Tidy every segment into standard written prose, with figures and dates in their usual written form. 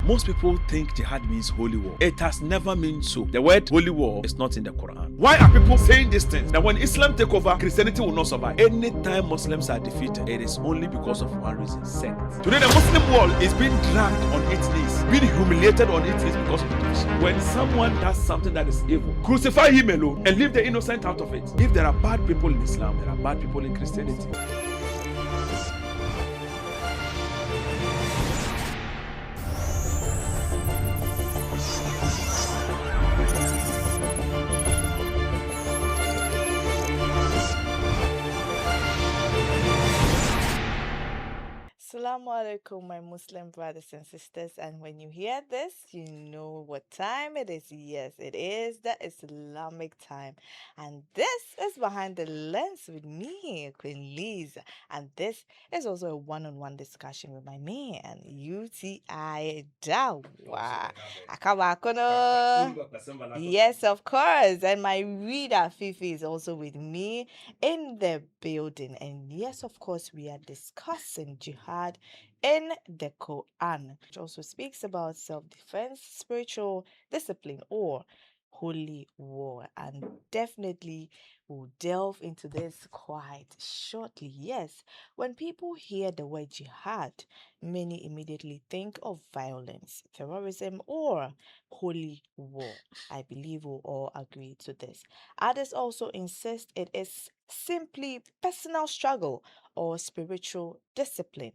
Most people think jihad means holy war. It has never meant so. The word holy war is not in the Quran. Why are people saying these things? That when Islam take over, Christianity will not survive. Anytime Muslims are defeated, it is only because of one reason: sect. Today, the Muslim world is being dragged on its knees, being humiliated on its knees because of division. When someone does something that is evil, crucify him alone and leave the innocent out of it. If there are bad people in Islam, there are bad people in Christianity. Assalamu alaikum, my Muslim brothers and sisters. And when you hear this, you know what time it is. Yes, it is the Islamic time. And this is Behind the Lens with me, Queen Liz. And this is also a one-on-one discussion with my man, UTI Dawah. Yes, of course. And my reader, Fifi, is also with me in the building. And yes, of course, we are discussing jihad in the Quran, which also speaks about self-defense, spiritual discipline, or holy war. And definitely we'll delve into this quite shortly. Yes, when people hear the word jihad, many immediately think of violence, terrorism, or holy war. I believe we'll all agree to this. Others also insist it is simply personal struggle or spiritual discipline.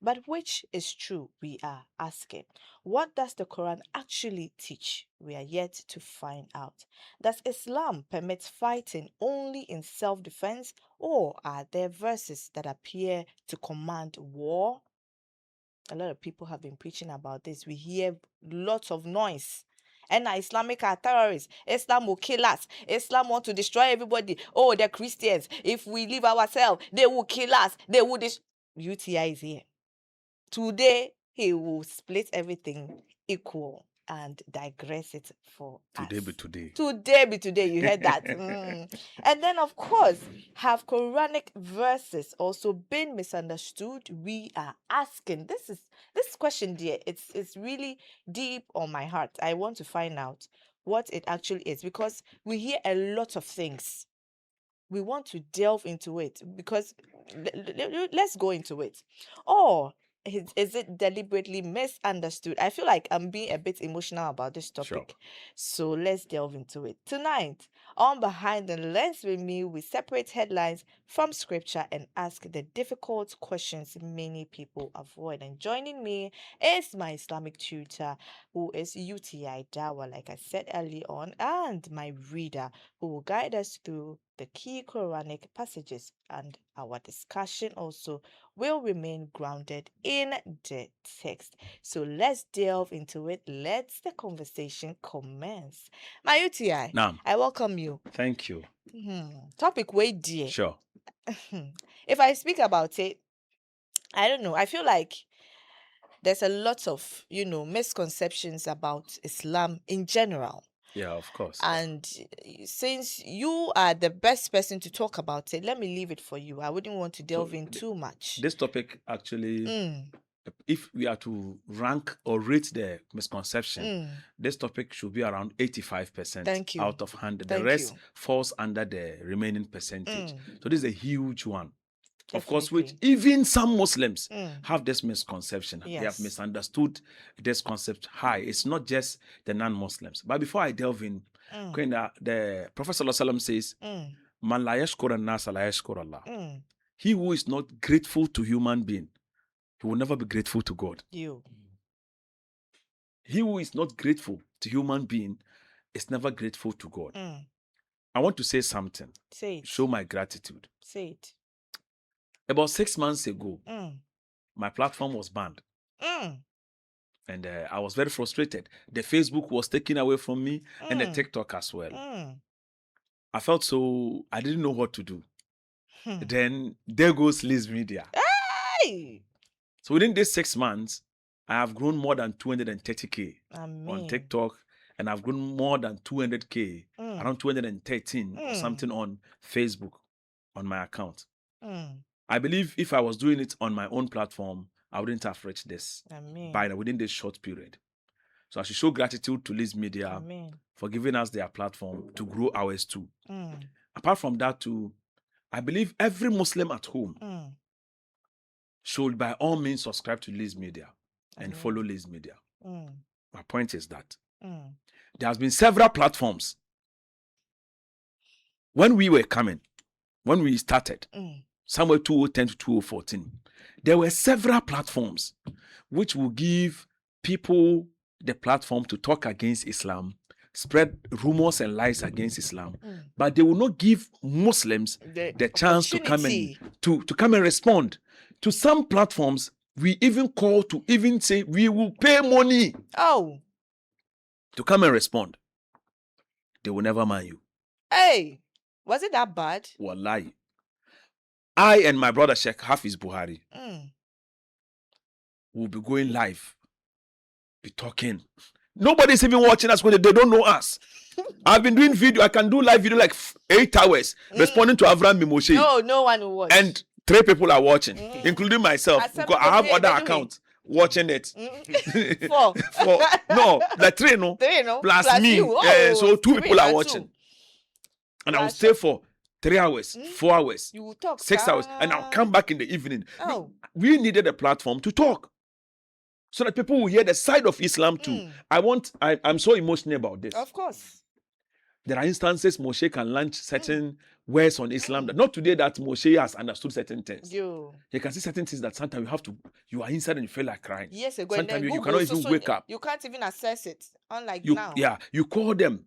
But which is true, we are asking. What does the Quran actually teach? We are yet to find out. Does Islam permit fighting only in self-defense, or are there verses that appear to command war? A lot of people have been preaching about this. We hear lots of noise. And Islamic are terrorists. Islam will kill us. Islam want to destroy everybody. Oh, they're Christians. If we leave ourselves, they will kill us. They will UTI is here. Today, he will split everything equal and digress it for Today us. be today. Today be today. You heard that. And then, of course, have Quranic verses also been misunderstood? We are asking. This question, dear. It's really deep on my heart. I want to find out what it actually is, because we hear a lot of things. We want to delve into it, because let's go into it. Or is it deliberately misunderstood? I feel like I'm being a bit emotional about this topic. Sure. So let's delve into it. Tonight, on Behind the Lens with me, we separate headlines from scripture and ask the difficult questions many people avoid. And joining me is my Islamic tutor, who is UTI Dawah, like I said early on, and my reader, who will guide us through the key Quranic passages, and our discussion also will remain grounded in the text. So let's delve into it. Let the conversation commence. My UTI, Now, I welcome you. thank you. Topic way dear. Sure. If I speak about it, I don't know. I feel like there's a lot of, misconceptions about Islam in general. Yeah, of course. And since you are the best person to talk about it, let me leave it for you. I wouldn't want to delve in too much. This topic actually, if we are to rank or rate the misconception, this topic should be around 85% out of 100. The rest falls under the remaining percentage. So this is a huge one. Of course, which even some Muslims have this misconception. Yes. They have misunderstood this concept high. It's not just the non-Muslims. But before I delve in, the Prophet ﷺ says, Man la yashkur an-nas la yashkur Allah. He who is not grateful to human being, he will never be grateful to God. He who is not grateful to human being is never grateful to God. I want to say something. Say it. Show my gratitude. Say it. About 6 months ago, my platform was banned. And I was very frustrated. The Facebook was taken away from me and the TikTok as well. I felt so, I didn't know what to do. Then there goes Liz Media. Hey! So within these 6 months, I have grown more than 230K on TikTok, and I've grown more than 200K, around 213 or something on Facebook on my account. I believe if I was doing it on my own platform, I wouldn't have reached this Amen. within this short period. So I should show gratitude to Liz Media Amen. for giving us their platform to grow ours too. Mm. Apart from that too, I believe every Muslim at home Mm. should by all means subscribe to Liz Media and Amen. follow Liz Media. Mm. My point is that Mm. there has been several platforms. When we were coming, when we started, Mm. somewhere 2010 to 2014, there were several platforms which will give people the platform to talk against Islam, spread rumors and lies against Islam, but they will not give Muslims the chance to come and to come and respond. To some platforms, we even call to even say we will pay money to come and respond. They will never mind you. Hey, was it that bad? Wallahi. I and my brother Sheikh Hafiz Buhari will be going live, be talking. Nobody's even watching us when they don't know us. I've been doing video. I can do live video like 8 hours responding to Avram Mimoshe. No one will watch. And 3 people are watching, including myself. Because I have other accounts watching it. 4. 4. No, like 3, no? 3, no? Plus me. You. So 2 people are 2. watching. And I will stay for 3 hours, 4 hours, you will talk 6 hours, and I'll come back in the evening. We needed a platform to talk, so that people will hear the side of Islam too. I'm so emotional about this. Of course. There are instances Moshe can launch certain words on Islam that not today that Moshe has understood certain things. You can see certain things that sometimes you are inside and you feel like crying. Yes, sometimes you cannot even wake up. You can't even access it, unlike now. Yeah, you call them.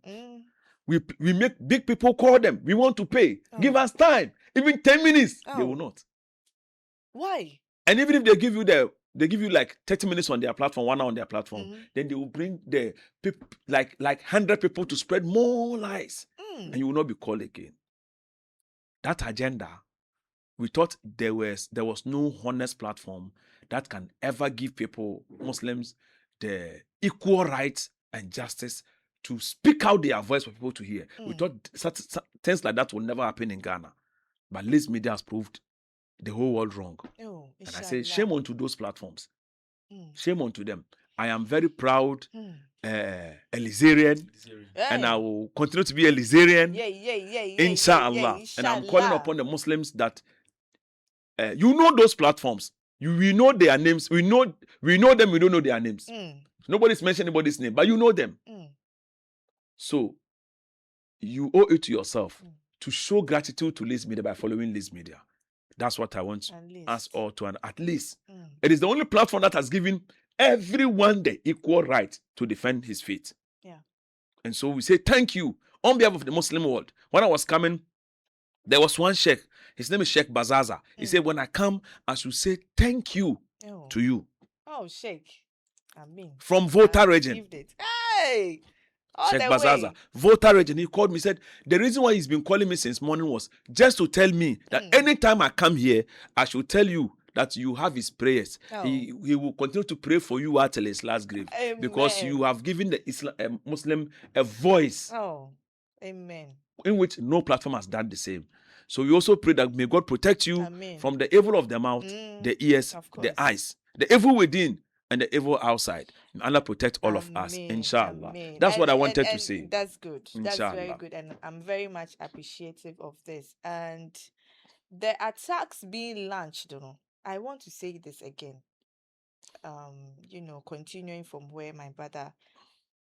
We make big people call them. We want to pay. Give us time. Even 10 minutes. They will not. Why? And even if they give you like 30 minutes on their platform, 1 hour on their platform, then they will bring the people, like 100 people to spread more lies. And you will not be called again. That agenda, we thought there was no honest platform that can ever give people, Muslims, the equal rights and justice to speak out their voice for people to hear. We thought things like that will never happen in Ghana. But Liz Media has proved the whole world wrong. And I say, shame onto those platforms. Shame onto them. I am very proud Elizarian, and I will continue to be Elizarian. Inshallah. And I'm calling upon the Muslims that you know those platforms. We know their names. We know them. We don't know their names. Nobody's mentioned anybody's name, but you know them. So you owe it to yourself to show gratitude to Liz Media by following Liz Media. That's what I want us all to, and at least it is the only platform that has given everyone the equal right to defend his faith. And so we say thank you on behalf of the Muslim world. When I was coming, there was one sheikh. His name is Sheikh Bazaza. He said, when I come, I should say thank you to you. Oh, Sheikh. From Volta region. Hey! Sheikh Bazaza, Volta region. He called me, said, the reason why he's been calling me since morning was just to tell me that anytime I come here, I should tell you that you have his prayers. He will continue to pray for you until his last grave. Amen. Because you have given the Muslim a voice. Amen. In which no platform has done the same. So we also pray that may God protect you from the evil of the mouth, the ears, the eyes, the evil within, and the evil outside. And Allah protect all of us, inshallah. That's what I wanted to say. That's good. That's Inshallah. very good. And I'm very much appreciative of this. And the attacks being launched, I want to say this again. Continuing from where my brother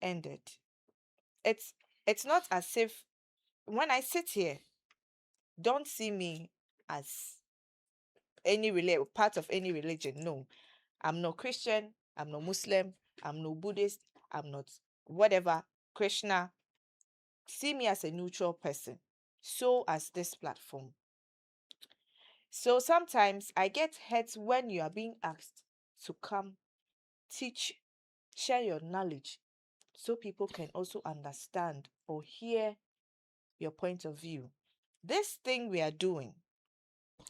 ended. It's not as if when I sit here, don't see me as part of any religion. No. I'm not Christian, I'm not Muslim, I'm no Buddhist, I'm not whatever, Krishna. See me as a neutral person. So as this platform. So sometimes I get hurt when you are being asked to come, teach, share your knowledge, so people can also understand or hear your point of view. This thing we are doing,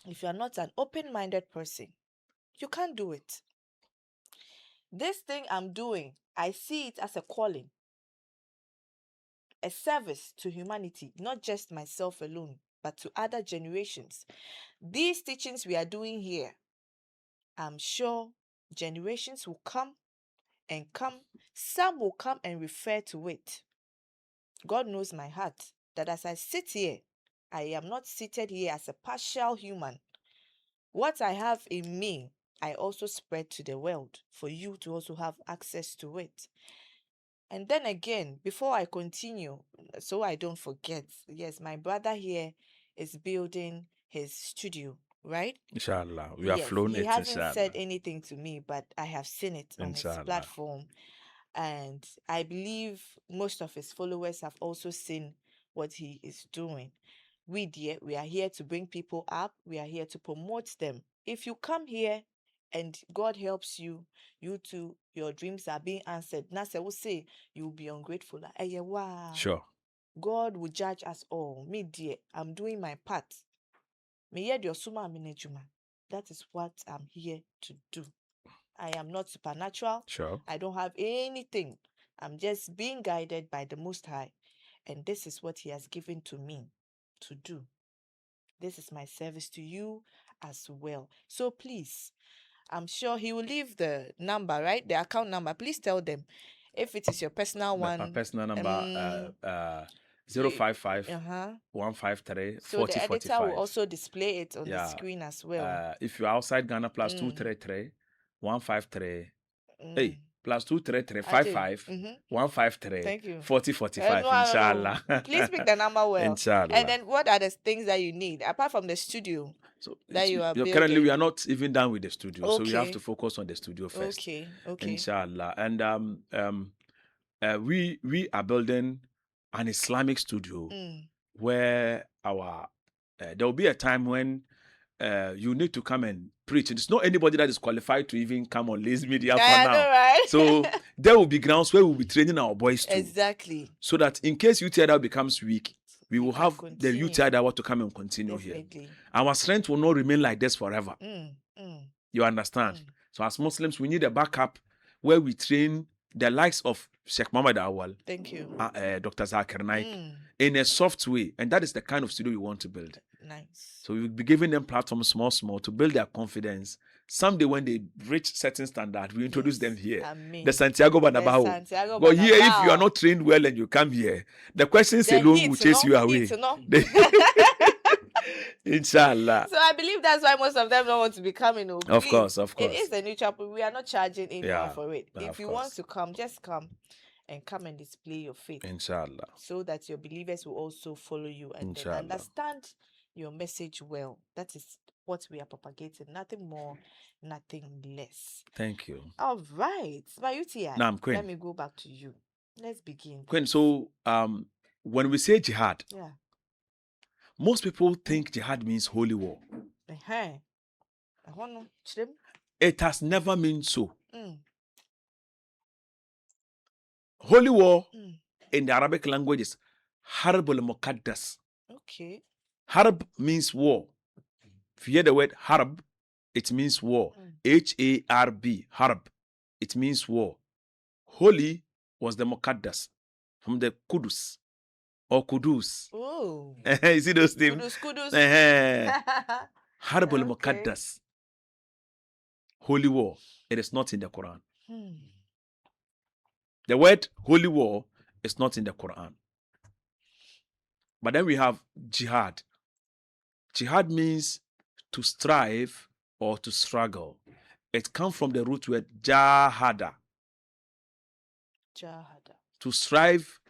if you are not an open-minded person, you can't do it. This thing I'm doing, I see it as a calling, a service to humanity, not just myself alone, but to other generations. These teachings we are doing here, I'm sure Generations will come and come. Some will come and refer to it. God knows my heart, that as I sit here, I am not seated here as a partial human. What I have in me, I also spread to the world for you to also have access to it. And then again, before I continue, so I don't forget, yes, my brother here is building his studio, right? Inshallah. We have Yes, flown he it, hasn't inshallah. said anything to me, but I have seen it on his Inshallah. platform. And I believe most of his followers have also seen what he is doing. We are here to bring people up. We are here to promote them. If you come here and God helps you, you too, your dreams are being answered. Nasa will say you will be ungrateful. Like, "Eh, yeah, wow." Sure. God will judge us all. Me, dear, I'm doing my part. Me, yeah, your suma minejuma. That is what I'm here to do. I am not supernatural. Sure. I don't have anything. I'm just being guided by the Most High. And this is what He has given to me to do. This is my service to you as well. So please, I'm sure He will leave the number, right? The account number. Please tell them if it is your personal My one. personal number 055 153 So the editor will 4045. also display it on the screen as well. If you're outside Ghana, plus 233 153. Hey, plus 233 55 153 Thank you. 4045. Inshallah. Please pick the number well. Inshallah. And then what are the things that you need apart from the studio? So that you are currently we are not even done with the studio, so we have Okay. to focus on the studio first. Okay. Inshallah. And we are building an Islamic studio where our there will be a time when you need to come and preach. It's not anybody that is qualified to even come on Liz Media for now. Know, right? So there will be grounds where we'll be training our boys too. Exactly. So that in case UTI Dawah becomes weak, we will have continue. the UTI Dawah to come and continue Definitely. here. Our strength will not remain like this forever. You understand? So as Muslims, we need a backup where we train the likes of Sheikh Muhammad Awal, thank you, Dr. Zakir Naik, in a soft way. And that is the kind of studio we want to build. Nice. So we'll be giving them platforms small to build their confidence. Someday when they reach certain standard, we introduce them here. Amen. The Santiago Banabaho. But here, if you are not trained well and you come here, the questions alone will chase you away. Inshallah. So I believe that's why most of them don't want to be coming. Of course. It is a new chapel. We are not charging anyone for it. If you want to come, just come and display your faith. Inshallah. So that your believers will also follow you and then understand your message well. That is what we are propagating. Nothing more, nothing less. Thank you. All right. My UTI. Now, Queen. Let me go back to you. Let's begin. Queen, so when we say jihad, most people think jihad means holy war. It has never meant so. Holy war in the Arabic language is Harb al-Muqaddas. Okay. Harb means war. If you hear the word Harb, it means war. H-A-R-B, Harb. It means war. Holy was the Muqaddas from the Kudus or Kudus. Oh. You see those things? Kudus. Harb al-Muqaddas. Holy war. It is not in the Quran. The word holy war is not in the Quran. But then we have jihad. Jihad means to strive or to struggle. It comes from the root word jahada. Jahada. To strive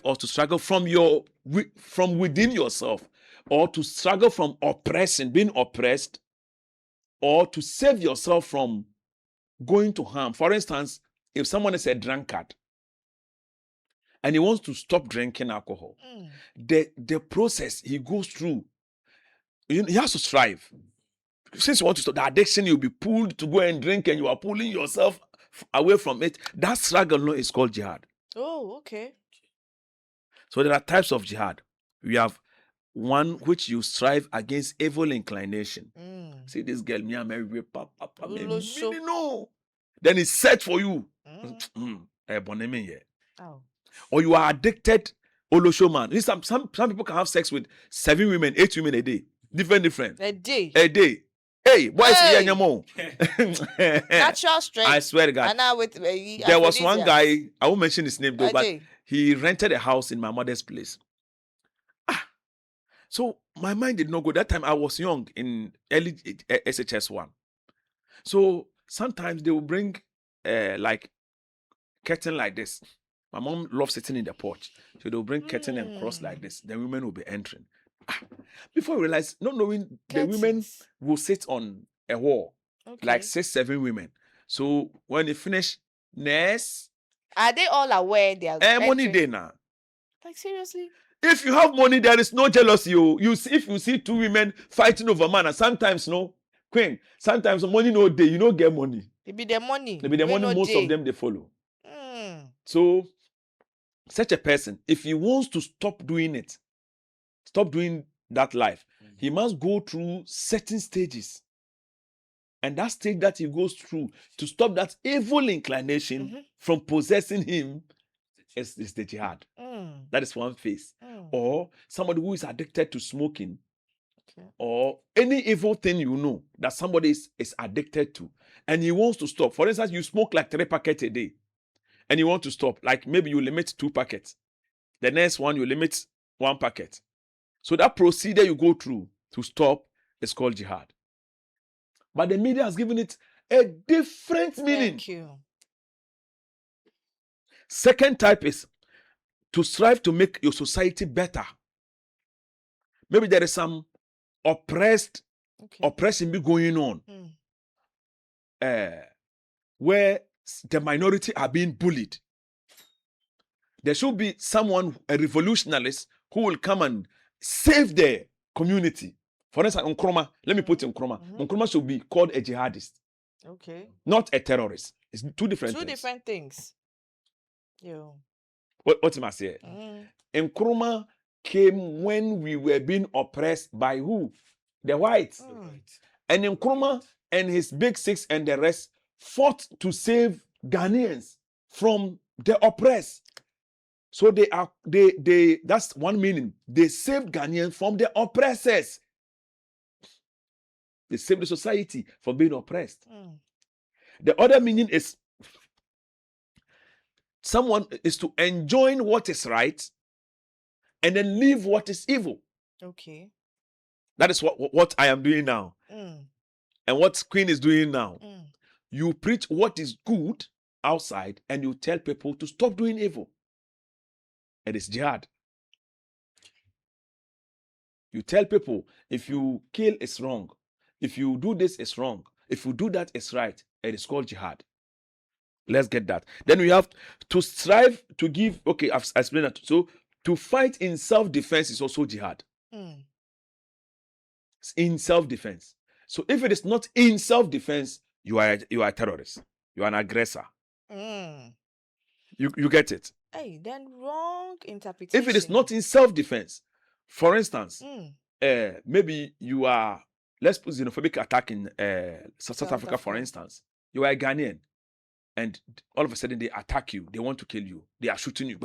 or to struggle from within yourself, or to struggle from being oppressed, or to save yourself from going to harm. For instance, if someone is a drunkard and he wants to stop drinking alcohol, the process he goes through, he has to strive. Since you want to stop the addiction, you'll be pulled to go and drink and you are pulling yourself away from it. That struggle is called jihad. Oh, okay. So there are types of jihad. We have one which you strive against evil inclination. See this girl, me and Mary, no. Then it's set for you. Or you are addicted, Olosho man. Some people can have sex with 7 women, 8 women a day. Different. A day. Hey, Hey, boys, Hey. Natural strength. I swear to God. And now with There was one guy, I won't mention his name though, but Ajay. he rented a house in my mother's place. So my mind did not go. That time I was young in early SHS1. So sometimes they will bring like curtain like this. My mom loves sitting in the porch. So they'll bring curtain and cross like this. The women will be entering. Before I realized, not knowing the women will sit on a wall. Okay. Like 6, 7 women. So when they finish, nurse. Are they all aware they are money day now. Like seriously? If you have money, there is no jealousy. If you see 2 women fighting over man, and sometimes no, Queen, sometimes money no day, you don't get money. It be the money. It be the money, most of them they follow. So, such a person, if he wants to stop doing it, stop doing that life, he must go through certain stages. And that stage that he goes through to stop that evil inclination from possessing him is the jihad. That is one phase. Or somebody who is addicted to smoking, or any evil thing you know that somebody is addicted to, and he wants to stop. For instance, you smoke like 3 packets a day, and you want to stop. Like maybe you limit 2 packets. The next one, you limit 1 packet. So that procedure you go through to stop is called jihad. But the media has given it a different meaning. Thank you. Second type is to strive to make your society better. Maybe there is some oppression be going on, where the minority are being bullied. There should be someone, a revolutionist, who will come and save the community. For instance, Nkrumah, let me put Nkrumah. Nkrumah should be called a jihadist. Okay. Not a terrorist. It's 2 different things. 2 different things. Yo. What am I saying? Nkrumah came when we were being oppressed by who? The whites. And Nkrumah and his big 6 and the rest fought to save Ghanaians from the oppressed. So they that's one meaning. They saved Ghanaians from the oppressors. They saved the society from being oppressed. The other meaning is someone is to enjoy what is right and then leave what is evil. Okay. That is what I am doing now. And what Queen is doing now. You preach what is good outside and you tell people to stop doing evil. It is jihad. You tell people if you kill, it's wrong. If you do this, it's wrong. If you do that, it's right. It is called jihad. Let's get that. Then we have to strive to give. Okay, I've explained that. So to fight in self-defense is also jihad. It's in self-defense. So if it is not in self-defense, you are a terrorist. You are an aggressor. You get it? Hey, then wrong interpretation. If it is not in self-defense, for instance, maybe you are, let's put xenophobic attack in South Africa, for instance. You are a Ghanaian, and all of a sudden they attack you. They want to kill you. They are shooting you.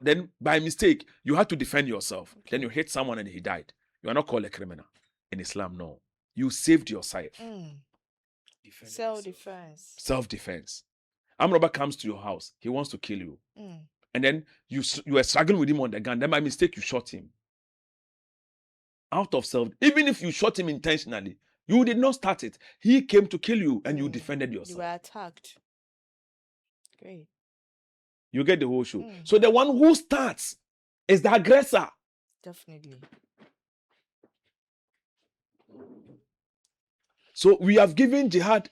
Then by mistake, you had to defend yourself. Okay. Then you hit someone and he died. You are not called a criminal. In Islam, no. You saved yourself. Self-defense. Self-defense. Armed robber comes to your house. He wants to kill you. And then you are struggling with him on the gun. Then by mistake, you shot him. Out of self. Even if you shot him intentionally, you did not start it. He came to kill you and you defended yourself. You were attacked. Great. You get the whole show. So the one who starts is the aggressor. Definitely. So we have given jihad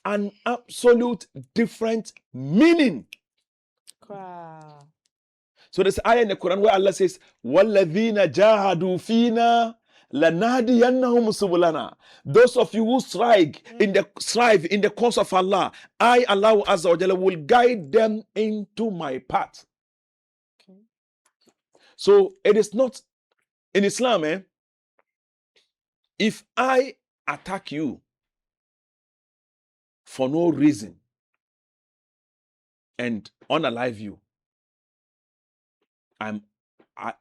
an absolute different meaning. Wow. So there's an ayah in the Quran where Allah says, وَالَّذِينَ جَاهَدُوا فِينَا لَنَهْدِيَنَّهُمْ سُبُلَنَا. Those of you who strive in the cause of Allah, I, Allah Azza wa Jalla, will guide them into my path. Okay. So it is not in Islam, if I attack you for no reason and unalive you,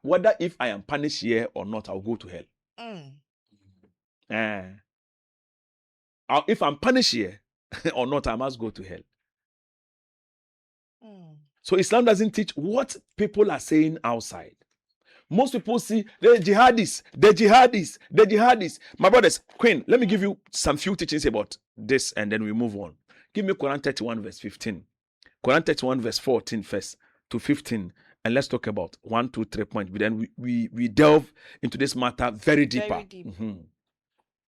whether if I am punished here or not, I'll go to hell. if I'm punished here or not, I must go to hell. So Islam doesn't teach what people are saying outside. Most people see the jihadists, the jihadists, the jihadists. My brothers, Queen, let me give you some few teachings about this and then we move on. Give me Quran 31 verse 15. Quran 31 verse 14 first to 15. And let's talk about 1, 2, 3 points. But then we delve into this matter very deeper. Very deep.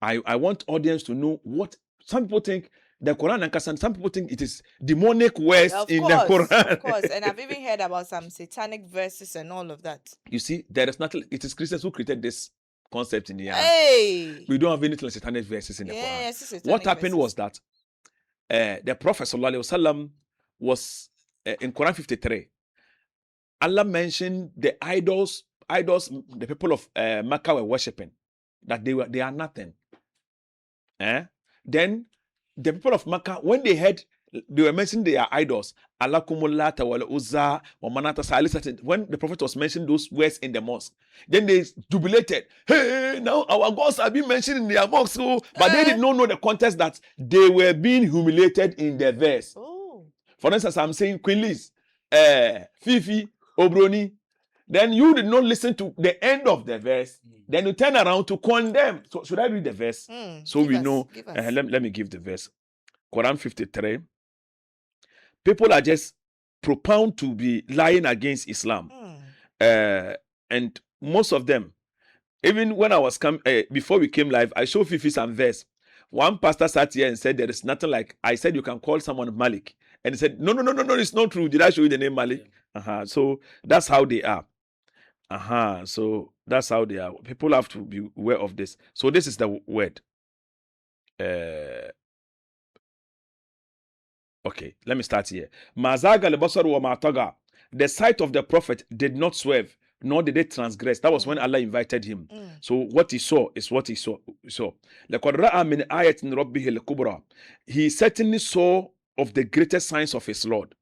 I want audience to know what some people think the Quran and Quran. Some people think it is demonic words in the Quran. Of course, and I've even heard about some satanic verses and all of that. You see, there is nothing. It is Christians who created this concept in the end. Hey, we don't have anything like satanic verses in the Quran. What happened was that the Prophet sallallahu alaihi wasallam was in Quran 53. Allah mentioned the idols the people of Mecca were worshipping, that they are nothing. Then the people of Mecca, when they heard they were mentioning their idols, Allakumulata wal Uzza wa Manata Salisat. When the Prophet was mentioning those words in the mosque, then they jubilated. Hey, now our gods have been mentioned in their mosque, but they did not know the context that they were being humiliated in the verse. For instance, I'm saying Queen Liz, Fifi, Obroni. Then you did not listen to the end of the verse. Then you turn around to condemn. So should I read the verse? So we know. Let me give the verse. Quran 53. People are just propound to be lying against Islam. And most of them, even when I was before we came live, I showed Fifi some verse. One pastor sat here and said there is nothing like, I said you can call someone Malik. And he said, no, it's not true. Did I show you the name Malik? So that's how they are. So that's how they are. People have to be aware of this. So this is the word. Okay, let me start here. Mazaga al-basar wa ma'taga. The sight of the prophet did not swerve, nor did it transgress. That was when Allah invited him. So what he saw is what he saw. لَقَدْ رَأَى مِنْ آيَةٍ رَبِّهِ الْكُبْرَى. He certainly saw of the greatest signs of his Lord.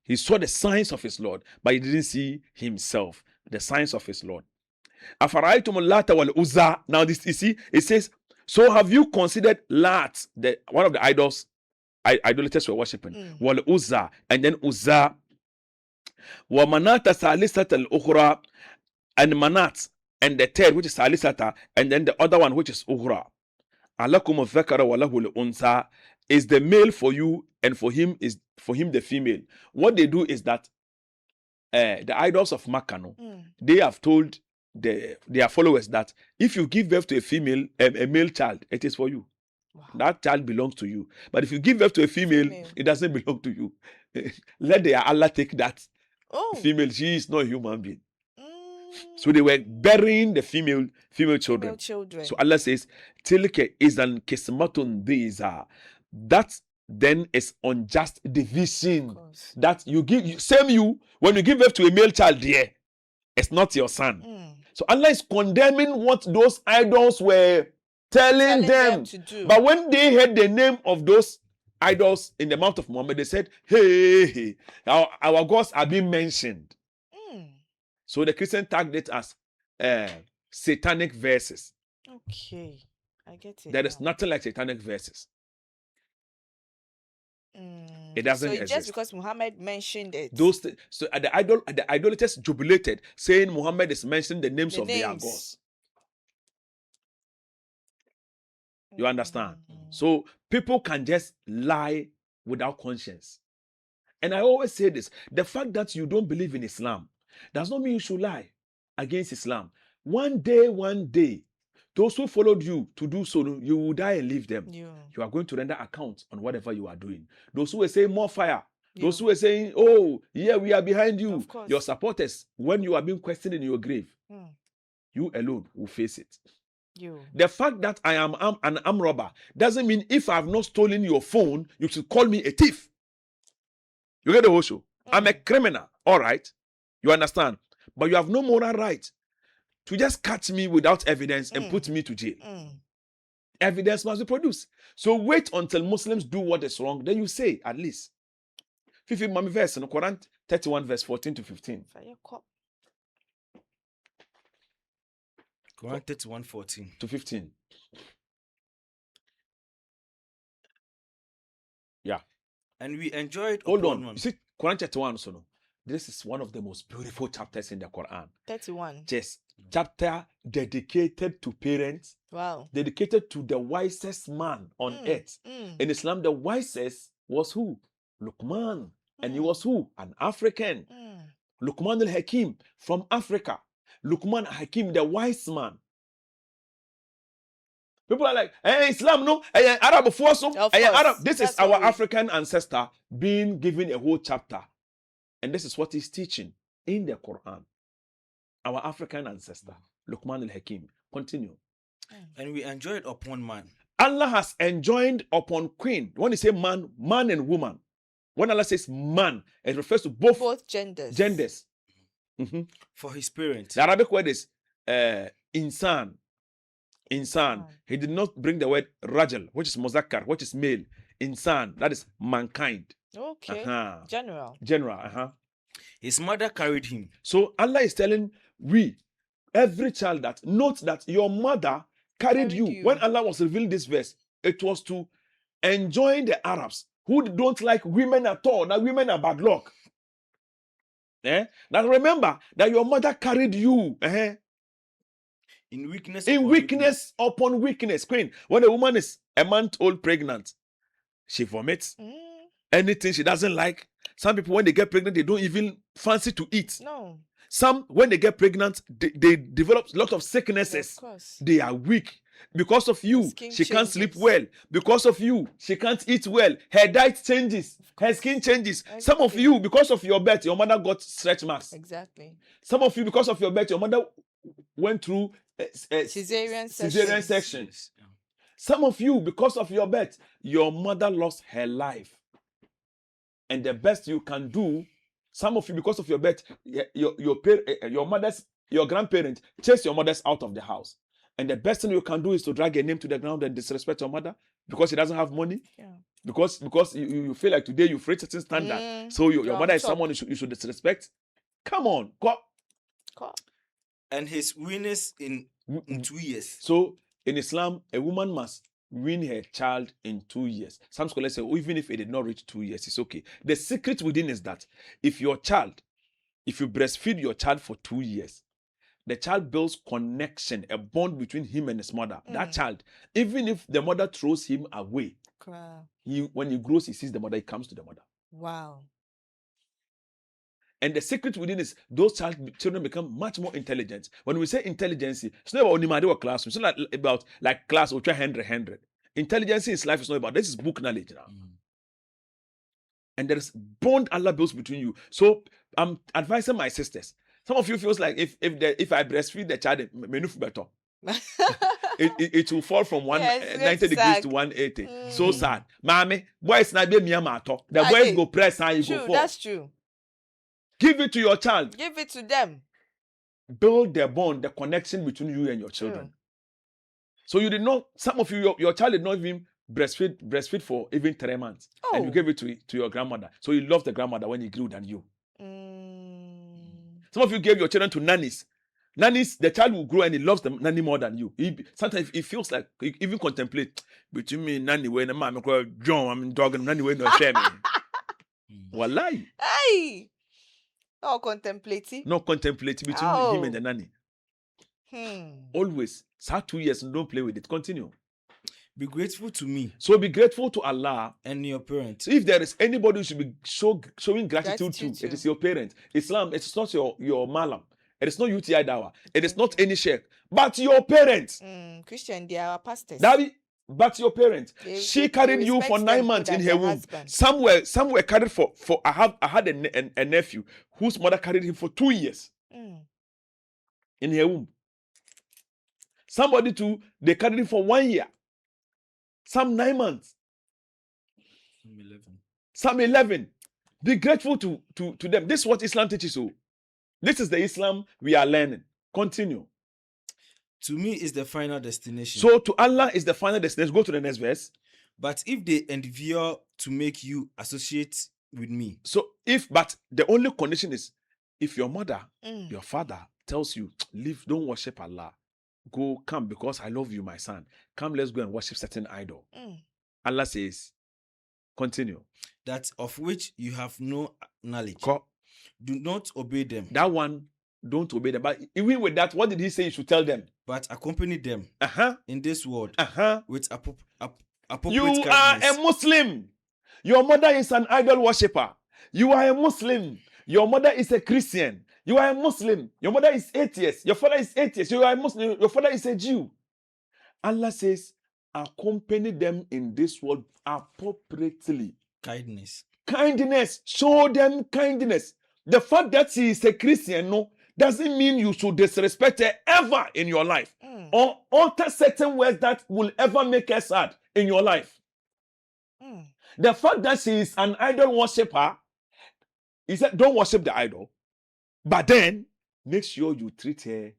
He saw the signs of his Lord, but he didn't see himself. The signs of his Lord. أَفَرَأَيْتُمُ اللَّاتَ وَالْعُزَّى. Now this, you see, it says, so have you considered Lat, one of the idols idolaters were worshipping, wal Uzza, and then Uzza, wa Manata Salisata al-Ukhra, and Manat, and the third, which is Salisata, and then the other one, which is Ukhra. Alakum al-Dhakara wa lahu al-Unsa, is the male for you, and for him the female. What they do is that the idols of Makkah, they have told their followers that if you give birth to a male child, it is for you. Wow. That child belongs to you. But if you give birth to a female, it doesn't belong to you. Let Allah take that female. She is not a human being. So they were burying the female children. So Allah says, Tilke is an kismatun biza. That then is unjust division. That you give when you give birth to a male child, there, it's not your son. So Allah is condemning what those idols were telling them to do. But when they heard the name of those idols in the mouth of Muhammad, they said, hey, our gods are being mentioned. So the Christian tagged it as Satanic Verses. Okay, I get it. There is nothing like Satanic Verses. It doesn't exist. Just because Muhammad mentioned it. The idolaters jubilated, saying Muhammad is mentioning the names of their gods. You understand? So people can just lie without conscience. And I always say this, the fact that you don't believe in Islam does not mean you should lie against Islam. One day, those who followed you to do so, you will die and leave them. You are going to render account on whatever you are doing. Those who were saying more fire, those who were saying, oh, yeah, we are behind you. Your supporters, when you are being questioned in your grave, you alone will face it. The fact that I am an armed robber doesn't mean if I have not stolen your phone, you should call me a thief. You get the whole show? I'm a criminal, all right? You understand? But you have no moral right to just catch me without evidence and put me to jail. Evidence must be produced. So wait until Muslims do what is wrong, then you say, at least. Fifi Mami verse in Quran 31 verse 14 to 15. Quran 31 14 to 15. And we enjoyed Hold upon on. one. You see, Quran chapter 1, so no. This is one of the most beautiful chapters in the Quran. 31. Yes. Chapter dedicated to parents, Wow. dedicated to the wisest man on earth. In Islam, the wisest was who? Luqman. And he was who? An African. Luqman al-Hakim from Africa. Luqman al-Hakim, the wise man. People are like, hey, Islam, no, hey, Arab force, hey, Arab. This is our African ancestor being given a whole chapter. And this is what he's teaching in the Quran. Our African ancestor, Luqman al-Hakim. Continue. And we enjoyed upon man. Allah has enjoined upon queen. When he say man, man and woman. When Allah says man, it refers to both genders. For his parents. The Arabic word is insan. Insan. He did not bring the word rajal, which is muzakkar, which is male. Insan, that is mankind. Okay. General. His mother carried him. So Allah is telling every child, that note that your mother carried you. When Allah was revealing this verse, it was to enjoin the Arabs who don't like women at all. That women are bad luck. Now remember that your mother carried you. In weakness upon weakness. Queen, when a woman is a month old pregnant, she vomits. Anything she doesn't like. Some people, when they get pregnant, they don't even fancy to eat. No. Some, when they get pregnant, they develop a lot of sicknesses. They are weak. Because of you, she can't sleep well. Because of you, she can't eat well. Her diet changes. Her skin changes. Exactly. Some of you, because of your birth, your mother got stretch marks. Exactly. Some of you, because of your birth, your mother went through cesarean sections. Some of you, because of your birth, your mother lost her life. And the best you can do, some of you, because of your birth, your grandparents chase your mothers out of the house. And the best thing you can do is to drag a name to the ground and disrespect your mother because she doesn't have money. Yeah. Because you feel like today you've reached a certain standard. So your mother is someone you should disrespect. Come on. Go. And his winners in 2 years. So in Islam, a woman must win her child in 2 years. Some scholars say, even if it did not reach 2 years, it's okay. The secret within is that if you breastfeed your child for 2 years, the child builds connection, a bond between him and his mother. That child, even if the mother throws him away, when he grows, he sees the mother, he comes to the mother. Wow. And the secret within is those children become much more intelligent. When we say intelligence, it's not about only or classroom. It's not about like class or 100. Intelligence in life is not about this is book knowledge now. And there is bond Allah builds between you. So I'm advising my sisters. Some of you feels like if I breastfeed the child, better. it will fall from 90 degrees to 180. So sad. Mommy, boys not be miyamato. The boys go press and you go fall. That's true. Give it to your child. Give it to them. Build the bond, the connection between you and your children. So you did not, some of you, your child did not even breastfeed for even 3 months. And you gave it to your grandmother. So you loved the grandmother when he grew than you. Some of you gave your children to nannies. Nannies, the child will grow and he loves the nanny more than you. Sometimes it feels like, he even contemplate, between me and nanny, when I'm John, I'm dog and nanny, when no share me. Wallahi. Hey! No contemplating. No contemplating between him and the nanny. Always. Start 2 years and don't play with it. Continue. Be grateful to me. So be grateful to Allah and your parents. So if there is anybody who should be showing gratitude to, it is your parents. Islam, it's not your malam. It is not UTI Dawah. It is not any sheikh. But your parents. Christian, they are our pastors. But your parents. She carried you for 9 months in her womb. Some were carried for I had a nephew whose mother carried him for 2 years. In her womb. Somebody too, they carried him for 1 year. Some 9 months. Some 11. Be grateful to them. This is what Islam teaches you. This is the Islam we are learning. Continue. To me is the final destination. So to Allah is the final destination. Go to the next verse. But if they endeavor to make you associate with me. But the only condition is if your mother, your father tells you, leave, don't worship Allah. Come because I love you, my son. Come, let's go and worship certain idol. Allah says, Continue. that of which you have no knowledge. Co- Do not obey them, That one, don't obey them. But even with that, what did he say you should tell them? but accompany them in this world with appropriate You are kindness. a Muslim. Your mother is an idol worshipper. You are a Muslim. Your mother is a Christian. You are a Muslim. Your mother is atheist. Your father is atheist. You are a Muslim. Your father is a Jew. Allah says, accompany them in this world appropriately. Kindness. Kindness. Show them kindness. The fact that she is a Christian, no, doesn't mean you should disrespect her ever in your life. Or utter certain words that will ever make her sad in your life. The fact that she is an idol worshiper, he said, don't worship the idol, but then make sure you treat her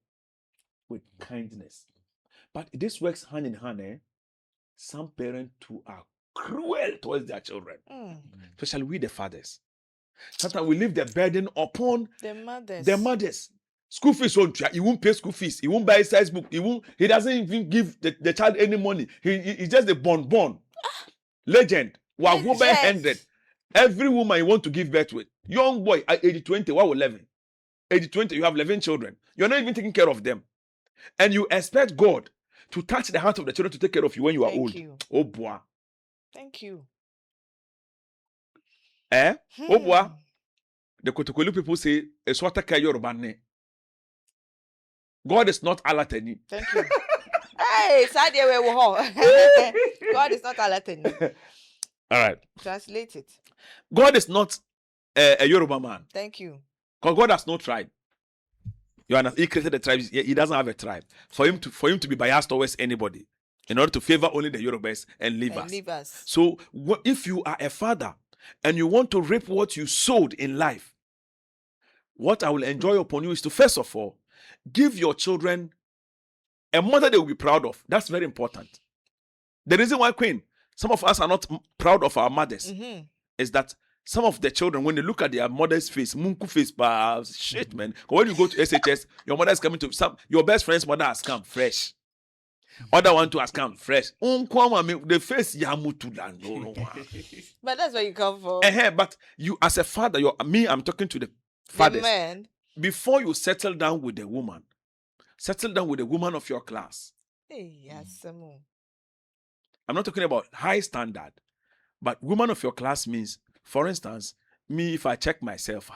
with kindness. But this works hand in hand. Some parents too are cruel towards their children, especially we the fathers. Sometimes we leave the burden upon the mothers. School fees won't. He won't pay school fees. He won't buy a size book. He doesn't even give the child any money. He's just a born legend. Wow, go buy 100. Every woman you want to give birth with, young boy at age 20, what will 11? Age 20, you have 11 children. You're not even taking care of them, and you expect God to touch the heart of the children to take care of you when you are old. Oh boy. Thank you. Oh boy. The Kotokoli people say, "Eswata Yoruba ne." God is not Alatani. Thank you. Hey, God is not Alatani. All right. Translate it. God is not a Yoruba man. Thank you. Because God has no tribe. You understand? He created the tribes. He doesn't have a tribe. For him to be biased towards anybody, in order to favor only the Yorubas and leave us. So if you are a father and you want to reap what you sowed in life, what I will enjoy upon you is to, first of all, give your children a mother they will be proud of. That's very important. The reason why, Queen, some of us are not proud of our mothers is that some of the children, when they look at their mother's face, munku face, shit, man. When you go to SHS, your mother is coming to your best friend's mother has come fresh. Other one too has come fresh. The face yamutu. But that's where you come from. But you, as a father, I'm talking to the fathers. Man. Before you settle down with a woman, settle down with a woman of your class. I'm not talking about high standard, but woman of your class means, for instance, me, if I check myself,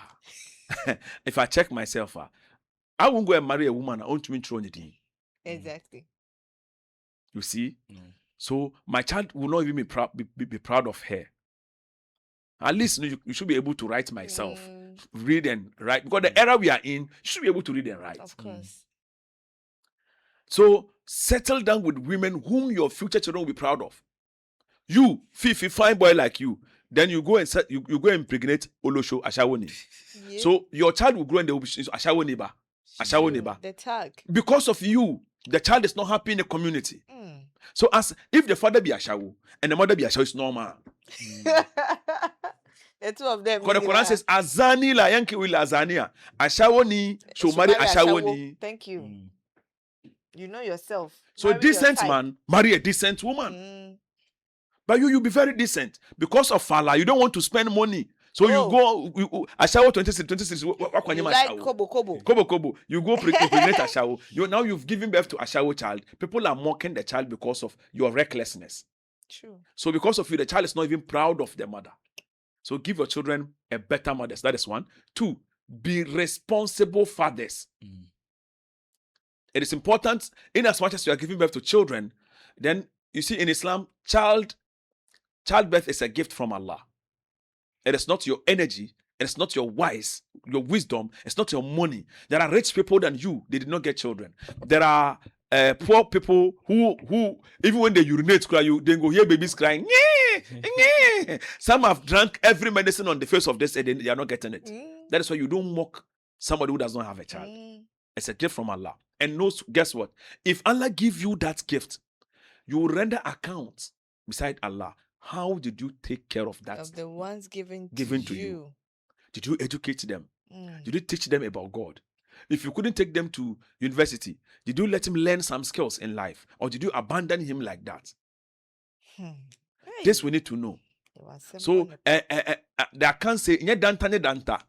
I won't go and marry a woman I won't win through anything. Exactly. You see? So my child will not even be proud of her. At least you should be able to write myself, read and write. Because the era we are in, you should be able to read and write. Of course. So settle down with women whom your future children will be proud of. You, Fifi, fine boy like you, then you go and you go and impregnate Olosho Ashawoni. Yeah. So your child will grow and they will be Ashawoniba. The tag. Because of you, the child is not happy in the community. So as if the father be Ashawo and the mother be Ashawo, it's normal. The two of them. Because the Quran says, Azani la yanki will Azania. Ashawoni should marry Ashawoni. Thank you. You know yourself. So a decent man marry a decent woman. But you'll be very decent. Because of Allah, you don't want to spend money. So you go, Ashawo 26. You like Kobo. Kobo. You go pregnant Ashawo. Now you've given birth to Ashawo child. People are mocking the child because of your recklessness. True. So because of you, the child is not even proud of their mother. So give your children a better mother. That is one. 2, be responsible fathers. It is important, in as much as you are giving birth to children, then you see in Islam, childbirth is a gift from Allah. It is not your energy, it is not your wisdom, it's not your money. There are rich people than you, they did not get children. There are poor people who even when they urinate, they go hear babies crying. Some have drank every medicine on the face of this and they are not getting it. That is why you don't mock somebody who does not have a child. It's a gift from Allah. And guess what? If Allah give you that gift, you will render account beside Allah. How did you take care of that? Of the ones given to you. Did you educate them? Did you teach them about God? If you couldn't take them to university, did you let him learn some skills in life? Or did you abandon him like that? This we need to know. So they can't say danta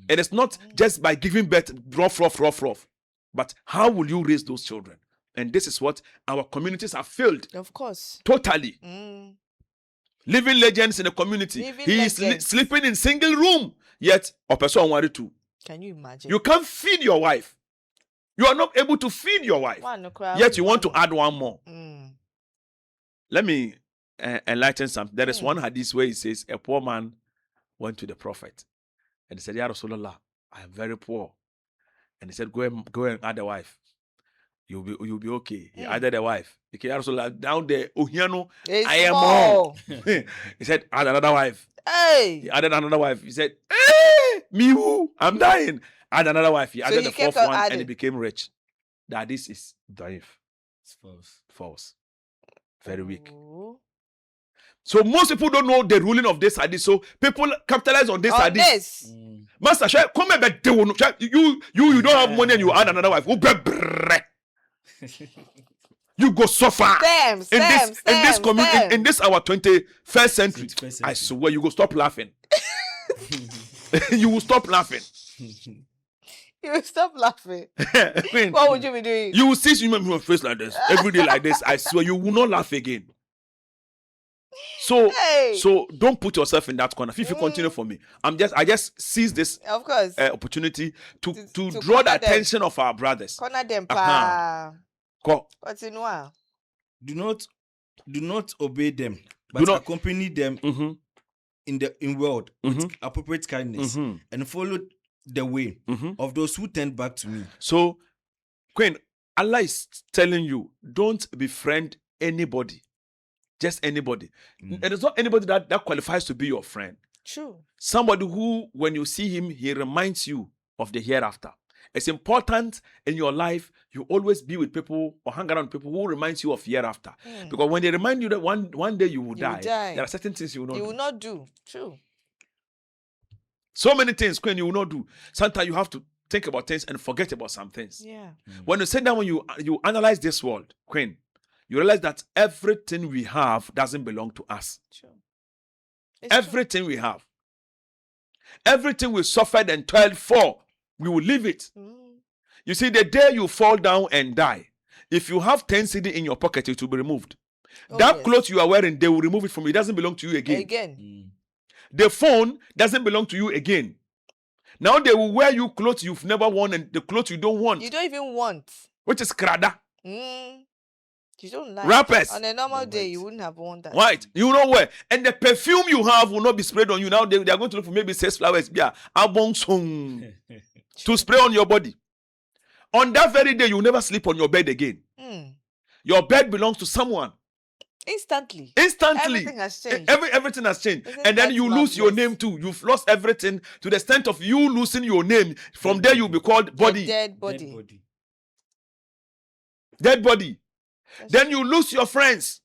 it is not just by giving birth rough, but how will you raise those children? And this is what our communities have failed. Of course. Totally. Living legends in the community. He is sleeping in single room, yet a person wanted to. Can you imagine? You can't feed your wife. You are not able to feed your wife. Yet you want to add one more. Let me enlighten something. There is one hadith where he says a poor man went to the prophet and he said, Ya Rasulullah, I am very poor. And he said, go and add a wife. You'll be okay. He added a wife. Because Ya Rasulullah, down there, I am more. He said, add another wife. Hey. He added another wife. He said, hey, me who? I'm dying. Add another wife. He added the fourth one and he became rich. That this is daif. It's false. False. Very weak. So most people don't know the ruling of this hadith. So people capitalize on this hadith. Master, come back. You don't have money and you add another wife. You go suffer in this community, in this our 21st century. I swear you go stop laughing. You will stop laughing. You will stop laughing. What would you be doing? You will see your face like this every day like this. I swear you will not laugh again. So don't put yourself in that corner. If you continue for me, I just seize this of course opportunity to draw the attention of our brothers. Corner them, pa. Continue. Do not obey them, but accompany them in word with appropriate kindness and follow the way of those who turn back to me. So, Queen, Allah is telling you, don't befriend anybody. Just anybody. It is not anybody that qualifies to be your friend. True. Somebody who, when you see him, he reminds you of the hereafter. It's important in your life, you always be with people or hang around people who reminds you of hereafter. Because when they remind you that one day you will die, there are certain things you will not do. True. So many things, Queen, you will not do. Sometimes you have to think about things and forget about some things. Yeah. When you sit down, when you analyze this world, Queen, you realize that everything we have doesn't belong to us. True. Everything we have. Everything we suffered and toiled for, we will leave it. You see, the day you fall down and die, if you have 10 CD in your pocket, it will be removed. That clothes you are wearing, they will remove it from you. It doesn't belong to you again. The phone doesn't belong to you again. Now they will wear you clothes you've never worn and the clothes you don't want. You don't even want. Which is krada. You don't like. Rappers. On a normal day, you wouldn't have worn that. Right. You know where. And the perfume you have will not be sprayed on you. Now they are going to look for maybe 6 flowers. Yeah. To spray on your body. On that very day, you will never sleep on your bed again. Your bed belongs to someone. Instantly. Everything has changed. Everything has changed. And then you lose your name too. You've lost everything to the extent of you losing your name. From there, you'll be called body. Dead body. Dead body. Then you lose your friends.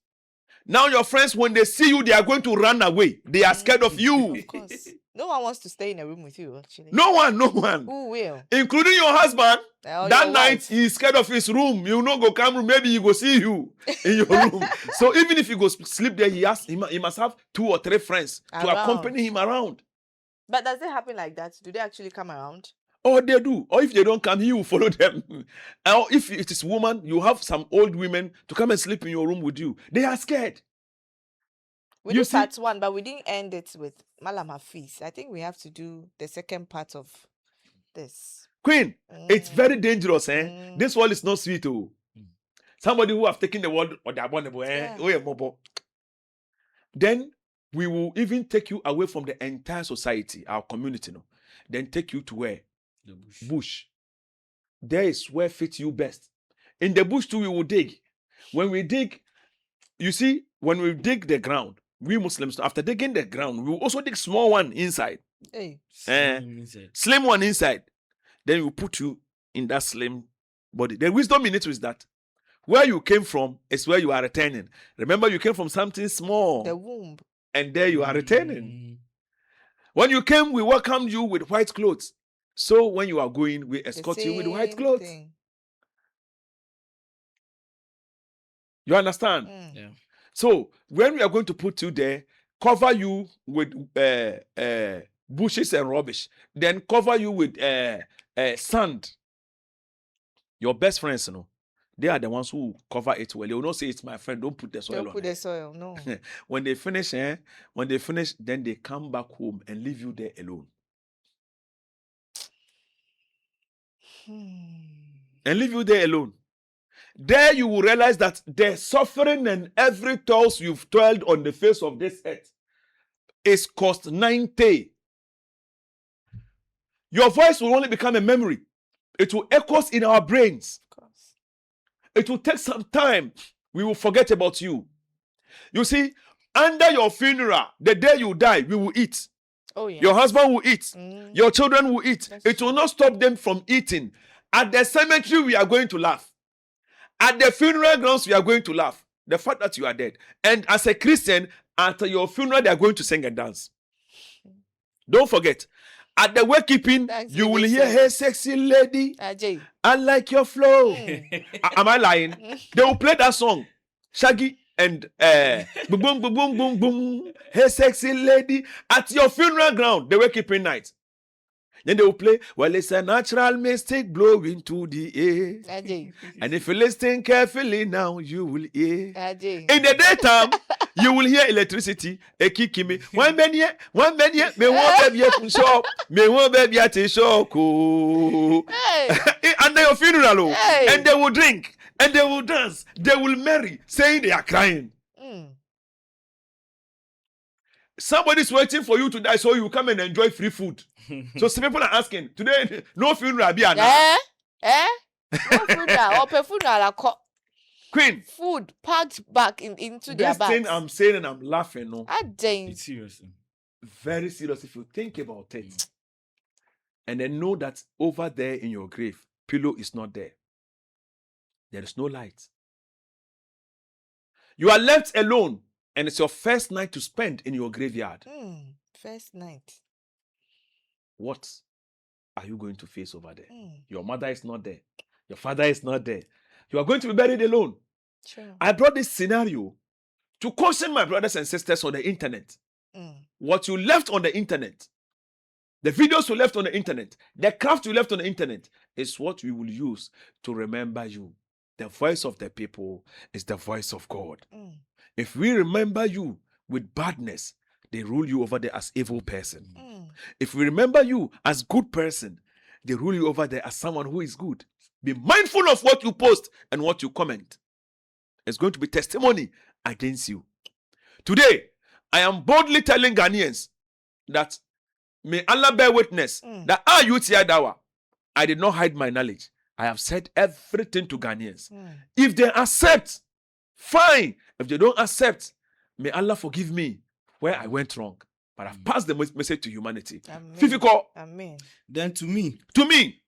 Now your friends, when they see you, they are going to run away. They are scared of you. Of course. No one wants to stay in a room with you, actually. No one. Who will? Including your husband. That night, he's scared of his room. You know, go come room. Maybe he go see you in your room. So even if he goes sleep there, he must have 2 or 3 friends to accompany him around. But does it happen like that? Do they actually come around? Oh, they do. Or if they don't come, he will follow them. Or if it is woman, you have some old women to come and sleep in your room with you. They are scared. We did part 1, but we didn't end it with Malam Hafiz. I think we have to do the second part of this. Queen, it's very dangerous, eh? This world is not sweet, oh. Somebody who have taken the world or the abominable, then we will even take you away from the entire society, our community, no? Then take you to where? The bush. There is where fits you best. In the bush too, we will dig. When we dig, you see, when we dig the ground, we Muslims, after digging the ground, we will also dig small one inside. Hey. Slim one inside. Then we put you in that slim body. The wisdom in it is that where you came from is where you are returning. Remember, you came from something small. The womb. And there you are returning. When you came, we welcomed you with white clothes. So when you are going, we escort you with white clothes. You understand? Yeah. So when we are going to put you there, cover you with bushes and rubbish, then cover you with sand. Your best friends, they are the ones who cover it well. They will not say, it's my friend, don't put the soil on. Don't put the soil, no. When they finish, then they come back home and leave you there alone. And leave you there alone. There you will realize that the suffering and every toils you've toiled on the face of this earth is cost 90. Your voice will only become a memory. It will echo in our brains. Of course. It will take some time. We will forget about you. You see, under your funeral, the day you die, we will eat. Oh, yeah. Your husband will eat. Your children will eat. It will not stop them from eating. At the cemetery, we are going to laugh. At the funeral grounds, we are going to laugh. The fact that you are dead. And as a Christian, after your funeral, they are going to sing and dance. Don't forget. At the wakekeeping, you will hear, hey, sexy lady, I like your flow. Am I lying? They will play that song. Shaggy and boom, boom, boom, boom, boom, boom. Hey, sexy lady. At your funeral ground, the wakekeeping night. Then they will play, well, it's a natural mystic blowing to the air. And if you listen carefully now, you will hear. In the daytime, you will hear electricity. Me one baby, me one baby at shop, me one baby at a shop. Under your funeral, and they will drink, and they will dance, they will marry, saying they are crying. Somebody's waiting for you to die so you come and enjoy free food. So some people are asking, today, no funeral be no funeral, or funeral. Queen. Food packed back into their bags. This thing I'm saying and I'm laughing, no? It's serious. Very serious if you think about it. And then know that over there in your grave, pillow is not there. There is no light. You are left alone. And it's your first night to spend in your graveyard. First night. What are you going to face over there? Your mother is not there. Your father is not there. You are going to be buried alone. Sure. I brought this scenario to caution my brothers and sisters on the internet. What you left on the internet, the videos you left on the internet, the craft you left on the internet is what we will use to remember you. The voice of the people is the voice of God. If we remember you with badness, they rule you over there as evil person. If we remember you as good person, they rule you over there as someone who is good. Be mindful of what you post and what you comment. It's going to be testimony against you. Today, I am boldly telling Ghanaians that may Allah bear witness that I, UTI Dawah, I did not hide my knowledge. I have said everything to Ghanaians. If they accept, fine. If they don't accept, may Allah forgive me where I went wrong. But I've passed the message to humanity. Fifiko. Amen. Then to me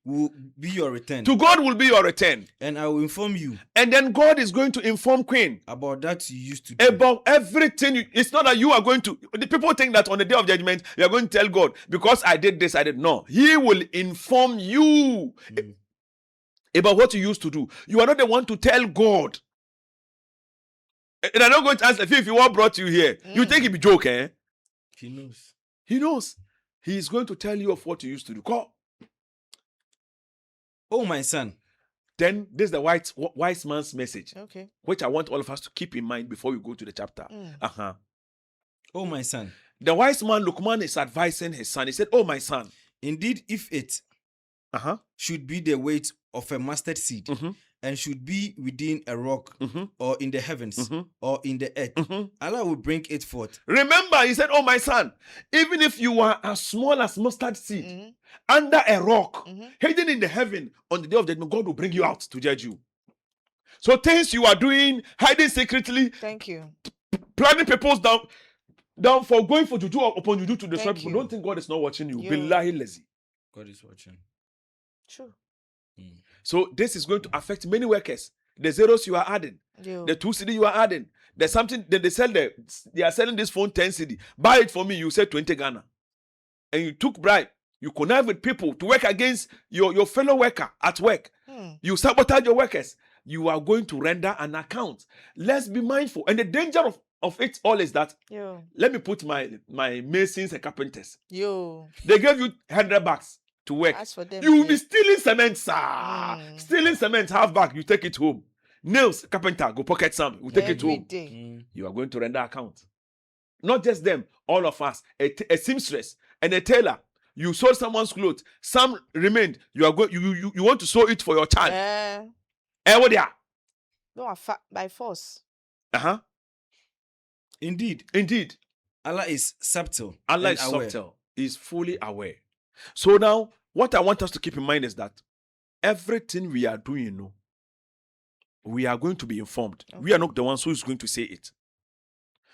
will be your return. To God will be your return. And I will inform you. And then God is going to inform Queen about that you used to do. About everything. It's not that you are going to. The people think that on the day of judgment, you are going to tell God, because I did this, I did not. He will inform you about what you used to do. You are not the one to tell God. And I'm not going to ask if what brought you here. You think it be joke, eh? He knows. He knows. He is going to tell you of what you used to do. Call. Oh, my son. Then this is the wise man's message. Okay. Which I want all of us to keep in mind before we go to the chapter. Oh, my son. The wise man, Lukman, is advising his son. He said, oh, my son. Indeed, if it should be the weight of a mustard seed, and should be within a rock, or in the heavens, or in the earth, Allah will bring it forth. Remember, he said, oh my son, even if you are as small as mustard seed, under a rock, hidden in the heaven, on the day of judgment, God will bring you out to judge you. So things you are doing, hiding secretly, thank you, planning people's down for going for juju upon juju to destroy people. Don't think God is not watching you. Billahi lazy. God is watching. True. So this is going to affect many workers. The zeros you are adding, the 2 CD you are adding, there's something that they are selling this phone 10 CD. Buy it for me, you said 20 Ghana. And you took bribe. You connive with people to work against your fellow worker at work. You sabotage your workers. you are going to render an account. Let's be mindful. And the danger of it all is that, let me put my masons and carpenters. They gave you $100 to work. You will be stealing cement, sir. Stealing cement, half back, you take it home. Nails, carpenter, go pocket some, we take it home. You are going to render account. Not just them, all of us. A seamstress and a tailor. You sold someone's clothes. Some remained. You are going. You want to sew it for your child. What they are? No, by force. Indeed. Allah is subtle. Allah is subtle. He is fully aware. So now, what I want us to keep in mind is that everything we are doing, we are going to be informed. Okay. We are not the ones who is going to say it.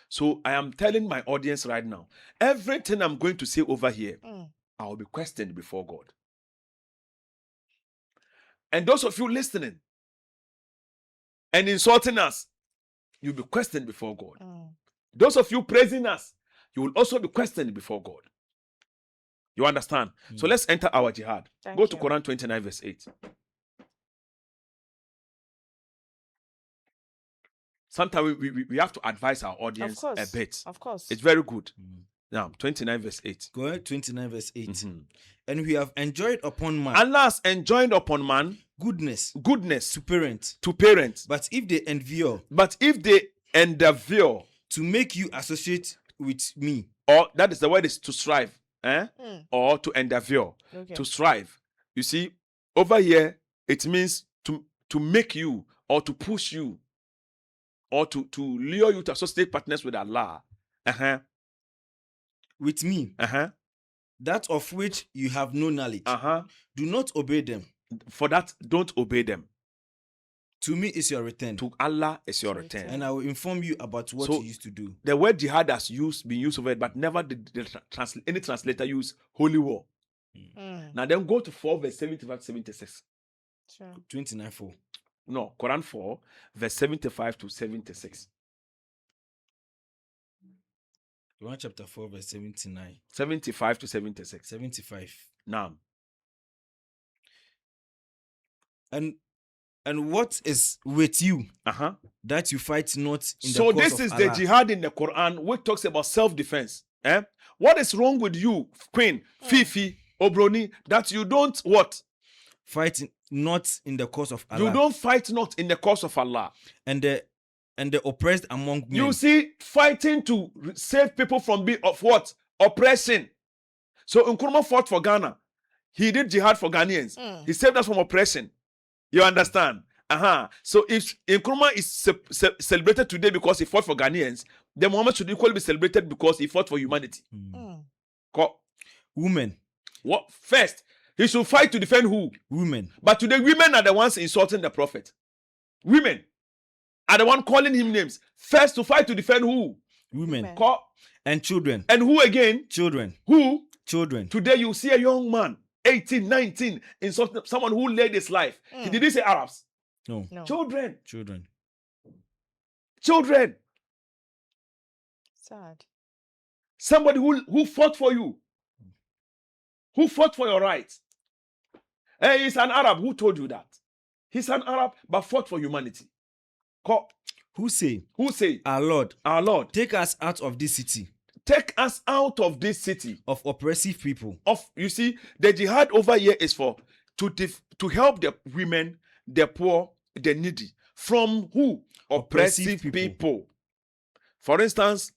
So I am telling my audience right now, everything I'm going to say over here, I will be questioned before God. And those of you listening and insulting us, you'll be questioned before God. Those of you praising us, you will also be questioned before God. You understand? So let's enter our jihad. Go to Quran 29 verse 8. Sometimes we have to advise our audience a bit. Of course. It's very good. Now, 29 verse 8. Go ahead, 29 verse 8. And we have enjoyed upon man. Allah has enjoined upon man goodness to parents. But if they endeavor to make you associate with me, or that is the word is to strive, or to endeavor, to strive. You see, over here it means to make you or to push you or to lure you to associate partners with Allah. With me, that of which you have no knowledge. Do not obey them. For that, don't obey them. To me is your return. To Allah is your return. And I will inform you about what you used to do. The word jihad has been used over it, but never did any translator use holy war. Now then go to 4 verse 75 to 76. Sure. 29:4. No, Quran 4 verse 75 to 76. Quran chapter 4 verse 79. 75 to 76. 75. Now. And what is with you that you fight not in the cause of Allah? So this is the jihad in the Quran which talks about self-defense. What is wrong with you, Queen, Fifi, Obroni, that you don't what? Fight not in the cause of Allah. You don't fight not in the cause of Allah. And the oppressed among men. You see, fighting to save people from being of what? Oppression. So Nkrumah fought for Ghana. He did jihad for Ghanaians. He saved us from oppression. You understand? So if Nkrumah is celebrated today because he fought for Ghanaians, then Muhammad should equally be celebrated because he fought for humanity. Women. What? First, he should fight to defend who? Women. But today, women are the ones insulting the prophet. Women are the one calling him names. First, to fight to defend who? Women. And children. And who again? Children. Who? Children. Today, you see a young man, 18, 19, insulting someone who laid his life. Did he say Arabs? No. Children. Sad. Somebody who fought for you. Who fought for your rights. Hey, he's an Arab. Who told you that? He's an Arab, but fought for humanity. Who say? Our Lord. Take us out of this city. Take us out of this city. Of oppressive people. You see, the jihad over here is for to help the women, the poor, the needy. From who? Oppressive people. For instance,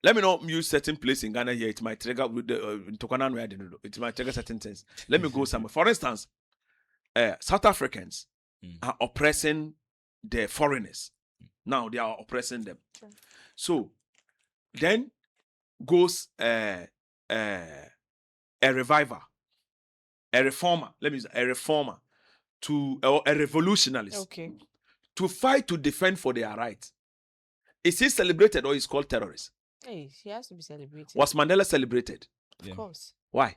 let me not use certain place in Ghana here. It might trigger with the Tokanan, I didn't know. It might trigger certain things. Let me go somewhere. For instance, South Africans are oppressing the foreigners. Now they are oppressing them. Sure. So then goes a reviver, a reformer. Let me say a reformer or a revolutionist. Okay. To fight to defend for their rights. Is he celebrated or is called terrorist? Hey, he has to be celebrated. Was Mandela celebrated? Of course. Why?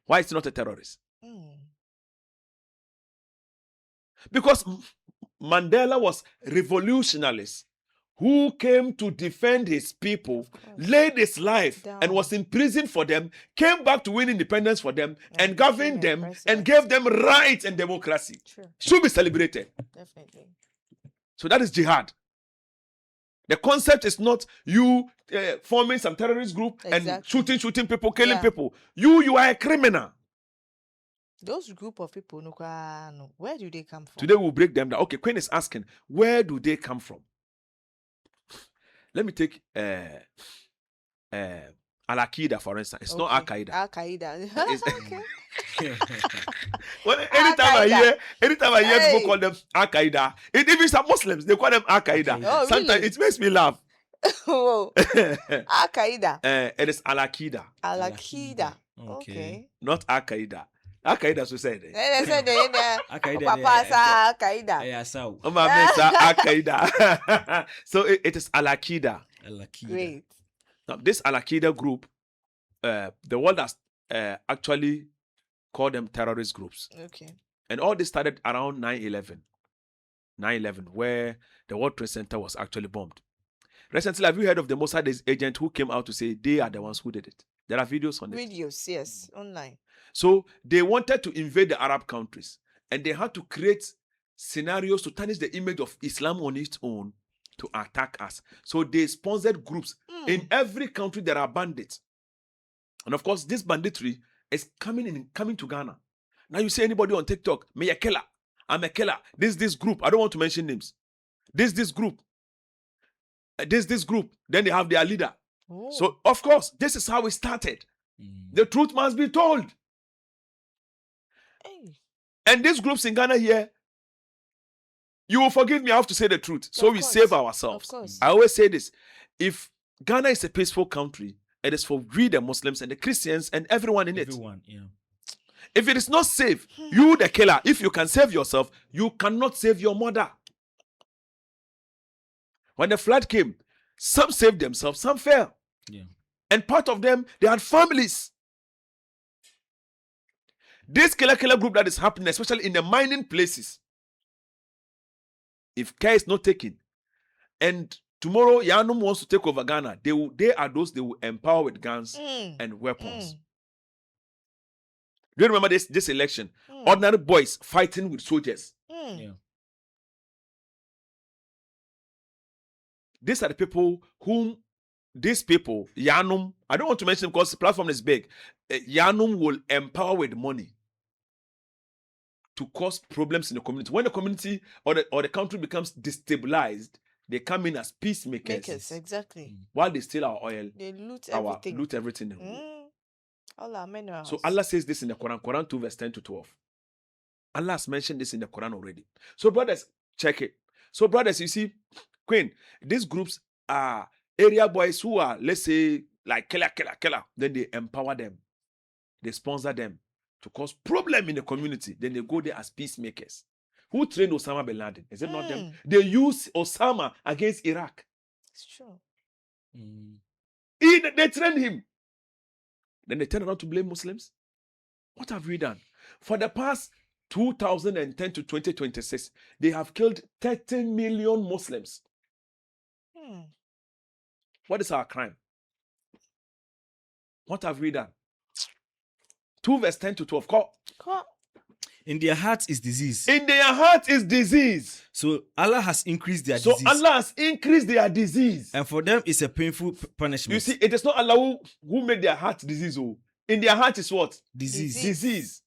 Why is he not a terrorist? Because Mandela was revolutionalist who came to defend his people, laid his life Down. and was in prison for them, came back to win independence for them and governed became them a and president. gave them rights and democracy. True. Should be celebrated. Definitely. So that is jihad. The concept is not you forming some terrorist group and Exactly. shooting people, killing Yeah. people. You are a criminal. Those group of people, no, where do they come from? Today we'll break them down. Okay, Queen is asking, where do they come from? Let me take Al-Qaeda, for instance. It's not Al-Qaeda. Al-Qaeda. Okay. Anytime I hear Hey. people call them Al-Qaeda, even some Muslims, they call them Al-Qaeda. Oh, Sometimes really? it makes me laugh. Whoa. Al-Qaeda. It is Al-Qaeda, Al-Qaeda. Okay. Okay. not Al-Qaeda. Al-Qaeda society. They said Al-Qaeda, Papa sa Al-Qaeda. yeah, so Al-Qaeda. So it is Al-Qaeda. Al-Qaeda. Great. Now, this Al-Qaeda group, the world has actually called them terrorist groups. Okay. And all this started around 9/11. 9/11, where the World Trade Center was actually bombed. Recently, have you heard of the Mossad agent who came out to say they are the ones who did it? There are videos on it. Videos, yes, online. So they wanted to invade the Arab countries, and they had to create scenarios to tarnish the image of Islam on its own to attack us. So they sponsored groups. In every country there are bandits. And of course, this banditry is coming to Ghana. Now you see anybody on TikTok, me a killer, I'm a killer. This group, I don't want to mention names. This group. This group. Then they have their leader. Oh. So of course, this is how it started. The truth must be told. Hey. And these groups in Ghana here, you will forgive me, I have to say the truth. So Of we course. save ourselves. Of course. I always say this. If Ghana is a peaceful country, it is for we the Muslims and the Christians and everyone in it. Everyone, yeah. If it is not safe, you the killer, if you can save yourself, you cannot save your mother. When the flood came, some saved themselves, some fell. Yeah. And part of them, they had families. This killer group that is happening, especially in the mining places, if care is not taken, and tomorrow Yanum wants to take over Ghana, they will empower with guns and weapons. Do you remember this election? Ordinary boys fighting with soldiers. Yeah. These are the people whom these people, Yanum, I don't want to mention because the platform is big. Yanum will empower with money to cause problems in the community. When the community or the country becomes destabilized, they come in as peacemakers. Exactly. While they steal our oil, They loot everything. loot everything. All our minerals. So Allah says this in the Quran, Quran 2 verse 10 to 12. Allah has mentioned this in the Quran already. So brothers, check it. So brothers, you see, Queen, these groups are area boys who are, let's say, like killer. Then they empower them. They sponsor them to cause problem in the community. Then they go there as peacemakers. Who trained Osama bin Laden? Is it not them? They use Osama against Iraq. It's true. They trained him. Then they turn around to blame Muslims. What have we done? For the past 2010 to 2026, they have killed 30 million Muslims. What is our crime? What have we done? 2 verse 10 to 12. In their hearts is disease. In their heart is disease. So Allah has increased their disease. So Allah has increased their disease. And for them, it's a painful punishment. You see, it is not Allah who made their heart disease. In their heart is what? Disease.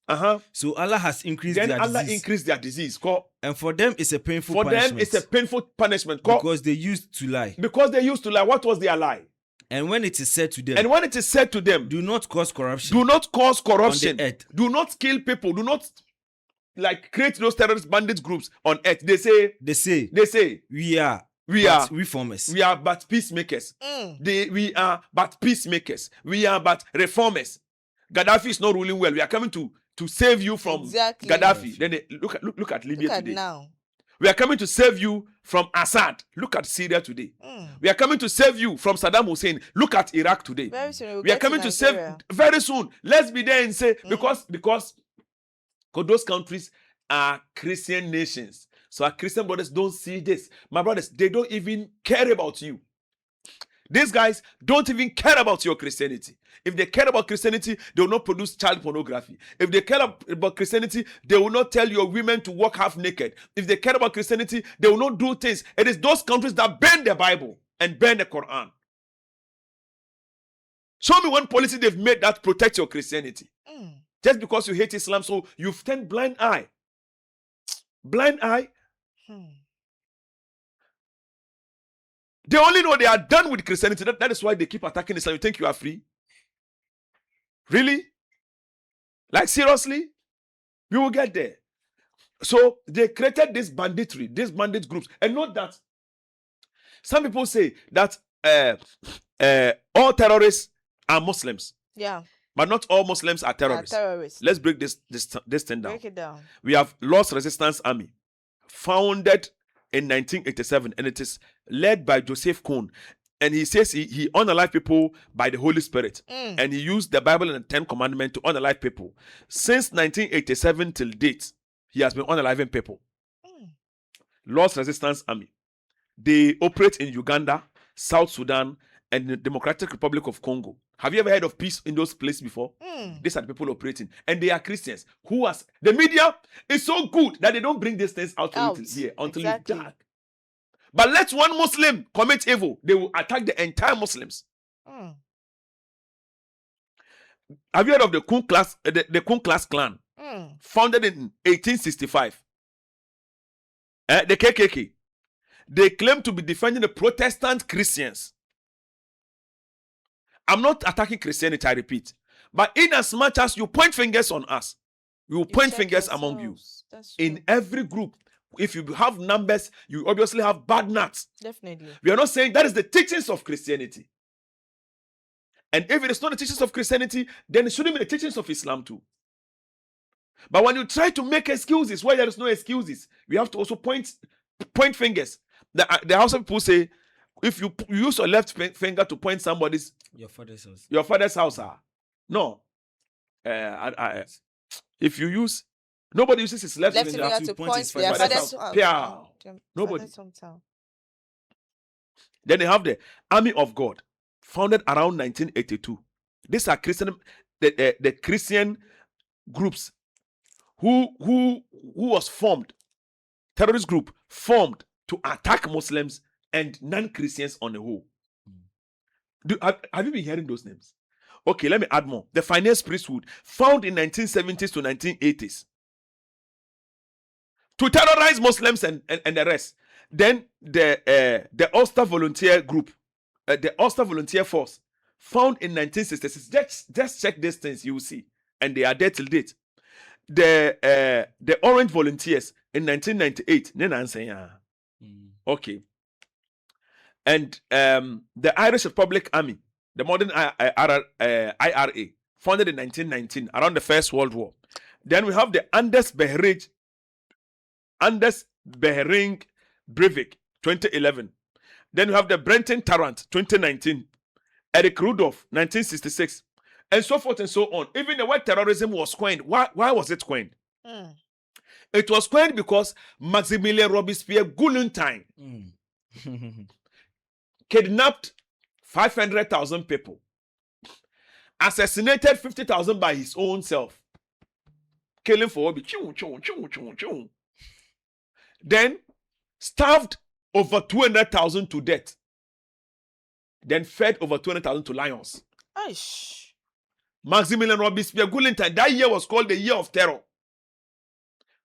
So Allah has increased then their Allah disease. increased their disease. And for them, it's a painful For punishment. them, it's a painful punishment. Because they used to lie. Because they used to lie. What was their lie? And when it is said to them, do not cause corruption. Do not cause corruption. On the earth. Do not kill people. Do not create those terrorist bandit groups on earth. They say we are reformers. We are but peacemakers. We are but peacemakers. We are but reformers. Gaddafi is not ruling well. We are coming to save you from Gaddafi. Then look at Libya today. Now. We are coming to save you from Assad. Look at Syria today. We are coming to save you from Saddam Hussein. Look at Iraq today. Very soon we are coming to save very soon. Let's be there and say because those countries are Christian nations. So our Christian brothers don't see this. My brothers, they don't even care about you. These guys don't even care about your Christianity. If they care about Christianity, they will not produce child pornography. If they care about Christianity, they will not tell your women to walk half naked. If they care about Christianity, they will not do things. It is those countries that burn the Bible and burn the Quran. Show me one policy they've made that protects your Christianity. Just because you hate Islam, so you've turned blind eye. Blind eye. They only know they are done with Christianity. That is why they keep attacking Islam. You think you are free? Really? Like seriously? We will get there. So they created this banditry, these bandit groups. And note that some people say that all terrorists are Muslims. Yeah. But not all Muslims are terrorists. Let's break this thing down. Break it down. We have Lord's Resistance Army, founded in 1987, and it is led by Joseph Kone. And he says he unalive people by the Holy Spirit. And he used the Bible and the Ten Commandments to unalive people. Since 1987 till date, he has been unaliving people. Lord's Resistance Army. They operate in Uganda, South Sudan, and the Democratic Republic of Congo. Have you ever heard of peace in those places before? These are the people operating. And they are Christians. The media is so good that they don't bring these things out here until it's dark. But let one Muslim commit evil, they will attack the entire Muslims. Have you heard of the Ku Klux Klan? Founded in 1865. The KKK. They claim to be defending the Protestant Christians. I'm not attacking Christianity, I repeat. But in as much as you point fingers on us, we will point fingers among you. In every group, if you have numbers, you obviously have bad nuts. Definitely. We are not saying that is the teachings of Christianity. And if it is not the teachings of Christianity, then it shouldn't be the teachings of Islam too. But when you try to make excuses where there is no excuses, we have to also point fingers. The Hausa people say, if you use your left finger to point somebody's your father's house, no. If you use, nobody uses his left finger to point their father's house. Nobody. Hometown. Then they have the Army of God, founded around 1982. These are Christian, the Christian groups who was formed, terrorist group formed to attack Muslims and non-Christians on the whole. Have you been hearing those names? Okay, let me add more. The Finance Priesthood, found in 1970s to 1980s to terrorize Muslims and the rest. Then the Ulster Volunteer Group, the Ulster Volunteer Force, found in 1966. Just check these things, you will see. And they are there till date. The Orange Volunteers in 1998. Okay. And the Irish Republic Army, the modern IRA, founded in 1919, around the First World War. Then we have the Anders Behring Breivik, 2011. Then we have the Brenton Tarrant, 2019. Eric Rudolph, 1966. And so forth and so on. Even the word terrorism was coined. Why was it coined? It was coined because Maximilien Robespierre Guillotine kidnapped 500,000 people, assassinated 50,000 by his own self, killing for Obi, then starved over 200,000 to death, then fed over 200,000 to lions. Maximilien Robespierre Guillotine, that year was called the Year of Terror.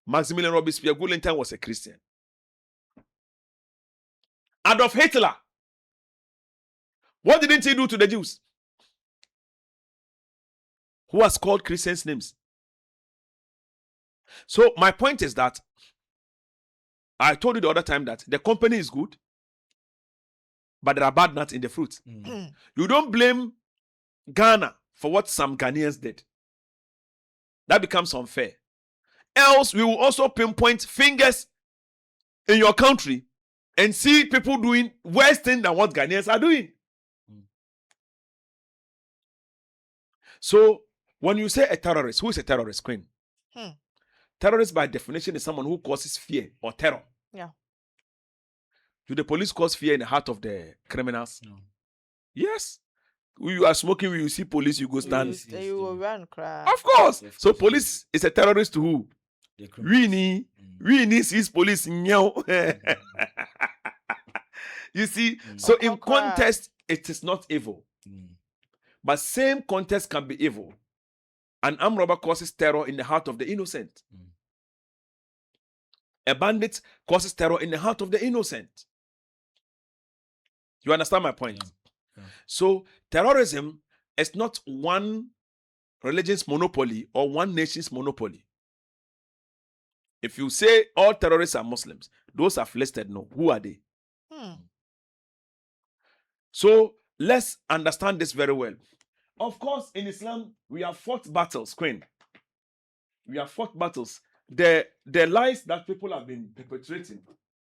Maximilien Robespierre Guillotine was a Christian. Adolf Hitler, what didn't he do to the Jews? Who has called Christians names? So my point is that I told you the other time that the company is good, but there are bad nuts in the fruit. You don't blame Ghana for what some Ghanaians did. That becomes unfair. Else, we will also pinpoint fingers in your country and see people doing worse things than what Ghanaians are doing. So, when you say a terrorist, who is a terrorist, Queen? Terrorist by definition is someone who causes fear or terror Yeah. Do the police cause fear in the heart of the criminals? No. Yes. You are smoking, you see police, you go stand. You will run, cry. Of course. So police is a terrorist to who? The criminals. We need sees police. You see, so in context, it is not evil. But same context can be evil. An armed robber causes terror in the heart of the innocent. A bandit causes terror in the heart of the innocent. You understand my point? Yeah. So terrorism is not one religion's monopoly or one nation's monopoly. If you say all terrorists are Muslims, those are listed, no. Who are they? So let's understand this very well. Of course, in Islam, we have fought battles, Queen. We have fought battles. The lies that people have been perpetrating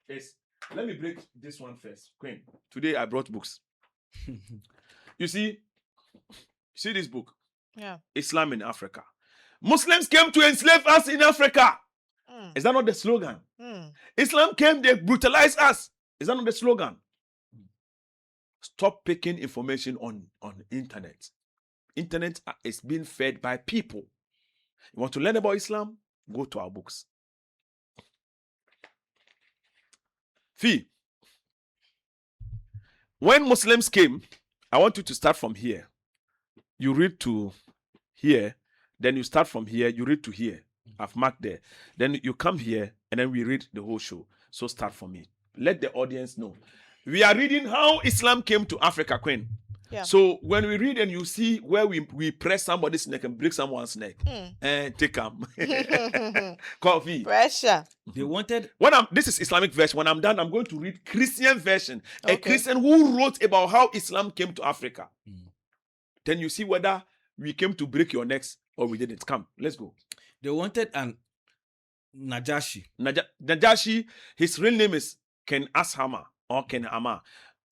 is, let me break this one first, Queen. Today I brought books. You see this book? Yeah. Islam in Africa. Muslims came to enslave us in Africa. Is that not the slogan? Islam came, they brutalized us. Is that not the slogan? Stop picking information on internet. Internet is being fed by people. You want to learn about Islam? Go to our books. Fee. When Muslims came, I want you to start from here. You read to here, then you start from here, you read to here. I've marked there. Then you come here, and then we read the whole show. So start from me. Let the audience know. We are reading how Islam came to Africa, Queen. Yeah. So when we read and you see where we press somebody's neck and break someone's neck, take them. Coffee. Pressure. They wanted. This is Islamic version. When I'm done, I'm going to read Christian version. Okay. A Christian who wrote about how Islam came to Africa. Then you see whether we came to break your necks or we didn't. Come, let's go. They wanted an Najashi. Najashi, his real name is Ken Ashama or Ken Ama.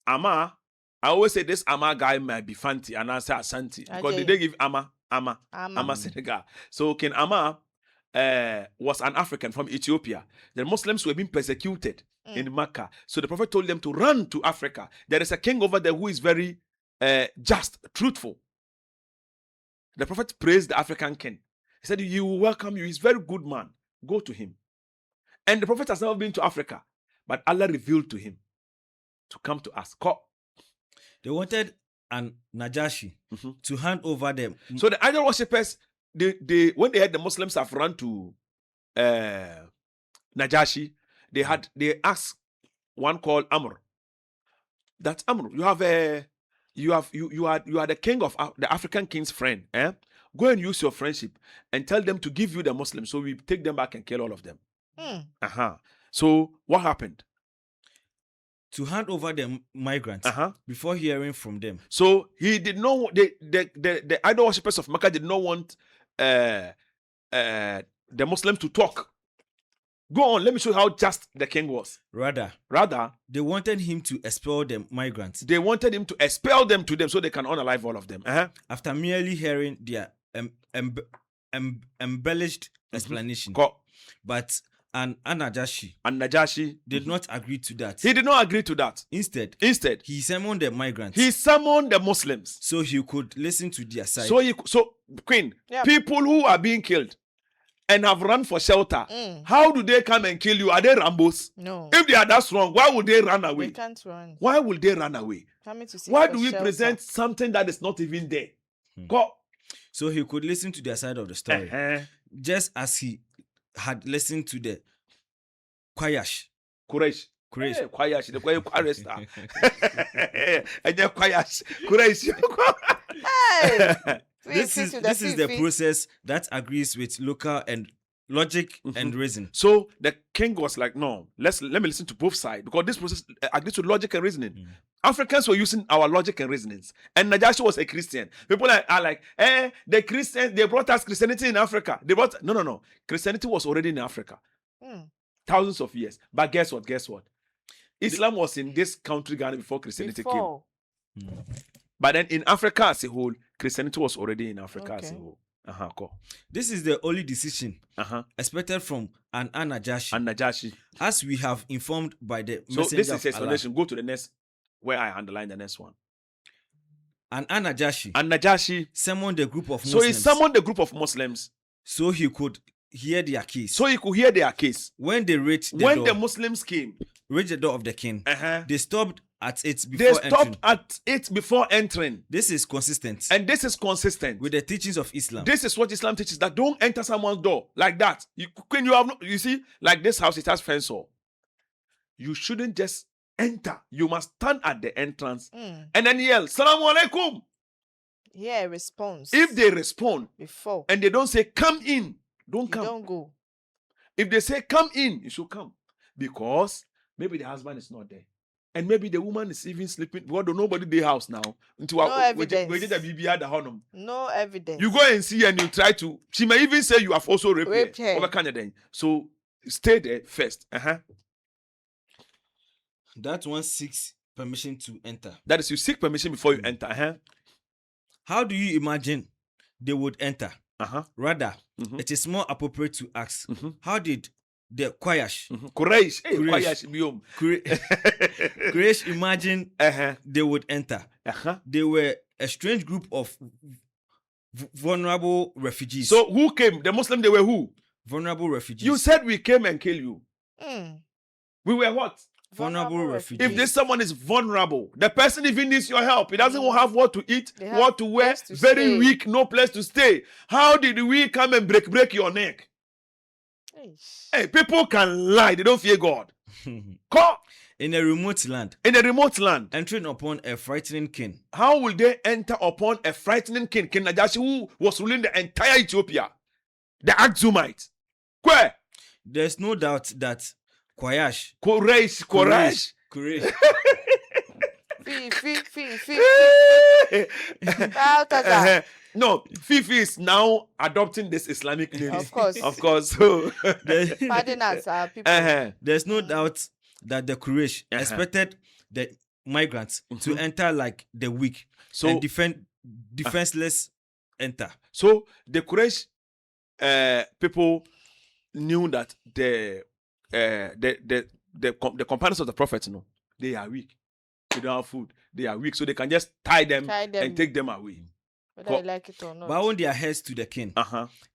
Ama, I always say this Ama guy might be Fanti and I say Asante. Because they give Ama Senegal. So Ken Ama was an African from Ethiopia. The Muslims were being persecuted in Mecca. So the Prophet told them to run to Africa. There is a king over there who is very just, truthful. The Prophet praised the African king. He said, "He will welcome you. He's a very good man. Go to him." And the Prophet has never been to Africa, but Allah revealed to him to come to us. They wanted an Najashi to hand over them. So the idol worshippers, they when they had the Muslims have run to Najashi, they asked one called Amr. That Amr, you are the king of the African king's friend. Go and use your friendship and tell them to give you the Muslims, so we take them back and kill all of them. So what happened? To hand over the migrants before hearing from them. So he did not. The idol worshippers of Mecca did not want the Muslims to talk. Go on, let me show you how just the king was. Rather, they wanted him to expel the migrants. They wanted him to expel them to them so they can unalive all of them. After merely hearing their embellished explanation. But Najashi did not agree to that. He did not agree to that. Instead, he summoned the migrants. He summoned the Muslims. So he could listen to their side. So Queen, people who are being killed and have run for shelter, how do they come and kill you? Are they Rambos? No. If they are that strong, why would they run away? They can't run. Why would they run away? Why do we present something that is not even there? So he could listen to their side of the story. Just as he had listened to the Quraysh. The Quraysh star. And the Quraysh. This is the process that agrees with local and logic and reason. So the king was like, no, let me listen to both sides, because this process agrees with logic and reasoning. Africans were using our logic and reasonings, and Najashi was a Christian. People are like, the Christians, they brought us Christianity in Africa. No. Christianity was already in Africa. Thousands of years. But guess what? Islam was in this country, Ghana, before Christianity came. But then in Africa as a whole, Christianity was already in Africa as a whole. Cool. This is the only decision expected from an Najashi, as we have informed by the so messenger this is of explanation. Allah. Go to the next, where I underline the next one. An Najashi summoned a group of So Muslims he summoned a group of Muslims so he could hear their case. so he could hear their case. When they reached the When door, the Muslims came, reached the door of the king, they stopped at it they before stopped entering. at it before entering. This is consistent And this is consistent with the teachings of Islam. This is what Islam teaches, that don't enter someone's door like that. When you have you see, like this house, it has fence or you shouldn't just enter. You must stand at the entrance and then yell, Salamu alaikum. Yeah, response. If they respond before and they don't say come in, don't come. Don't go. If they say come in, you should come. Because maybe the husband is not there. And maybe the woman is even sleeping. What do nobody in the house now? No evidence. We did the BB at the home. No evidence. You go and see and you try to. She may even say you have also raped her. Over Canada. So stay there first. That one seeks permission to enter. That is, you seek permission before you enter. How do you imagine they would enter? Rather, Mhm. it is more appropriate to ask, how did the Quraysh Quraysh imagine they would enter? They were a strange group of vulnerable refugees. So who came? The Muslim, they were who? Vulnerable refugees. You said we came and kill you. We were what? Vulnerable refugees. If this someone is vulnerable, the person even needs your help. He doesn't have what to eat, what to wear, very weak, no place to stay. How did we come and break your neck? Hey, people can lie. They don't fear God. Come. In a remote land. Entering upon a frightening king. How will they enter upon a frightening king? King Najashi, who was ruling the entire Ethiopia. The Axumite. Where? There's no doubt that Quraysh. No, Fifi is now adopting this Islamic name. Of course. So, pardon us, our people. There's no doubt that the Quraysh expected the migrants to enter like the weak, and defenseless enter. So the Quraysh people knew that the companions of the Prophet, they are weak. They don't have food. They are weak, so they can just tie them and take them away. Whether you like it or not. Bowing their heads to the king,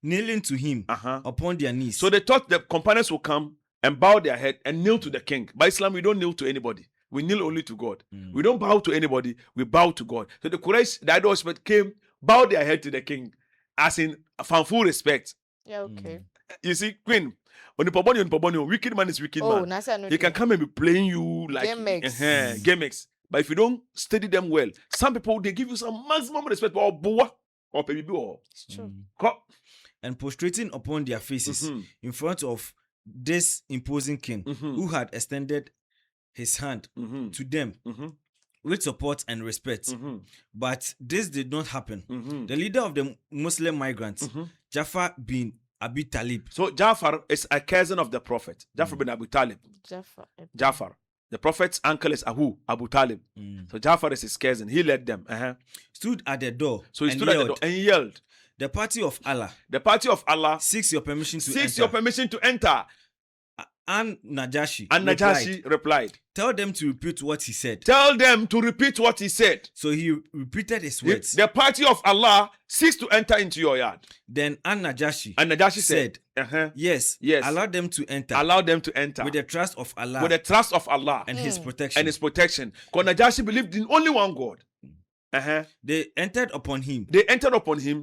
kneeling to him upon their knees. So they thought the companions will come and bow their head and kneel to the king. By Islam, we don't kneel to anybody. We kneel only to God. We don't bow to anybody. We bow to God. So the Quraysh, the idol worshipers, came, bowed their head to the king, as in full respect. Yeah, okay. You see, Queen, wicked man is wicked man. He can come and be playing you like gimmicks. But if you don't study them well, some people, they give you some maximum respect or baby. It's true. And prostrating upon their faces in front of this imposing king who had extended his hand to them with support and respect. But this did not happen. The leader of the Muslim migrants, Jafar bin Abi Talib. So Jafar is a cousin of the Prophet. Jafar bin Abi Talib. Jafar. The Prophet's uncle is Abu Talib. So Jafar is his cousin. He led them. Stood at the door. So he stood at the door and yelled. The party of Allah seeks your permission to enter. And Najashi replied, tell them to repeat what he said. So he repeated his words. The party of Allah seeks to enter into your yard. Then Najashi said, yes, allow them to enter. With the trust of Allah. And his protection. Because Najashi believed in only one God. They entered upon him.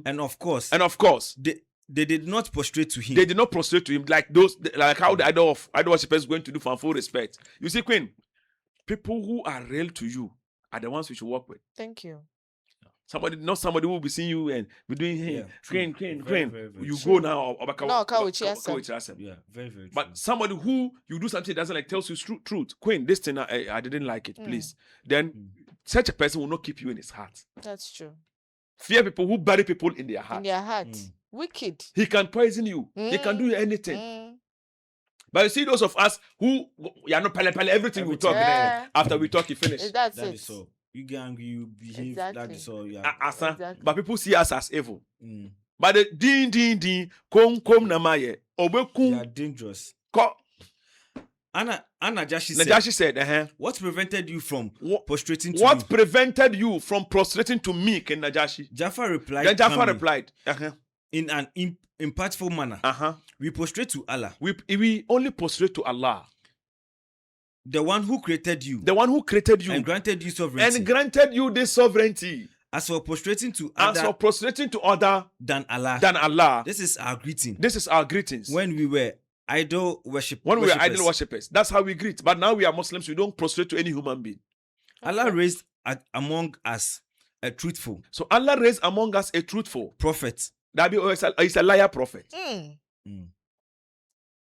And of course, they did not prostrate to him. Like how the idol worshippers going to do for full respect. You see, Queen, people who are real to you are the ones we should work with. Thank you. Somebody who will be seeing you and be doing here. Queen. You true. Go now. No, yeah, very, very. But true. Somebody who you do something that doesn't like tells you truth. Queen, this thing I didn't like it. Please. Then such a person will not keep you in his heart. That's true. Fear people who bury people in their heart. Wicked. He can poison you. He can do anything. But you see those of us who are not pale, everything we talk. After we talk, you finish. That is so. You get angry, you behave. Exactly. That is all. Yeah. Exactly. But people see us as evil. But the din kom namaye They are obekum dangerous. ko. Najashi said, what prevented you from prostrating to what me? prevented you from prostrating to me, King Najashi? Jafar replied. Then Jafar calmly, replied, in an impactful manner. We prostrate to Allah. We only prostrate to Allah, the one who created you. The one who created you And granted you sovereignty. and granted you this sovereignty. As for prostrating to other than Allah. This is our greeting. This is our greetings. When we were idol worshippers. That's how we greet. But now we are Muslims, we don't prostrate to any human being. Allah raised among us a truthful. So Allah raised among us a truthful prophet. That is a liar prophet.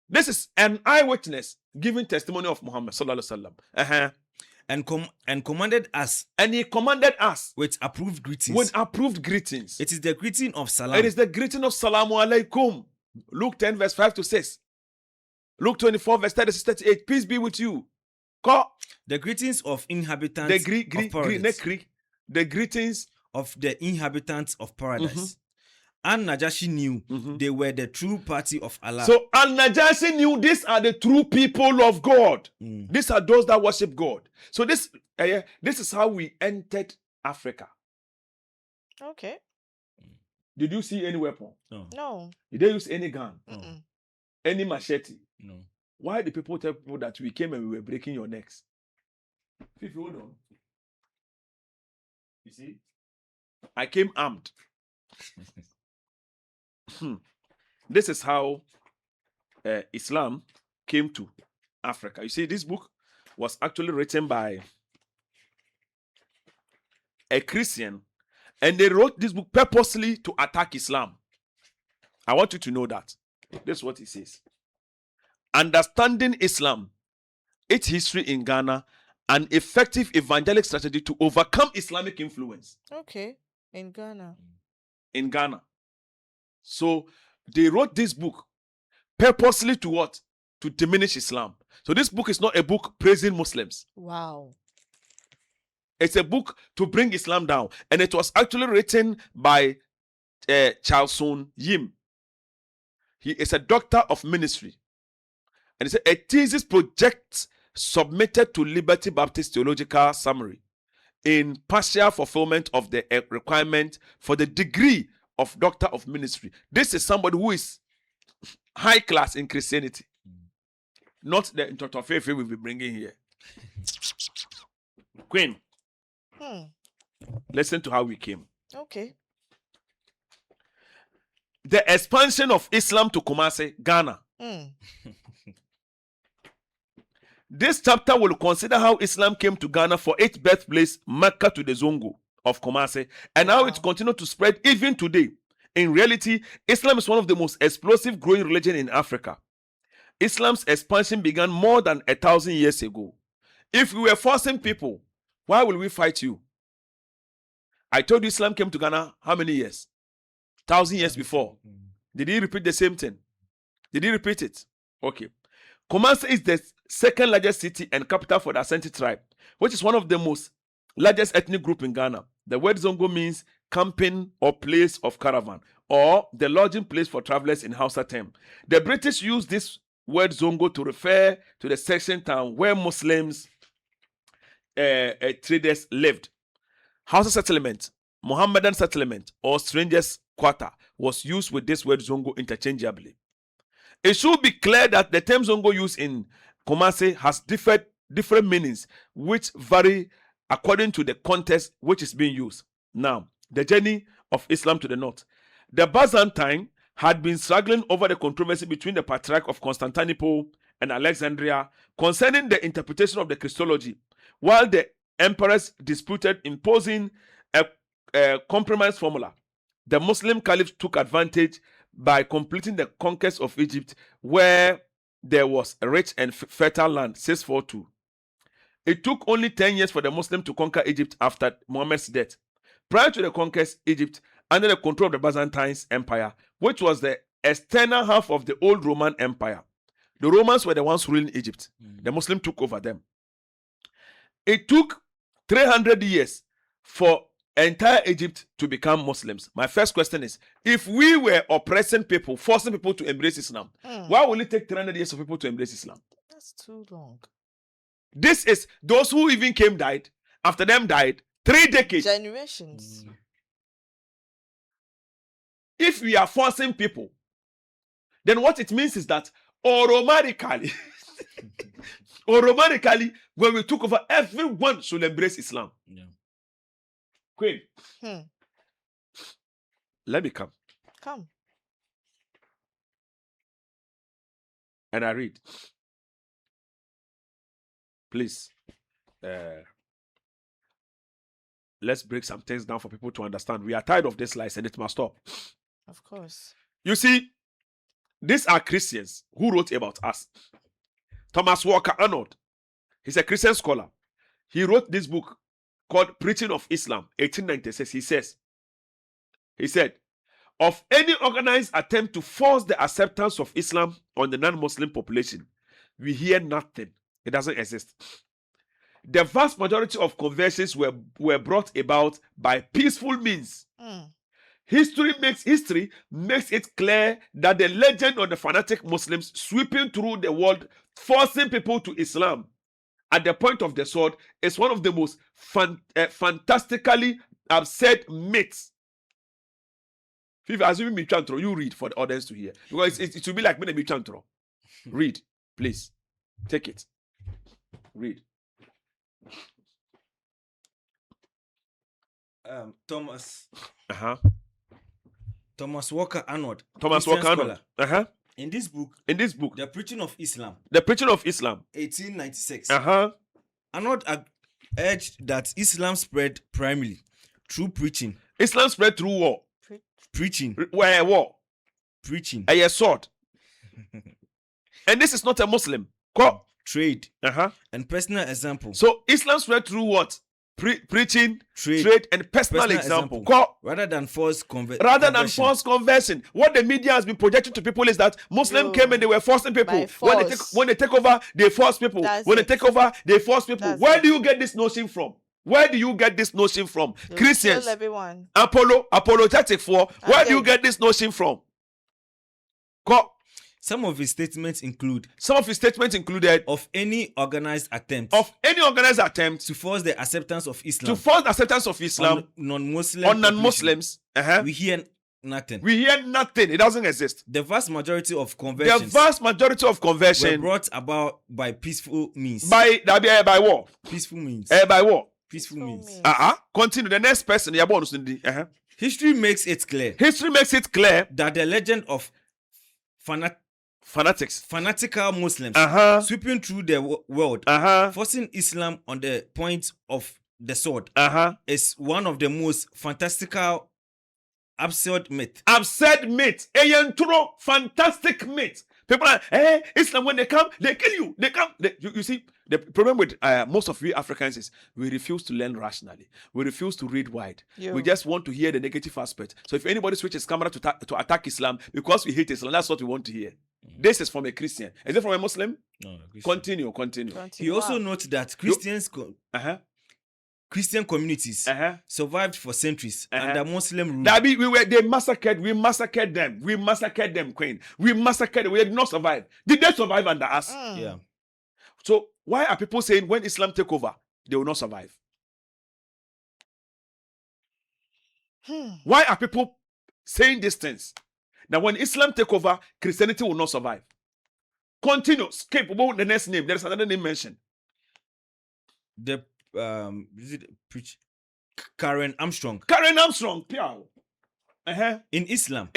This is an eyewitness giving testimony of Muhammad sallallahu alaihi wasallam. And commanded us. And he commanded us with approved greetings. It is the greeting of salam. It is the greeting of salamu alaikum. Luke 10 verse 5 to 6. Luke 24 verse 36 38. Peace be with you. The greetings of inhabitants of paradise. The greetings of the inhabitants of paradise. And Najashi knew they were the true party of Allah. So Al-Najashi knew these are the true people of God. These are those that worship God. So this is how we entered Africa. Okay. Did you see any weapon? No. Did they use any gun? Any machete? No. Why do people tell people that we came and we were breaking your necks? Fifi, hold on. You see? I came armed. This is how Islam came to Africa. You see, this book was actually written by a Christian, and they wrote this book purposely to attack Islam. I want you to know that. This is what he says. Understanding Islam, its history in Ghana, an effective evangelic strategy to overcome Islamic influence. Okay, in Ghana. In Ghana. So they wrote this book purposely to what? To diminish Islam. So this book is not a book praising Muslims. Wow. It's a book to bring Islam down. And it was actually written by Charles Soon Yim. He is a doctor of ministry. And it's a thesis project submitted to Liberty Baptist Theological Summary in partial fulfillment of the requirement for the degree of doctor of ministry. This is somebody who is high class in Christianity. Not the Ntotofefe we'll be bringing here. Queen, listen to how we came. Okay. The expansion of Islam to Kumasi, Ghana. This chapter will consider how Islam came to Ghana for its birthplace, Mecca, to the Zongo of Kumasi, and how it continued to spread even today. In reality, Islam is one of the most explosive growing religions in Africa. Islam's expansion began more than 1,000 years ago. If we were forcing people, why will we fight you? I told you Islam came to Ghana how many years? 1,000 years before. Did he repeat the same thing? Did he repeat it? Okay. Kumasi is the second largest city and capital for the Asante tribe, which is one of the most largest ethnic group in Ghana. The word Zongo means camping or place of caravan, or the lodging place for travelers in Hausa term. The British used this word Zongo to refer to the section town where Muslims traders lived. Hausa settlement, Mohammedan settlement, or strangers quarter was used with this word Zongo interchangeably. It should be clear that the term Zongo used in Kumasi has different meanings, which vary according to the context which is being used. Now, the journey of Islam to the north. The Byzantine had been struggling over the controversy between the Patriarch of Constantinople and Alexandria concerning the interpretation of the Christology, while the emperors disputed imposing a compromise formula. The Muslim Caliph took advantage by completing the conquest of Egypt, where there was a rich and fertile land, 642. It took only 10 years for the Muslim to conquer Egypt after Muhammad's death. Prior to the conquest, Egypt, under the control of the Byzantine Empire, which was the external half of the old Roman Empire. The Romans were the ones ruling Egypt. The Muslims took over them. It took 300 years for entire Egypt to become Muslims. My first question is, if we were oppressing people, forcing people to embrace Islam, why will it take 300 years for people to embrace Islam? That's too long. This is, those who even came died, after them died, 3 decades. Generations. If we are forcing people, then what it means is that automatically, when we took over, everyone should embrace Islam. Yeah. Queen, let me come. Come. And I read. Please, let's break some things down for people to understand. We are tired of this lies and it must stop. Of course. You see, these are Christians who wrote about us. Thomas Walker Arnold, he's a Christian scholar. He wrote this book called Preaching of Islam, 1896. He said, of any organized attempt to force the acceptance of Islam on the non-Muslim population, we hear nothing. It doesn't exist. The vast majority of conversions were brought about by peaceful means. History makes it clear that the legend of the fanatic Muslims sweeping through the world, forcing people to Islam at the point of the sword, is one of the most fantastically absurd myths. Assuming Michantro, you read for the audience to hear, because it will be like me and Michantro. Read, please. Take it. Read. Thomas Walker Arnold. In this book, The Preaching of Islam, 1896. Arnold urged that Islam spread primarily through preaching. Islam spread through war. Preaching. Where war? Preaching. A sword. And this is not a Muslim. Trade. And personal example. So Islam spread through what? Preaching, trade, and personal example. Rather than forced conversion. What the media has been projecting to people is that Muslim came and they were forcing people. When they take over, they force people. They take over, they force people. Where do you get this notion from? Christians. Everyone. Apologetic for. Where do you get this notion from? Some of his statements included of any organized attempt to force the acceptance of Islam on non-Muslims. We hear nothing. It doesn't exist. The vast majority of conversions were brought about by peaceful means. By war. Peaceful means. By war. Peaceful means. Continue. The next person. History makes it clear that the legend of fanatical Muslims sweeping through the world, forcing Islam on the point of the sword, is one of the most fantastical, absurd myth. Fantastic myth. People are, Islam, when they come, they kill you. You see, the problem with most of we Africans is we refuse to learn rationally. We refuse to read wide. We just want to hear the negative aspect. So if anybody switches camera to attack Islam because we hate Islam, that's what we want to hear. This is from a Christian. Is it from a Muslim? No, Continue. He also notes that Christian communities survived for centuries under Muslim rule. We massacred them, Queen. We massacred them. We did not survive. Did they survive under us? Yeah. So why are people saying when Islam take over, they will not survive? Why are people saying these things? Now when Islam take over, Christianity will not survive. Continue. Skip about the next name. There is another name mentioned. Karen Armstrong. In Islam.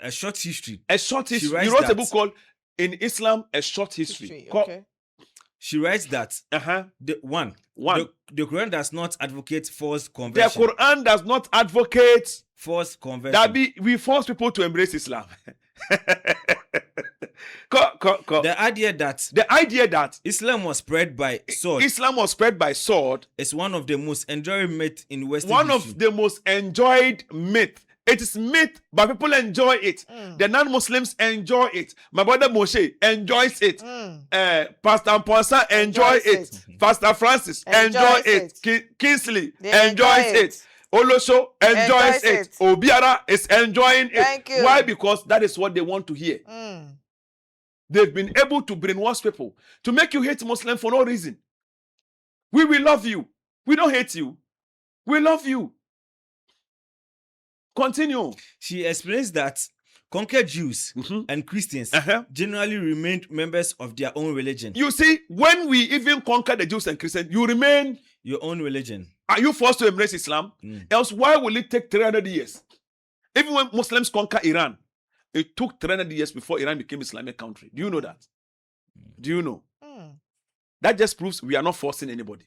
A short history. You wrote a book called In Islam, A Short History. Okay. She writes that the Quran does not advocate forced conversion. The Quran does not advocate forced conversion. We force people to embrace Islam. The idea that Islam was spread by sword is one of the most enjoyed myths in Western history. One of the most enjoyed myth It is myth, but people enjoy it. The non-Muslims enjoy it. My brother Moshe enjoys it. Pastor Mponsa enjoys it. Pastor Francis enjoys it. Kingsley enjoys it. Olosho enjoys it. Obiara is enjoying it. Thank you. Why? Because that is what they want to hear. They've been able to brainwash people to make you hate Muslims for no reason. We will love you. We don't hate you. We love you. Continue. She explains that conquered Jews and Christians generally remained members of their own religion. You see, when we even conquer the Jews and Christians, you remain your own religion. Are you forced to embrace Islam? Else, why will it take 300 years? Even when Muslims conquer Iran, it took 300 years before Iran became Islamic country. Do you know that? Do you know? That just proves we are not forcing anybody.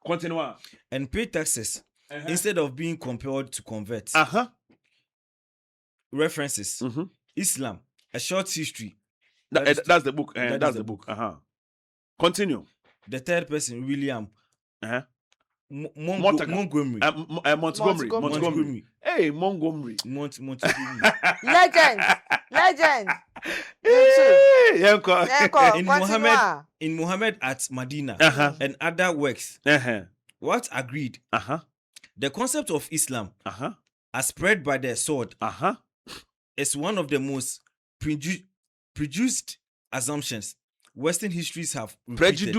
Continue. And pay taxes instead of being compelled to convert. References. Islam, a short history. That's the book. That's the book. Continue. The third person, William. Montgomery. Montgomery. Hey, Montgomery. Legend. In Muhammad at Medina and other works, what agreed? The concept of Islam, as spread by the sword, is one of the most prejudiced assumptions Western histories have repeated.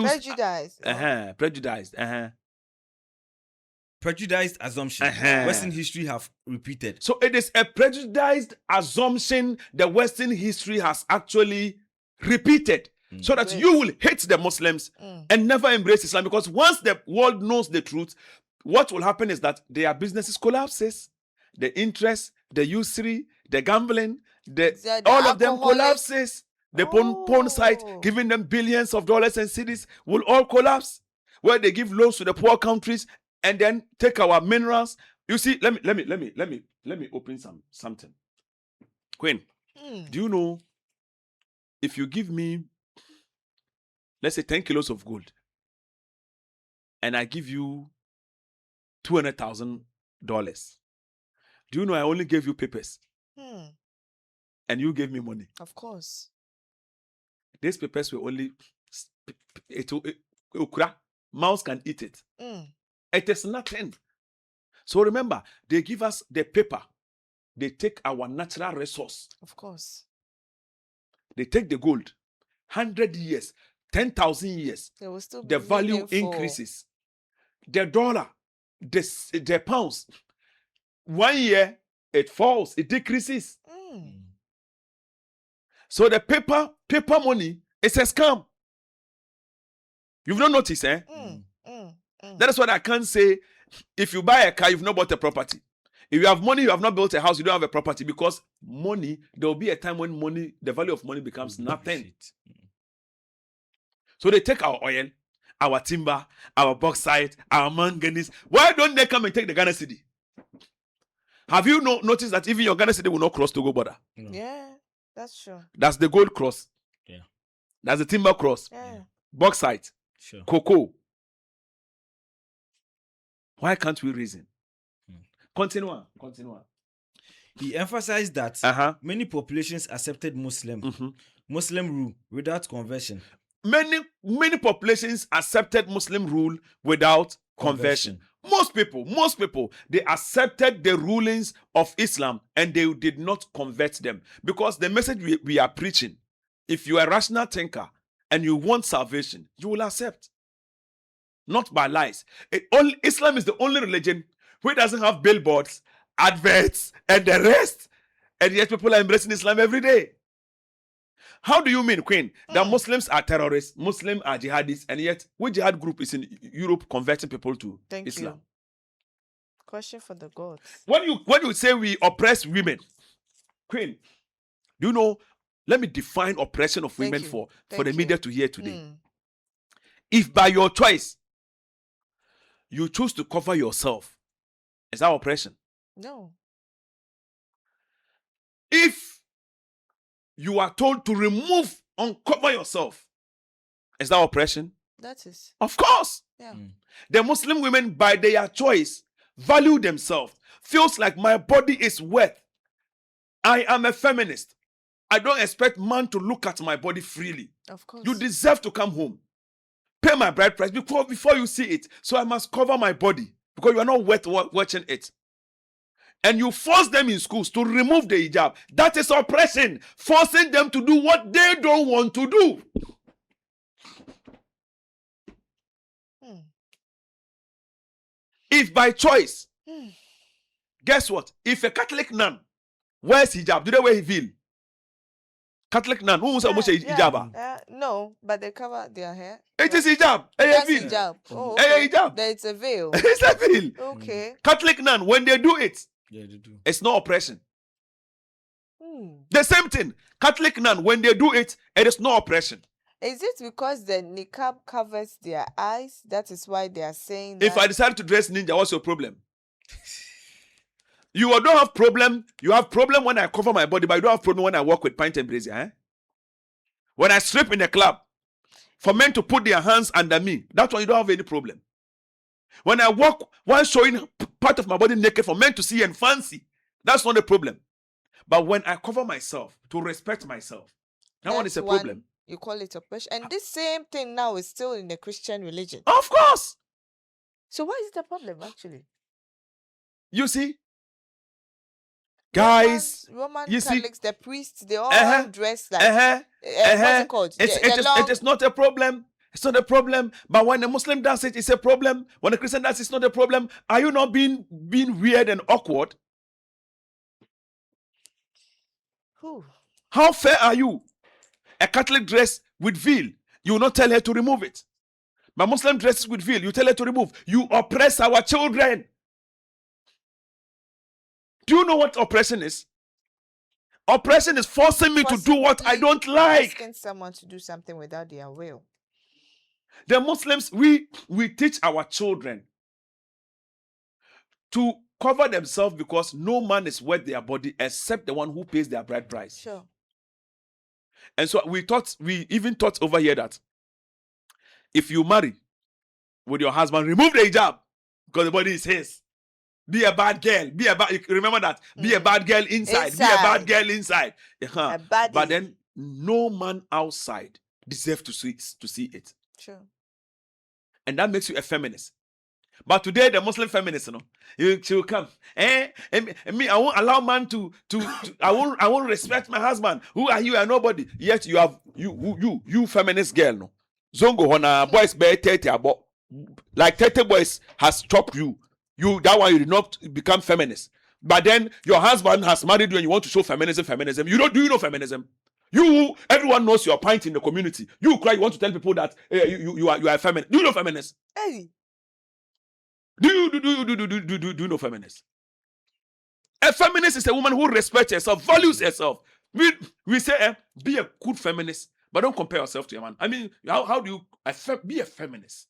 Prejudiced assumption Western history have repeated. So it is a prejudiced assumption the Western history has actually repeated. So that you will hate the Muslims and never embrace Islam. Because once the world knows the truth, what will happen is that their businesses collapses. The interest, the usury, the gambling, all of them collapses. The porn site giving them billions of dollars and cities will all collapse. Where they give loans to the poor countries and then take our minerals. You see, let me open something. Queen, do you know if you give me, let's say 10 kilos of gold, and I give you $200,000, do you know I only gave you papers? And you gave me money. Of course. These papers were only mouse can eat it. It is nothing. So remember, they give us the paper. They take our natural resource. Of course. They take the gold. 100 years, 10,000 years. The value increases. The dollar, the pounds. 1 year, it falls, it decreases. So the paper money is a scam. You've not noticed, eh? That is what I can't say. If you buy a car, you've not bought a property. If you have money, you have not built a house, you don't have a property. Because money, there will be a time when money, the value of money becomes nothing. So they take our oil, our timber, our bauxite, our manganese. Why don't they come and take the Ghana city? Have you noticed that even your Ghana city will not cross Togo border? Yeah, that's true. That's the gold cross. Yeah. That's the timber cross. Yeah. Bauxite. Sure. Cocoa. Why can't we reason? Continue. He emphasized that many populations accepted Muslim rule without conversion. Many populations accepted Muslim rule without conversion. Most people, they accepted the rulings of Islam and they did not convert them. Because the message we are preaching, if you are a rational thinker and you want salvation, you will accept. Not by lies. Islam is the only religion which doesn't have billboards, adverts, and the rest. And yet people are embracing Islam every day. How do you mean, Queen, that Muslims are terrorists, Muslims are jihadists, and yet which jihad group is in Europe converting people to Islam? Question for the gods. When you say we oppress women, Queen, do you know, let me define oppression of women for the media to hear today. If by your choice, you choose to cover yourself, is that oppression? No. If you are told to uncover yourself, is that oppression? That is. Of course. Yeah. The Muslim women, by their choice, value themselves, feels like my body is worth. I am a feminist. I don't expect man to look at my body freely. Of course. You deserve to come home. Pay my bride price before you see it. So I must cover my body because you are not worth watching it. And you force them in schools to remove the hijab. That is oppression. Forcing them to do what they don't want to do. If by choice, guess what? If a Catholic nun wears hijab, do they wear veil? Catholic nun, who wants hijab? No, but they cover their hair. It is hijab. That's hijab. Oh, okay. Hijab. It's a veil. It's a veil. Okay. Catholic nun, when they do it, yeah, they do. It's not oppression. The same thing. Catholic nun, when they do it, it is not oppression. Is it because the niqab covers their eyes? That is why they are saying that? If I decide to dress ninja, what's your problem? You don't have problem. You have problem when I cover my body, but you don't have problem when I walk with pint and brazier. Eh? When I strip in the club, for men to put their hands under me, that's why you don't have any problem. When I walk while showing part of my body naked for men to see and fancy, that's not a problem. But when I cover myself to respect myself, that one is a problem. You call it oppression. And this same thing now is still in the Christian religion. Of course. So what is the problem actually? You see? Guys, Roman you Catholics, the priests, they all dress like what's it called? It is not a problem. It's not a problem. But when a Muslim does it, it's a problem. When a Christian does it, it's not a problem. Are you not being weird and awkward? Whew. How fair are you? A Catholic dress with veil, you will not tell her to remove it. But Muslim dresses with veil, you tell her to remove. You oppress our children. Do you know what oppression is? Oppression is forcing me to do what I don't like. Asking someone to do something without their will. The Muslims, we teach our children to cover themselves because no man is worth their body except the one who pays their bride price. Sure. And so we even taught over here that if you marry with your husband, remove the hijab because the body is his. Be a bad girl. Remember that. Be a bad girl inside. Be a bad girl inside. But then no man outside deserves to see it. Sure. And that makes you a feminist. But today the Muslim feminists, she will come. Me, I won't allow man to I won't respect my husband. Who are you? Are nobody. Yet you have you feminist girl, no. Zongo hona boys be 30 about like 30 boys has chopped you. You that one you did not become feminist. But then your husband has married you and you want to show feminism. You know feminism? Everyone knows your point in the community. You cry, you want to tell people that you are a feminist. Do you know feminist? Hey. Do you know feminist? A feminist is a woman who respects herself, values herself. We say, be a good feminist, but don't compare yourself to a man. I mean, how do you be a feminist?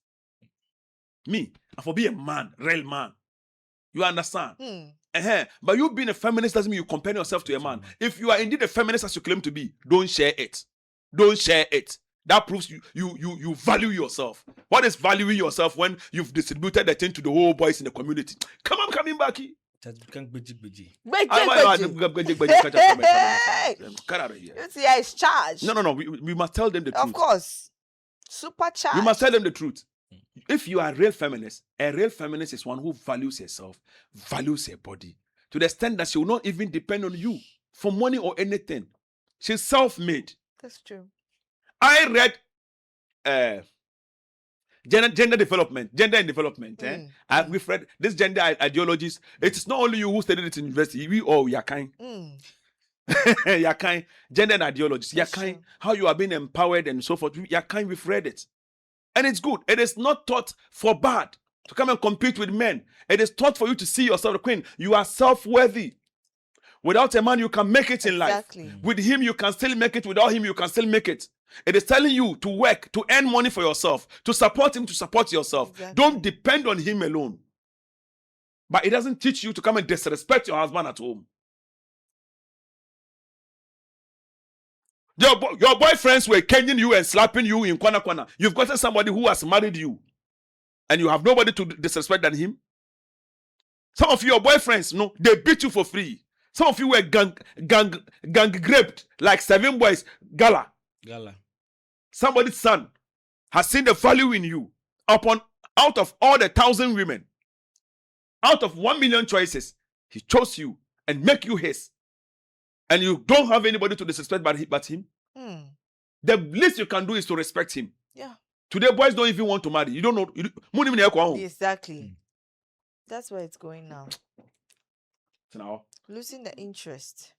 Me, for be a man, real man. You understand? But you being a feminist doesn't mean you compare yourself to a man. If you are indeed a feminist as you claim to be, don't share it. Don't share it. That proves you value yourself. What is valuing yourself when you've distributed the thing to the whole boys in the community? Come on, coming back here. It has become beji. Get out of here. You see, it's charged. No. We must tell them the truth. Of course. Supercharged. We must tell them the truth. If you are a real feminist is one who values herself, values her body, to the extent that she will not even depend on you for money or anything. She's self-made. That's true. I read gender development. We've read this gender ideologies. It is not only you who studied it in university. We all Yakai. Yakai. Gender ideologies. Yakai. How you are being empowered and so forth. Yakai. We've read it. And it's good. It is not taught for bad to come and compete with men. It is taught for you to see yourself a queen. You are self-worthy. Without a man, you can make it in life. With him, you can still make it. Without him, you can still make it. It is telling you to work, to earn money for yourself, to support him, to support yourself. Exactly. Don't depend on him alone. But it doesn't teach you to come and disrespect your husband at home. Your boyfriends were caning you and slapping you in corner. You've gotten somebody who has married you. And you have nobody to disrespect than him. Some of your boyfriends, no, they beat you for free. Some of you were gang raped like 7 boys. Gala. Somebody's son has seen the value in you. Out of all the 1,000 women, out of 1 million choices, he chose you and make you his. And you don't have anybody to disrespect but him. The least you can do is to respect him. Yeah. Today, boys don't even want to marry. You don't know. Exactly. That's where it's going now. Now, losing the interest.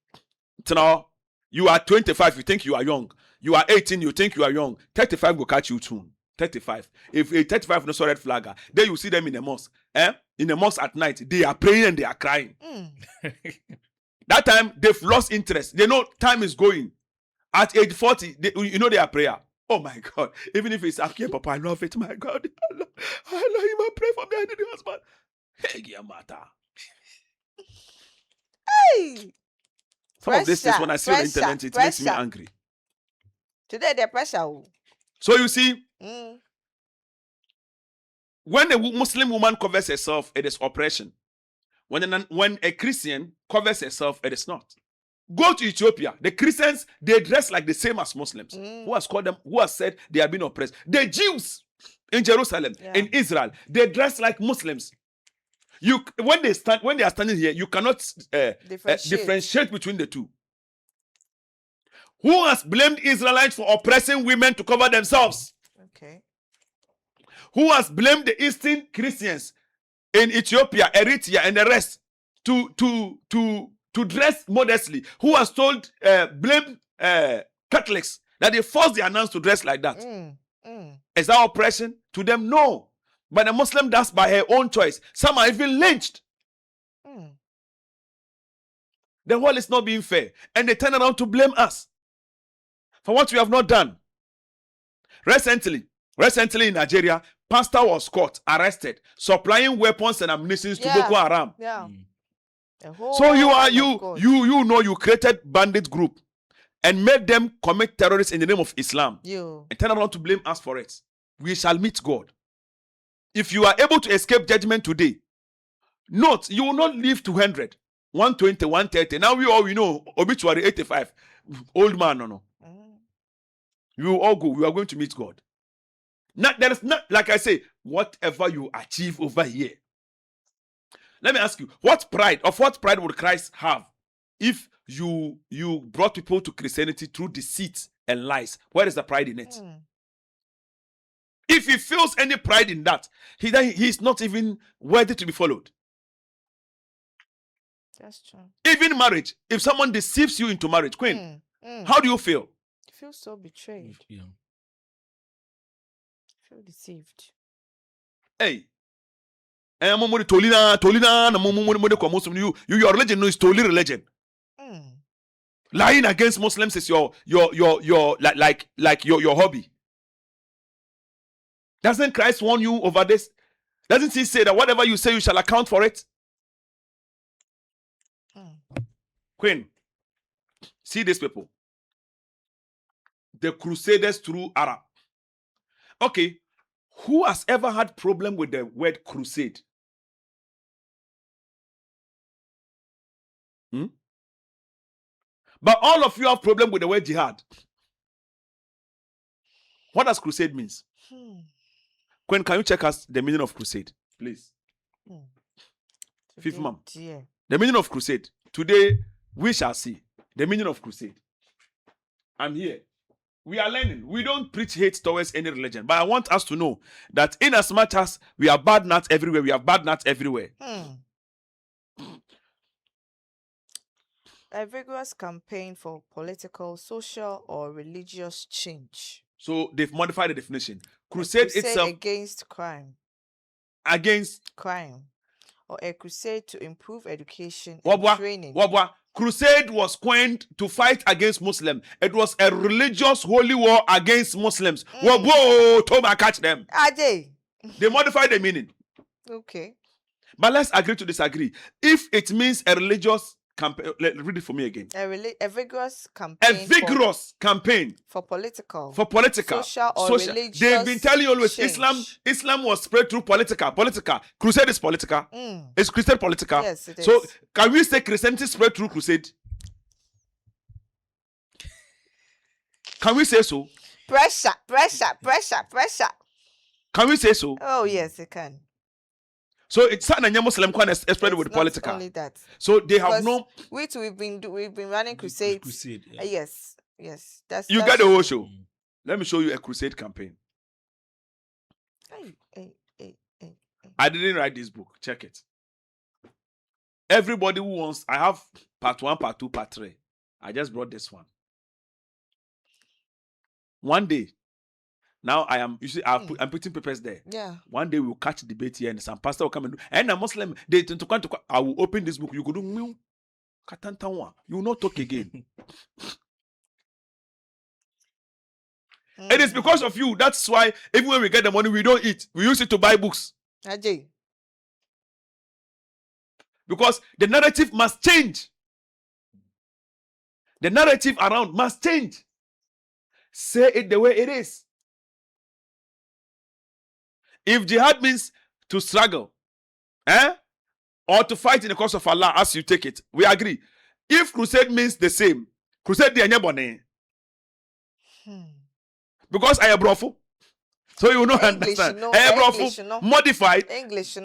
Now, you are 25, you think you are young. You are 18, you think you are young. 35 will catch you soon. 35. If a 35 no saw red flagger, then you see them in the mosque. In the mosque at night, they are praying and they are crying. That time, they've lost interest. They know time is going. At age 40, they are prayer. Oh my God. Even if it's Akia Papa, I love it. My God. I love him. I pray for me. I need a husband. Hey, Yamata. Hey. Some of these things, when I see on the internet, it makes me angry. Today, the pressure. So you see, when a Muslim woman covers herself, it is oppression. When a Christian covers herself, it is not. Go to Ethiopia. The Christians, they dress like the same as Muslims. Who has said they have been oppressed? The Jews in Jerusalem, in Israel, they dress like Muslims. When they are standing here, you cannot differentiate between the two. Who has blamed Israelites for oppressing women to cover themselves? Okay. Who has blamed the Eastern Christians in Ethiopia, Eritrea, and the rest to dress modestly? Who has blamed Catholics that they force their nuns to dress like that? Is that oppression? To them, no. But the Muslim does by her own choice. Some are even lynched. The world is not being fair. And they turn around to blame us for what we have not done. Recently in Nigeria, pastor was caught, arrested, supplying weapons and ammunition to Boko Haram. Yeah. So you created bandit group and made them commit terrorists in the name of Islam. And turn around to blame us for it. We shall meet God. If you are able to escape judgment today, note, you will not live to 100, 120, 130. Now we know, obituary 85. Old man, no. We will all go. We are going to meet God. There is not, like I say, whatever you achieve over here. Let me ask you, what pride would Christ have if you brought people to Christianity through deceit and lies? Where is the pride in it? If he feels any pride in that, he's not even worthy to be followed. That's true. Even marriage, if someone deceives you into marriage, Queen, how do you feel? You feel so betrayed. Yeah. Feel deceived. Hey. Your religion is totally religion. Lying against Muslims is your hobby. Doesn't Christ warn you over this? Doesn't he say that whatever you say, you shall account for it? Queen, see these people. The Crusaders through Arab. Okay, who has ever had problem with the word crusade? But all of you have problem with the word jihad. What does crusade means? Queen, can you check us the meaning of crusade, please? Fifth ma'am. The meaning of crusade. Today, we shall see the meaning of crusade. I'm here. We are learning. We don't preach hate towards any religion. But I want us to know that in as much as we are bad nuts everywhere, we have bad nuts everywhere. A vigorous campaign for political, social, or religious change. So they've modified the definition. Crusade itself against crime. Against crime. Or a crusade to improve education and training. Crusade was coined to fight against Muslims. It was a religious holy war against Muslims. Toma, catch them. They modified the meaning. Okay. But let's agree to disagree. If it means a religious campaign. Read it for me again. A vigorous campaign. A vigorous campaign for political, social, or religious. They've been telling you always change. Islam was spread through political. Crusade is political. Is crusade political? Yes, it is. So can we say Christianity spread through crusade? Can we say so? Pressure. Can we say so? Oh yes, it can. So it's not a Muslim can spread with political. Only that. So they have Because no. we've been running crusades. Crusade. Yeah. Yes. That's Get the whole show. Let me show you a crusade campaign. I didn't write this book. Check it. Everybody who wants, I have part 1, part 2, part 3. I just brought this one. One day, now I'm putting papers there. Yeah. One day we'll catch debate here and some pastor will come and do. And a Muslim, I will open this book. You go do you will not talk again. It is because of you. That's why even when we get the money, we don't eat. We use it to buy books. Ajay. Because the narrative must change. The narrative around must change. Say it the way it is. If jihad means to struggle, or to fight in the cause of Allah as you take it, we agree. If crusade means the same, crusade the anyone. Because I am brothel. So you know English, understand. you know, I am English, brothel, you know. modified. English,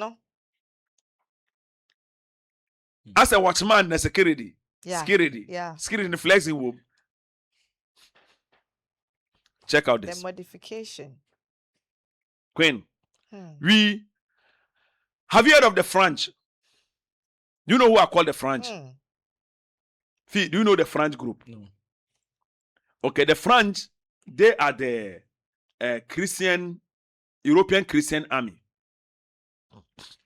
As a watchman, and security. Yeah. Security. Yeah. Security in the flexing room. Check out this. The modification. Queen. We have you heard of the French? You know who are called the French? Do you know the French group? No. Okay, the French, they are the European Christian army.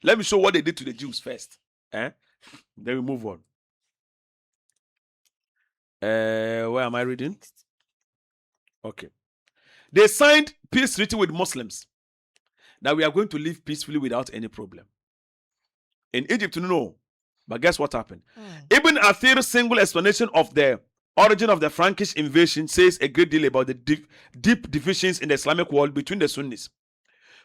Let me show what they did to the Jews first. Then we move on. Where am I reading? Okay. They signed peace treaty with Muslims that we are going to live peacefully without any problem. In Egypt, no. But guess what happened? Ibn Athir's single explanation of the origin of the Frankish invasion says a great deal about the deep divisions in the Islamic world between the Sunnis,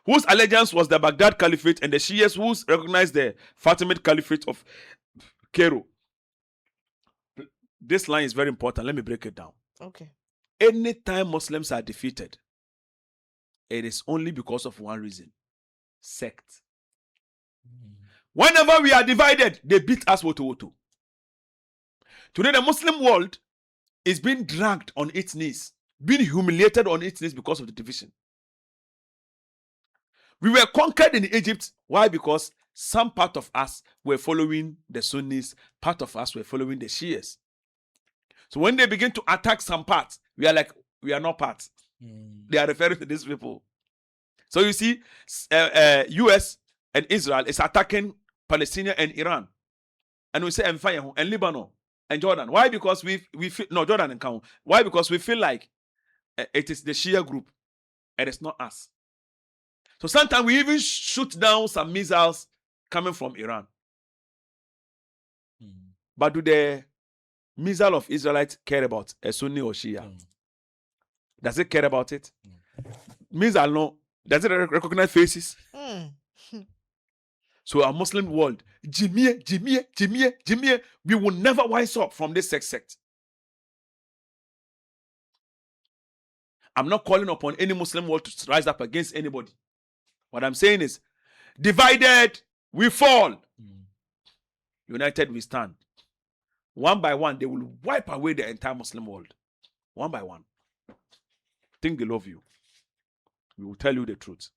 whose allegiance was the Baghdad Caliphate, and the Shias, who recognized the Fatimid Caliphate of Cairo. This line is very important. Let me break it down. Okay. Anytime Muslims are defeated, it is only because of one reason: sect. Whenever we are divided, they beat us woto. Today, the Muslim world is being dragged on its knees, being humiliated on its knees because of the division. We were conquered in Egypt. Why? Because some part of us were following the Sunnis, part of us were following the Shias. So when they begin to attack some parts, we are like, we are not part. They are referring to these people. So you see, US and Israel is attacking Palestine and Iran. And we say, and Lebanon and Jordan. Why? Because we feel, no, Jordan and Count. Why? Because we feel like it is the Shia group and it's not us. So sometimes we even shoot down some missiles coming from Iran. But do the missile of Israelites care about a Sunni or Shia? Does it care about it? Missile, no. Does it recognize faces? So our Muslim world, Jimmy, we will never wise up from this sect. I'm not calling upon any Muslim world to rise up against anybody. What I'm saying is, divided, we fall. United, we stand. One by one, they will wipe away the entire Muslim world. One by one. Think they love you. We will tell you the truth.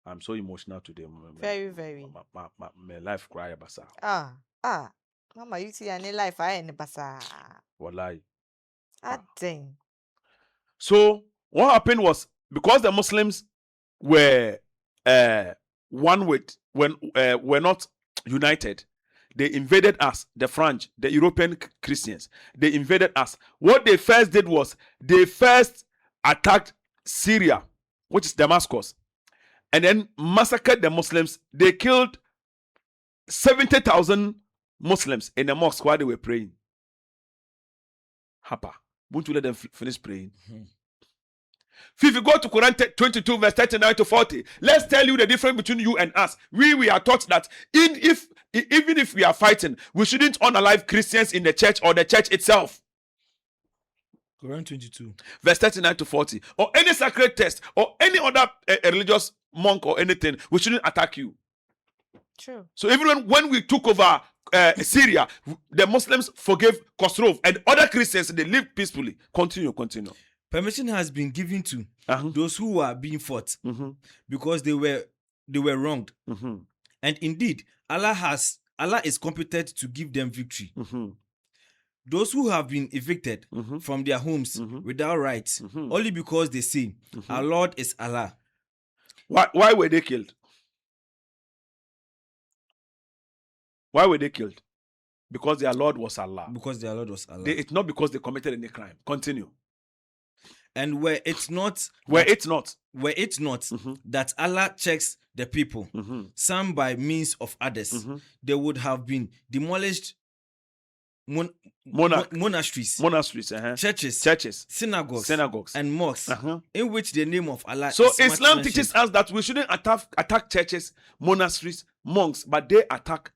I'm so emotional today. Very, very. My life cry basa. Mama, you see any life I ain't basa. Wallahi. Dang. So what happened was, because the Muslims were one with were not united, they invaded us, the French, the European Christians. They invaded us. What they first did was they first attacked Syria, which is Damascus, and then massacred the Muslims. They killed 70,000 Muslims in a mosque while they were praying. Hapa. Won't you let them finish praying? If you go to Quran 22 verse 39 to 40, let's tell you the difference between you and us. We are taught that even if we are fighting, we shouldn't unalive Christians in the church or the church itself. Quran 22 verse 39 to 40, or any sacred text or any other religious monk or anything, we shouldn't attack you. True. So even when we took over Syria, the Muslims forgave Khosrow and other Christians, they lived peacefully. Continue. Permission has been given to those who are being fought because they were wronged. And indeed, Allah is competent to give them victory. Those who have been evicted from their homes without rights, only because they say, our Lord is Allah. Why were they killed? Why were they killed? Because their Lord was Allah. Because their Lord was Allah. It's not because they committed any crime. Continue. And were it not that Allah checks the people, some by means of others, they would have been demolished monasteries, churches, synagogues, and mosques, in which the name of Allah. So Islam teaches us that we shouldn't attack churches, monasteries, monks, but they attack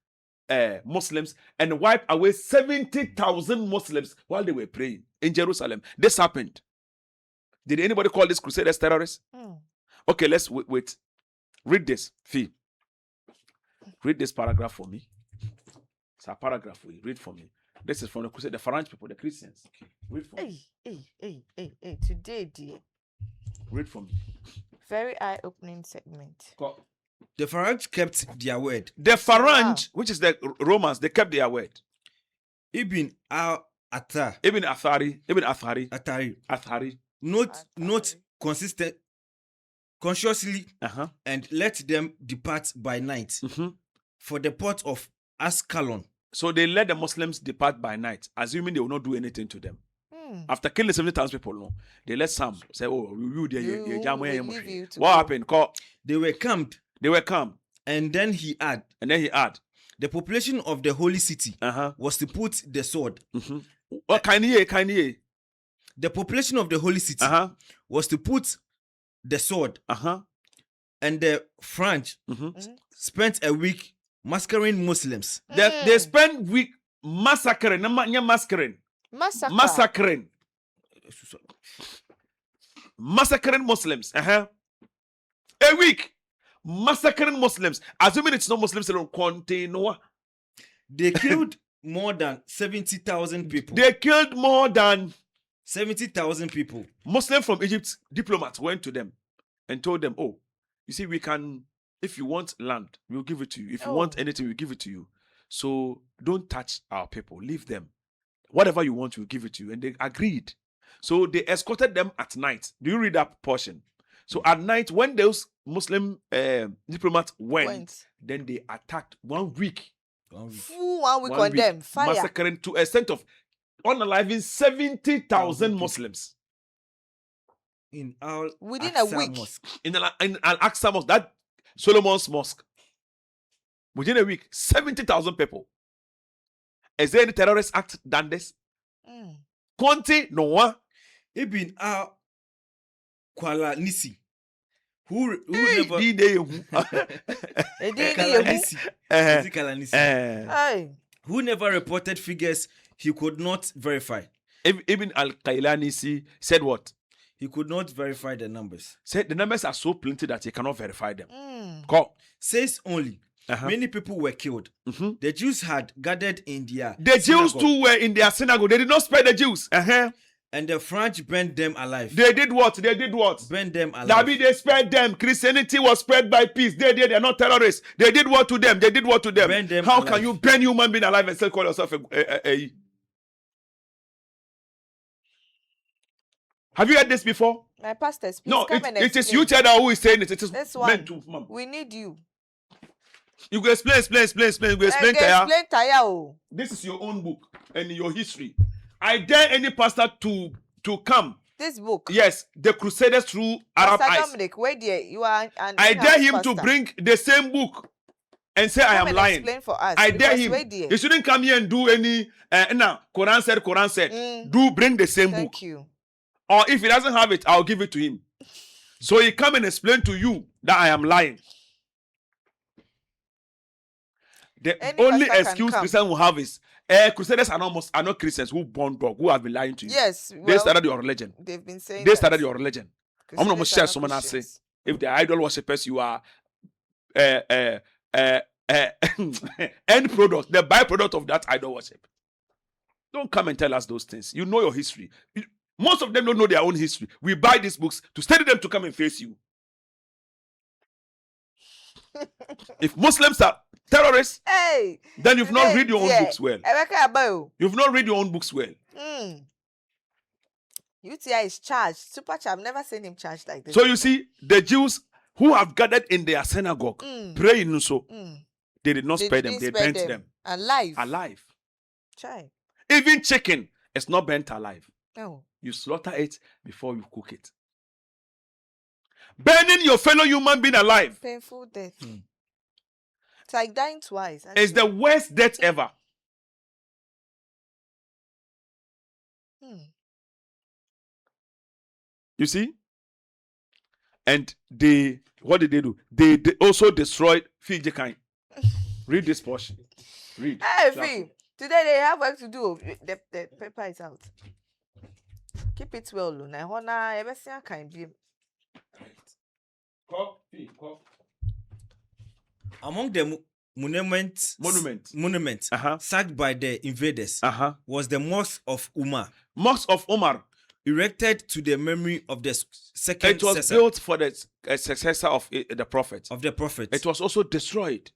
Muslims and wipe away 70,000 Muslims while they were praying in Jerusalem. This happened. Did anybody call these crusaders terrorists? Okay, let's wait. Read this. Fee. Read this paragraph for me. It's a paragraph for you. Read for me. This is from the crusade, the French people, the Christians. Okay. Read for me. Hey. Today, dear. Read for me. Very eye-opening segment. Go. The Phalange kept their word. The Phalange, which is the Romans, they kept their word. Ibn Athari. Not consciously and let them depart by night for the port of Ascalon. So they let the Muslims depart by night, assuming they will not do anything to them. After killing 70,000 people, no, they let some say, "Oh, what happened?" They were calmed. And then he add. The population of the holy city was to put the sword. The population of the holy city was to put the sword. And the French spent a week massacring Muslims. They spent week massacring. Massacring Muslims. A week. Massacring Muslims. Assuming it's not Muslims, they don't continue. They killed more than 70,000 people. They killed more than 70,000 people. Muslims from Egypt, diplomats went to them and told them, "Oh, you see, we can, if you want land, we'll give it to you. If you want anything, we'll give it to you. So don't touch our people. Leave them. Whatever you want, we'll give it to you." And they agreed. So they escorted them at night. Do you read that portion? So at night, when those Muslim diplomats went, then they attacked 1 week. 1 week on them. Fire. Massacring to a extent of unaliving 70,000 Muslims. Within a week. Mosque. In Al-Aqsa Mosque, that Solomon's Mosque. Within a week, 70,000 people. Is there any terrorist act than this? Conte, no. Ibn Kuala-Nisi, who never who never reported figures he could not verify. Ibn al-Qaylanisi said what? He could not verify the numbers. Said the numbers are so plenty that he cannot verify them. Says only many people were killed. The Jews had gathered in their Jews too were in their synagogue. They did not spare the Jews. And the French burned them alive. They did what? Burned them alive. They spared them. Christianity was spread by peace. They are not terrorists. They did what to them? Burn them How alive. can you burn human being alive and still call yourself a... Have you heard this before? My pastors, please No, come and it is explain. UTI Dawah who is saying it. It is This meant one. to... We need you. You go explain. You go explain, Taya. Explain, Taya. This is your own book and your history. I dare any pastor to come. This book. Yes, the Crusaders through Arab Pastor eyes. Dominic, where dear you are. I dare him to bring the same book and say I am lying. Explain for us. I dare him. He shouldn't come here and do any. Now, Quran said. Do bring the same book. Thank you. Or if he doesn't have it, I'll give it to him. So he come and explain to you that I am lying. The only excuse Christians will have is Crusaders are not Christians who born dog, who have been lying to you. Yes, they started your religion. They've been saying they started your religion. I'm not share someone else say if the idol worshippers you are end product, the byproduct of that idol worship. Don't come and tell us those things. You know your history. Most of them don't know their own history. We buy these books to study them to come and face you. If Muslims are terrorists, then you've not read your own books well. You've not read your own books well. UTI is charged. Super charged. I've never seen him charged like this. So you see, the Jews who have gathered in their synagogue, praying so, they did not spare them. They burnt them. Alive. Chai. Even chicken is not burnt alive. No. You slaughter it before you cook it. Burning your fellow human being alive. Painful death. It's like dying twice. It's the worst death ever. You see? And what did they do? They also destroyed Fiji kind. Read this portion. Read. Hey, Fee. Today they have work to do. The paper is out. Keep it well, Luna. Among the monuments sacked by the invaders was the Mosque of Umar. Mosque of Umar. Erected to the memory of the second. It was built for the successor of the prophet. It was also destroyed.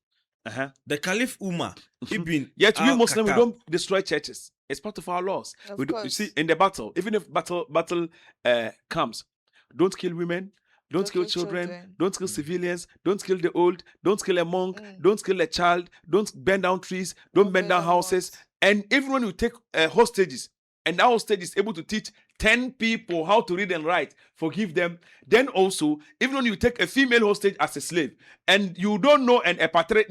The Caliph Umar Ibn. Yet we Muslims, we don't destroy churches. It's part of our laws. You see, in the battle, even if battle comes, don't kill women, don't kill children, don't kill civilians, don't kill the old, don't kill a monk, don't kill a child, don't burn down trees, don't burn down houses. And even when you take hostages, and that hostage is able to teach 10 people how to read and write, forgive them. Then also, even when you take a female hostage as a slave, and you don't know an epatrate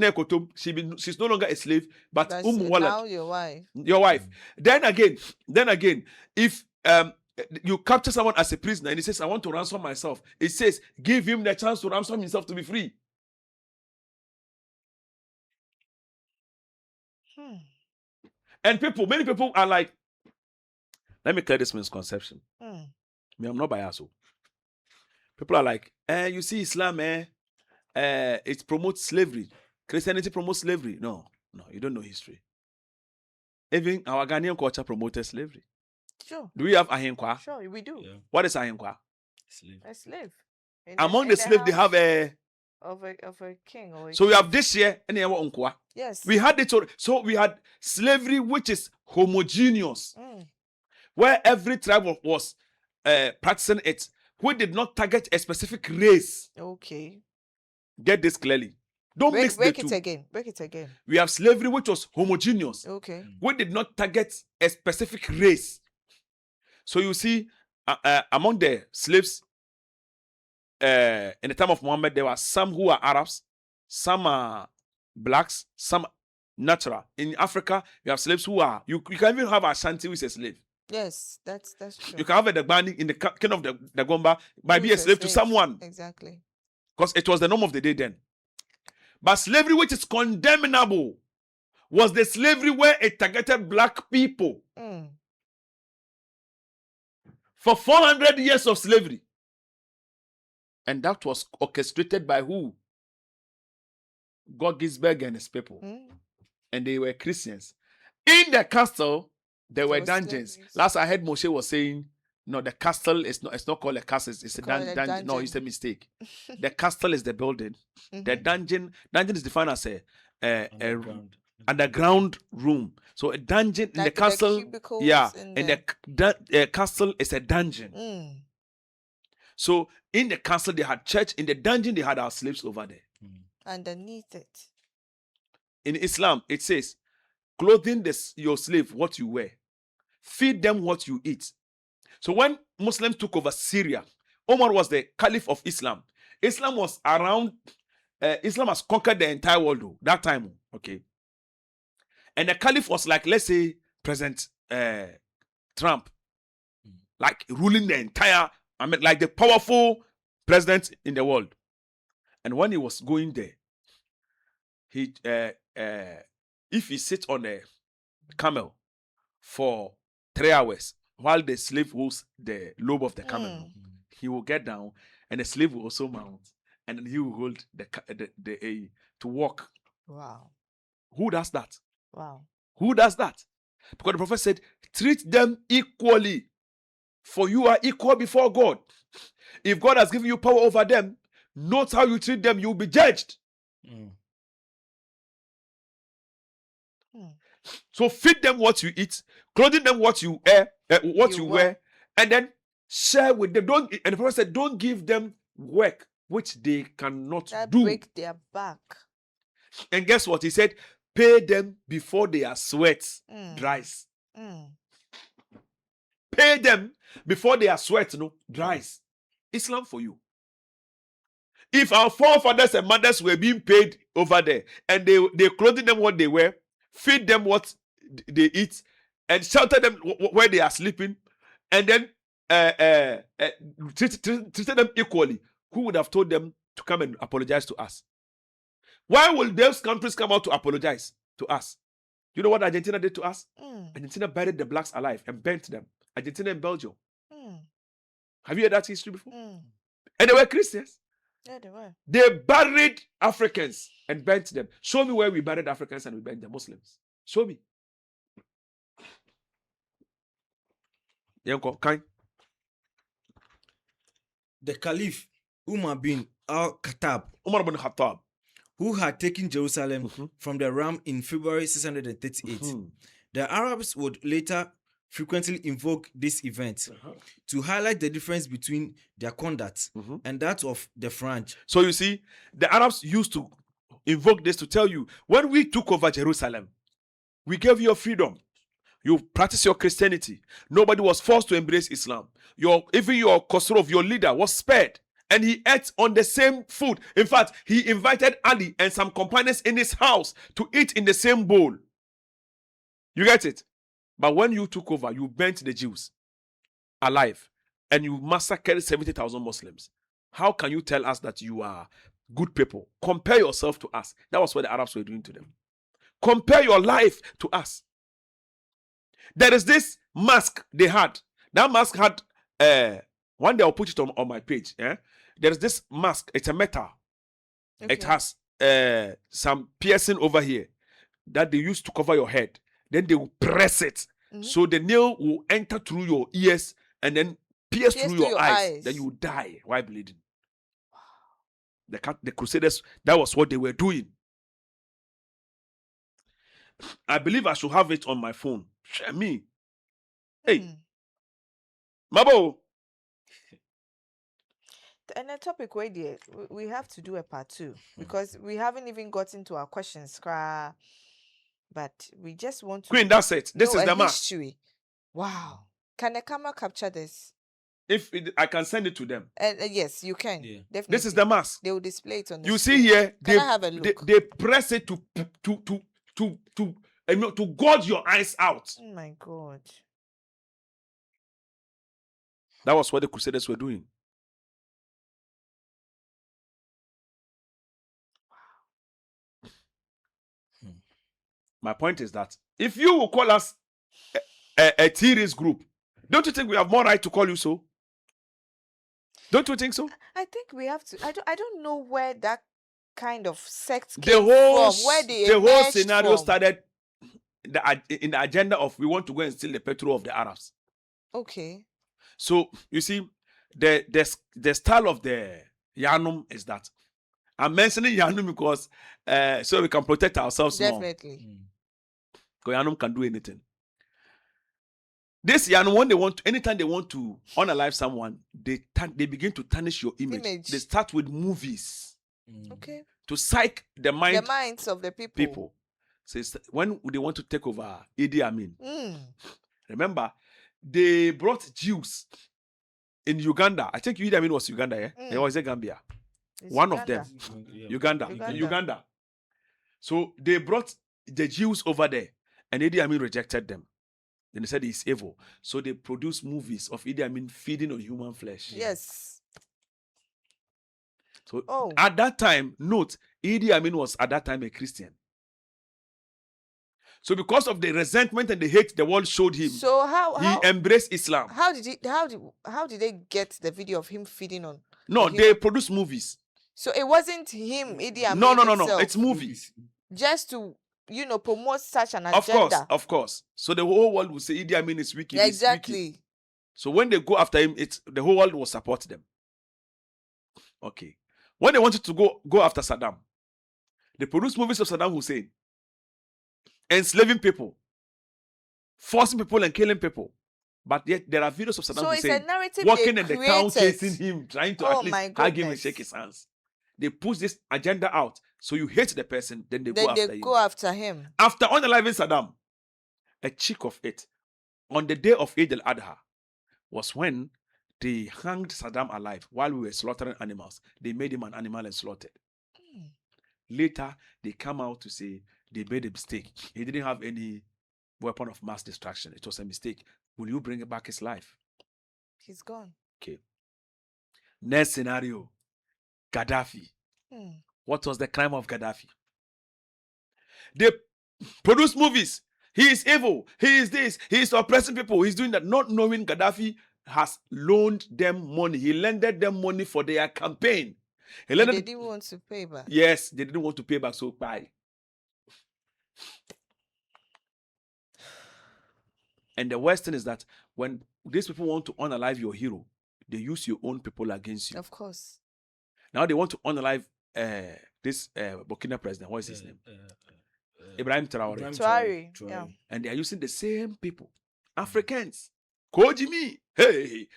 she's no longer a slave, but now your wife. Then again, if you capture someone as a prisoner and he says, I want to ransom myself, it says, give him the chance to ransom himself to be free. And many people are like, let me clear this misconception. Me, I'm not biased. People are like, you see Islam, it promotes slavery. Christianity promotes slavery. No, you don't know history. Even our Ghanaian culture promoted slavery. Sure. Do we have ahenkwa? Sure, we do. Yeah. What is ahenkwa? A slave. Among the slaves, they have a king. So we have this year, and yes. We had it. So we had slavery, which is homogeneous. Where every tribe was practicing it, who did not target a specific race. Okay. Get this clearly. Don't mix the two. Break it again. We have slavery, which was homogeneous. Okay. Who did not target a specific race. So you see, among the slaves in the time of Muhammad, there were some who are Arabs, some are blacks, some natural. In Africa, you have slaves who are, you can even have a Ashanti who is a slave. Yes, that's true. You can have a Dagbani in the king of the Dagomba, might be a slave to someone. Exactly. Because it was the norm of the day then. But slavery, which is condemnable, was the slavery where it targeted black people. For 400 years of slavery. And that was orchestrated by who? God Gisberg and his people. And they were Christians. In the castle, there were dungeons. Slaveries. Last I heard Moshe was saying, no, the castle is not, it's not called a castle, it's a dungeon. No, it's a mistake. The castle is the building. The dungeon is defined as a underground room. So a dungeon in the castle, the castle is a dungeon. So in the castle they had church, in the dungeon they had our slaves over there. Underneath it. In Islam, it says, clothing your slave what you wear, feed them what you eat. So when Muslims took over Syria, Omar was the Caliph of Islam. Islam was around Islam has conquered the entire world that time. Okay. And the caliph was like, let's say, President Trump, like ruling the entire, like the powerful president in the world. And when he was going there, he if he sits on a camel for 3 hours while the slave holds the lobe of the camel, he will get down and the slave will also mount, and then he will hold the to walk. Wow. Who does that? Wow. Who does that? Because the prophet said, treat them equally, for you are equal before God. If God has given you power over them, note how you treat them, you will be judged. So feed them what you eat, clothing them what you wear, and then share with them. And the prophet said, don't give them work which they cannot do. Break their back. And guess what? He said, pay them before their sweat dries. Pay them before their sweat dries. Islam for you. If our forefathers and mothers were being paid over there, and they clothing them what they wear, feed them what they eat, and shelter them where they are sleeping, and then treated them equally, who would have told them to come and apologize to us? Why will those countries come out to apologize to us? You know what Argentina did to us? Argentina buried the blacks alive and burnt them. Argentina and Belgium. Have you heard that history before? And they were Christians. Yeah, they were. They buried Africans and burnt them. Show me where we buried Africans and we burnt the Muslims. Show me. The Caliph Umar bin al-Khattab, who had taken Jerusalem from the Ram in February 638. The Arabs would later frequently invoke this event to highlight the difference between their conduct and that of the French. So you see, the Arabs used to invoke this to tell you, when we took over Jerusalem, we gave you freedom. You practice your Christianity. Nobody was forced to embrace Islam. Even your Khosrow, your leader, was spared. And he ate on the same food. In fact, he invited Ali and some companions in his house to eat in the same bowl. You get it? But when you took over, you burnt the Jews alive. And you massacred 70,000 Muslims. How can you tell us that you are good people? Compare yourself to us. That was what the Arabs were doing to them. Compare your life to us. There is this mask they had. That mask had, one day I'll put it on my page. There's this mask. It's a metal. Okay. It has some piercing over here that they used to cover your head. Then they will press it. So the nail will enter through your ears and then pierce through your eyes. Then you will die while bleeding. The Crusaders, that was what they were doing. I believe I should have it on my phone. Share me. Hey. Mabo. And the topic where we have to do a part 2 because we haven't even gotten to our questions, but we just want to. Queen, that's it. This is the history. Wow. Can the camera capture this? I can send it to them. Yes, you can. Yeah. Definitely. This is the mask. They will display it on the You screen. see here, can I have a look? They press it to gouge your eyes out. Oh my God. That was what the Crusaders were doing. Wow. My point is that if you will call us a terrorist group, don't you think we have more right to call you so? Don't you think so? I think we have to. I don't know where that kind of sect came from. Where the whole scenario started in the agenda of we want to go and steal the petrol of the Arabs. Okay. So you see, the style of the Yanum is that I'm mentioning Yanum because so we can protect ourselves more. Definitely. Because Yanum can do anything. This Yanum, when anytime they want to unalive someone, they begin to tarnish your image. They start with movies. Okay. To psych the minds of the people. So when they want to take over Idi Amin, remember, they brought Jews in Uganda. I think Idi Amin was Uganda, yeah? It was Gambia. It's One Uganda. of them. Uganda. So they brought the Jews over there, and Idi Amin rejected them. Then they said he's evil. So they produced movies of Idi Amin feeding on human flesh. Yes. So at that time, note, Idi Amin was at that time a Christian. So because of the resentment and the hate the world showed him, so he embraced Islam. How did they get the video of him feeding on? No, they produced movies. So it wasn't him, Idi Amin. No. It's movies. Just to promote such an agenda. Of course. So the whole world will say Idi Amin is wicked. Exactly. Wicked. So when they go after him, the whole world will support them. Okay. When they wanted to go after Saddam, they produced movies of Saddam Hussein, enslaving people, forcing people and killing people. But yet there are videos of Saddam Hussein walking in the town, chasing him, trying to at least hug him and shake his hands. They push this agenda out. So you hate the person, then they go after him. After unaliving Saddam, a cheek of it, on the day of Eid al-Adha, was when they hanged Saddam alive while we were slaughtering animals. They made him an animal and slaughtered. Later, they come out to say they made a mistake. He didn't have any weapon of mass destruction. It was a mistake. Will you bring back his life? He's gone. Okay. Next scenario, Gaddafi. What was the crime of Gaddafi? They produce movies. He is evil. He is this. He is oppressing people. He's doing that, not knowing Gaddafi has loaned them money. He lended them money for their campaign. They didn't want to pay back. Yes, they didn't want to pay back, so bye. And the worst thing is that when these people want to unalive your hero, they use your own people against you. Of course. Now they want to unalive this Burkina president. What is his name? Ibrahim Traore. Yeah. And they are using the same people. Africans. Kojimi. Hey.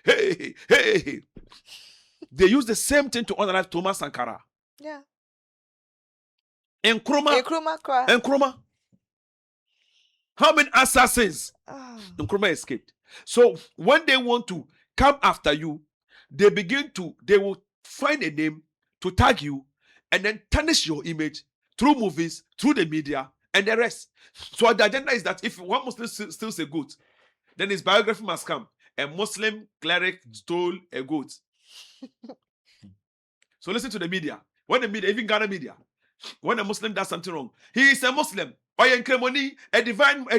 They use the same thing to unalive Thomas Sankara. Yeah. Nkrumah. How many assassins? Nkrumah escaped. So when they want to come after you, they will find a name to tag you and then tarnish your image through movies, through the media, and the rest. So the agenda is that if one Muslim steals a goat, then his biography must come. A Muslim cleric stole a goat. So listen to the media. When the media, even Ghana media, when a Muslim does something wrong, he is a Muslim. A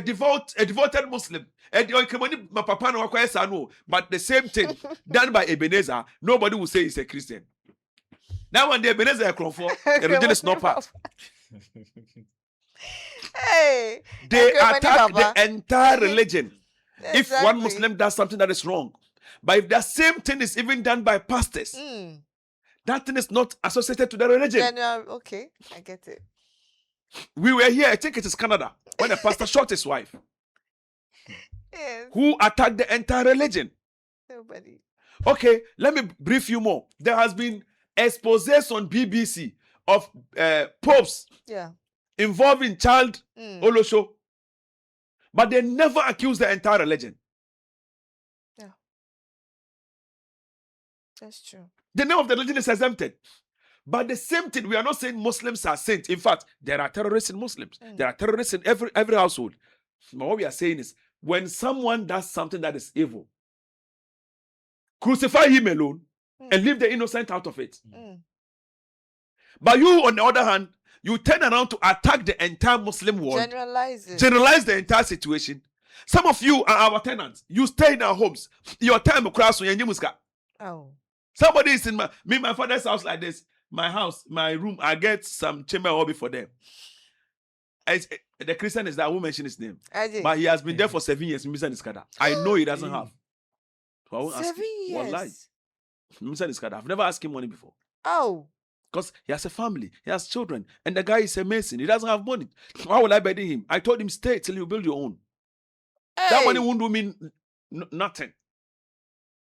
devoted Muslim. But the same thing done by Ebenezer, nobody will say he's a Christian. Now when the Ebenezer is the religion is not part. Hey, they attack the entire religion. Exactly. If one Muslim does something that is wrong, but if the same thing is even done by pastors, that thing is not associated to the religion. Okay, I get it. We were here, I think it is Canada, when a pastor shot his wife. Yes. Who attacked the entire religion? Nobody. Okay, let me brief you more. There has been exposés on BBC of popes involving child Olosho. But they never accuse the entire religion. Yeah. That's true. The name of the religion is exempted. But the same thing, we are not saying Muslims are saints. In fact, there are terrorists in Muslims. There are terrorists in every household. But what we are saying is, when someone does something that is evil, crucify him alone and leave the innocent out of it. But you, on the other hand, you turn around to attack the entire Muslim world. Generalize the entire situation. Some of you are our tenants. You stay in our homes. Your time across. Oh. Somebody is in my father's house like this. My house, my room. I get some chamber hobby for them. The Christian is that. I won't mention his name. But he has been there for 7 years. I know he doesn't have. So I won't 7 years. I've never asked him money before. Oh. Because he has a family, he has children, and the guy is a mason. He doesn't have money. Why will I burden him? I told him, stay till you build your own. Hey. That money won't do me nothing.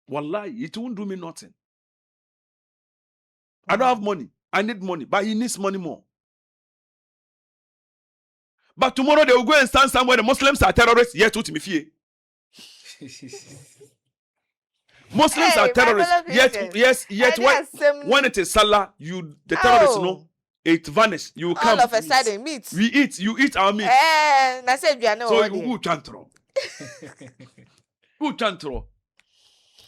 Wallahi, it won't do me nothing. I don't have money. I need money, but he needs money more. But tomorrow they will go and stand somewhere. The Muslims are terrorists. Yes, to me fear. Muslims Hey, are my terrorists. fellow Christians. Yet when it is Salah, the terrorists know it vanishes. You come. All of a sudden, meat. We eat. You eat our meat. I said you are So not. who chantro? Who chantro?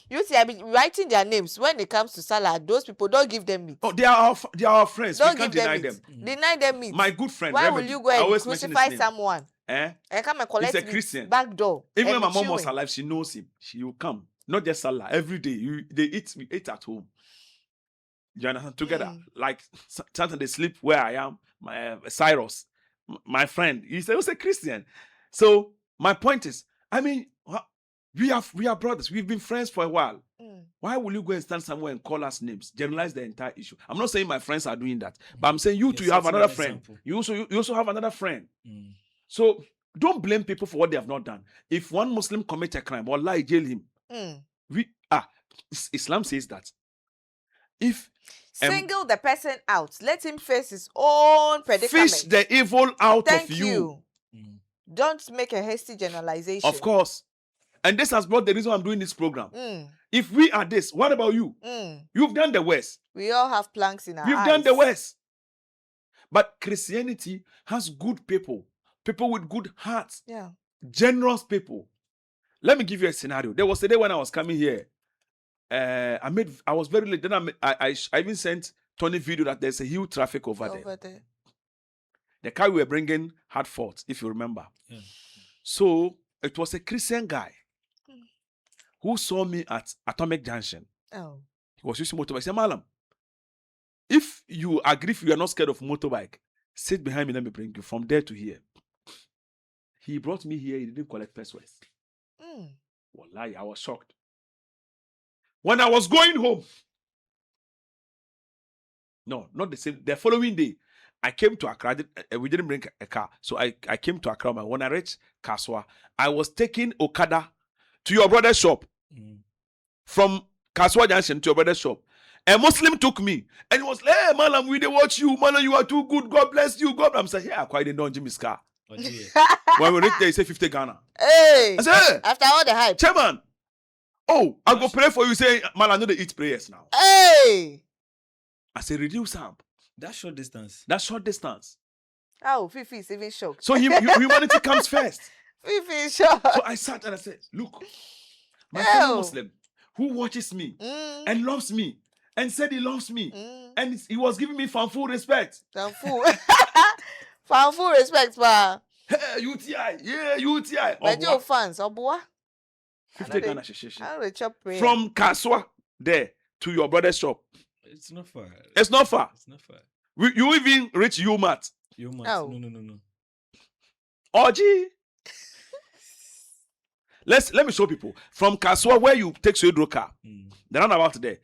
You see, I've been writing their names. When it comes to Salah, those people don't give them meat. Oh, they are our friends. Don't We can't give deny them them. meat. Deny them meat. My good friend. Why Remedy, will you go and always mention his crucify name. someone? Eh? And come and collect He's a meat Christian. back door. Even and when my be mom was chewing. alive, she knows him. She will come. Not just Salah. Every day. We eat at home. You understand? Together. Like sometimes they sleep where I am. My Cyrus, my friend, he was a Christian. So my point is, I mean, we are brothers. We've been friends for a while. Why will you go and stand somewhere and call us names? Generalize the entire issue. I'm not saying my friends are doing that, but I'm saying you too. You have another friend. You also have another friend. So don't blame people for what they have not done. If one Muslim commits a crime, Allah jail him. Islam says that if single the person out, let him face his own predicament. fish the evil out Thank of you. Don't make a hasty generalization. Of course. And this has brought the reason I'm doing this program. If we are this, what about you? You've done the worst. We all have planks in our eyes. You've done the worst. But Christianity has good people with good hearts, generous people. Let me give you a scenario. There was a day when I was coming here. I was very late. Then I even sent Tony video that there's a huge traffic over there. The car we were bringing had fault, if you remember. So it was a Christian guy who saw me at Atomic Junction. He was using motorbike. He said, Malam, if you agree, if you are not scared of motorbike, sit behind me, let me bring you from there to here. He brought me here, he didn't collect first words. Wallahi, I was shocked. When I was going home, no, not the same, the following day, I came to Accra. We didn't bring a car. So I came to Accra. When I reached Kaswa, I was taking Okada to your brother's shop. From Kaswa Junction to your brother's shop. A Muslim took me and he was like, hey, Malam, we didn't watch you. Malam, you are too good. God bless you. God. I'm saying, yeah, I quite didn't know Jimmy's car. When we reached there, he said 50 Ghana. Hey, I said, hey, after all the hype. Chairman, I go pray for you. Say, man, I know they eat prayers now. Hey, I say, reduce amp. That's short distance. Fifi is even shocked. So humanity comes first. Fifi is shocked. So I sat and I said, look, my fellow Muslim who watches me and loves me and said he loves me and he was giving me full respect. Full respect, pa. Hey, UTI, yeah, UTI. But your fans, Obua. 50 Ghana From Kaswa there to your brother's shop. It's not far. It's not far. It's not far. You even reach UMAT. No. OG. Let me show people. From Kaswa, where you take Suedro car, the roundabout there,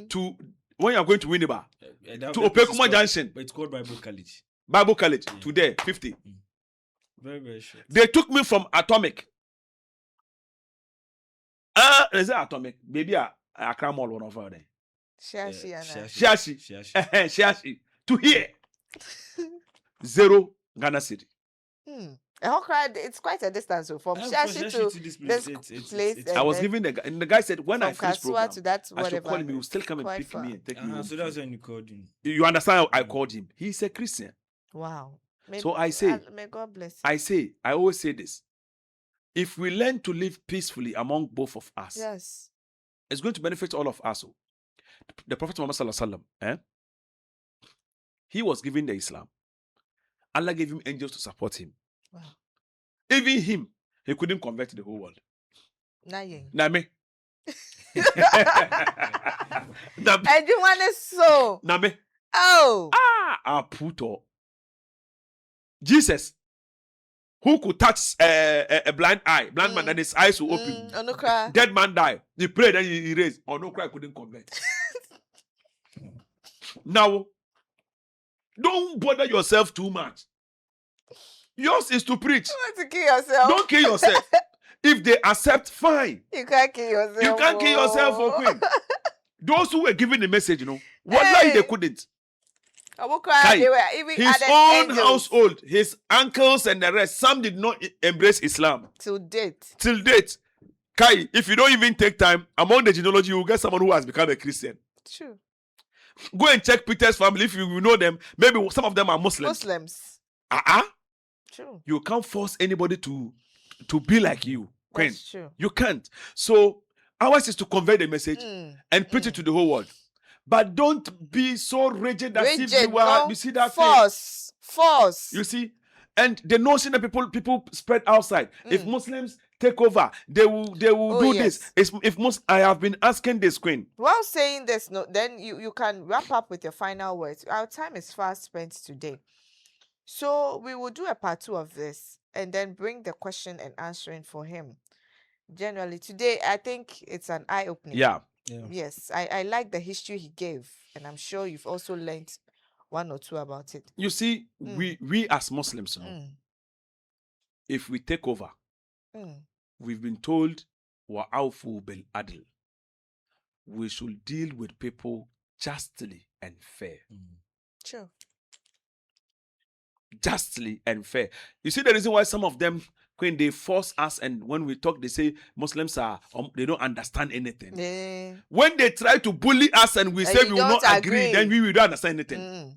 to when you are going to Winneba, to Opekuma Junction. But it's called Bible College. Bible College, to there, 50. Very, very short. They took me from Atomic. Is that Atomic? Maybe I cram all one over there. Shashi. To here. 0 Ghana City. It's quite a distance from Shashi to this place. I was giving the guy said when I finish program, to that, I should call him. He will still come and pick me and take me home. So that's when you called him. You understand how I called him? He's a Christian. Wow. So I say, may God bless you. I always say this. If we learn to live peacefully among both of us, it's going to benefit all of us. The Prophet Muhammad Sallallahu Alaihi Wasallam, he was given the Islam. Allah gave him angels to support him. Wow. Even him, he couldn't convert the whole world. Name. And you want it so? Name. Oh. Jesus, who could touch a blind man, and his eyes will open. Dead man died. He prayed and he raised. Cry couldn't convert. Now, don't bother yourself too much. Yours is to preach. You want to kill yourself? Don't kill yourself. If they accept, fine. You can't kill yourself. You can't kill yourself, Queen. Those who were given the message, wallahi they couldn't. They were even his own household, his uncles and the rest, some did not embrace Islam. Till date. Kai, if you don't even take time, among the genealogy, you will get someone who has become a Christian. True. Go and check Peter's family if you know them. Maybe some of them are Muslims. True. You can't force anybody to be like you, Queen. That's true. You can't. So ours is to convey the message and preach it to the whole world. But don't be so rigid that if you are. You see that force. You see, and the notion that people spread outside. If Muslims take over, they will do this. I have been asking this, Queen. While saying this, then you can wrap up with your final words. Our time is fast spent today, so we will do a part 2 of this and then bring the question and answering for him. Generally, today I think it's an eye opening. Yeah. Yes, I like the history he gave, and I'm sure you've also learned 1 or 2 about it. You see, we as Muslims, if we take over, we've been told wa'awfu bil adl. We should deal with people justly and fair. Sure. Justly and fair. You see the reason why some of them, when they force us, and when we talk, they say Muslims they don't understand anything. When they try to bully us and we say we will not agree, then we don't understand anything.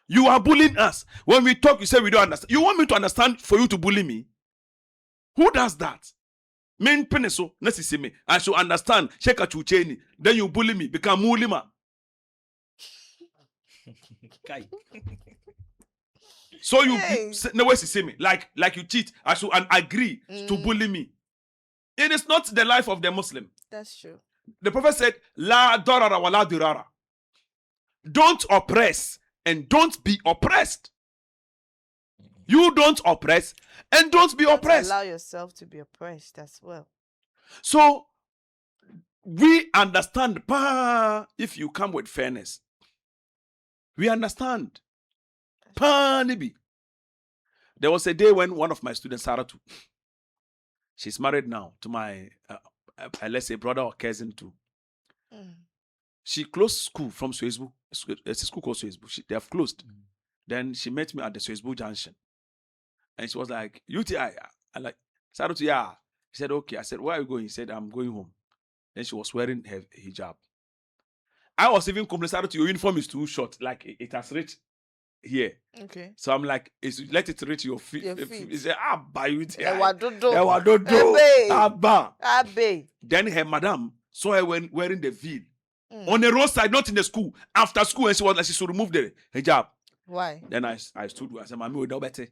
You are bullying us. When we talk, you say we don't understand. You want me to understand for you to bully me? Who does that? Men peneso, necessary. I should understand. Then you bully me, become mulima. So you no way to see me like you cheat. I should agree to bully me. It is not the life of the Muslim. That's true. The Prophet said, "La darara wa la dirara." Don't oppress and don't be oppressed. You don't oppress and don't be oppressed. Allow yourself to be oppressed as well. So we understand, if you come with fairness. We understand. There was a day when one of my students, Saratu, she's married now to my, let's say, brother or cousin too. She closed school from Swayzbu. It's a school called Swayzbu. They have closed. Then she met me at the Swayzbu junction. And she was like, UTI. I like, Saratu, yeah. She said, okay. I said, where are you going? He said, I'm going home. Then she was wearing her hijab. I was even complaining, your uniform is too short. Like, it has reached here. Okay. So I'm like, let it reach your feet. He said, Abba, UTI. Abba. Then her madam saw her wearing the veil. On the roadside, not in the school. After school, and she was like, she should remove the hijab. Why? Then I stood with her. I said, Mami, we know better.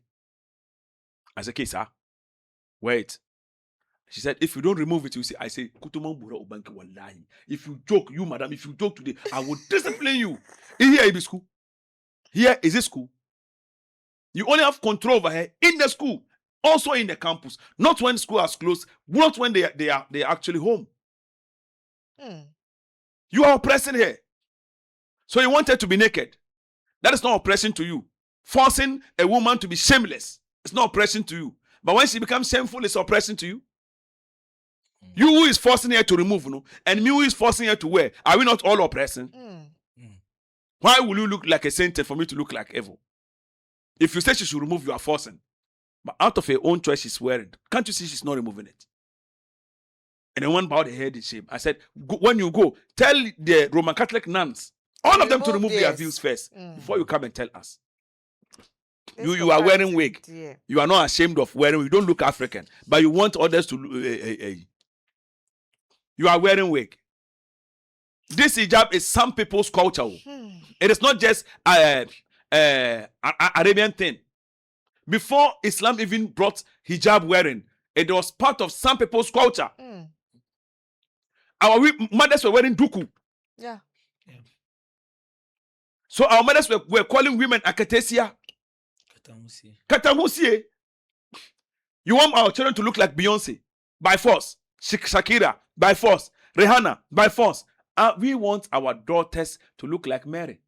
I said, okay, sir. Wait. She said, if you don't remove it, you see, I say, if you joke, you madam, if you joke today, I will discipline you. Here is school. Here is this school. You only have control over her in the school, also in the campus. Not when school has closed, not when they are actually home. You are oppressing her. So you want her to be naked. That is not oppression to you. Forcing a woman to be shameless, it's not oppression to you. But when she becomes shameful, it's oppression to you. You who is forcing her to remove, and me who is forcing her to wear, are we not all oppressing? Why will you look like a saint for me to look like evil? If you say she should remove, you are forcing. But out of her own choice, she's wearing. Can't you see she's not removing it? And then one bowed her head in shame. I said, when you go, tell the Roman Catholic nuns, all of them to remove their veils first before you come and tell us. You are wearing wig. Yeah. You are not ashamed of wearing. You don't look African, but you want others to. You are wearing wig. This hijab is some people's culture. It is not just Arabian thing. Before Islam even brought hijab wearing, it was part of some people's culture. Our mothers were wearing duku. Yeah. So our mothers were calling women akatesia. Katamusie. You want our children to look like Beyonce by force. Shakira by force. Rihanna by force. We want our daughters to look like Mary.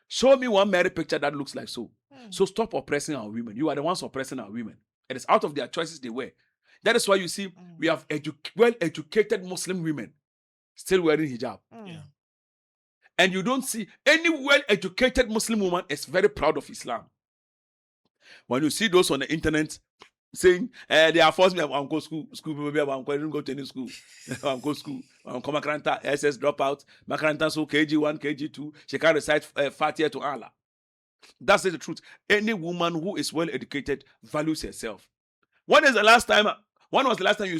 Show me one Mary picture that looks like so. So stop oppressing our women. You are the ones oppressing our women. It is out of their choices they wear. That is why you see we have well-educated Muslim women still wearing hijab. Yeah. And you don't see any well-educated Muslim woman is very proud of Islam. When you see those on the internet saying, they are forcing me, I want to go school, maybe I want to go to any school. I want to go school. I want to come Makaranta, SS dropout, Makaranta so KG1, KG2, she can recite Fatiha to Allah. That's the truth. Any woman who is well educated values herself. When was the last time you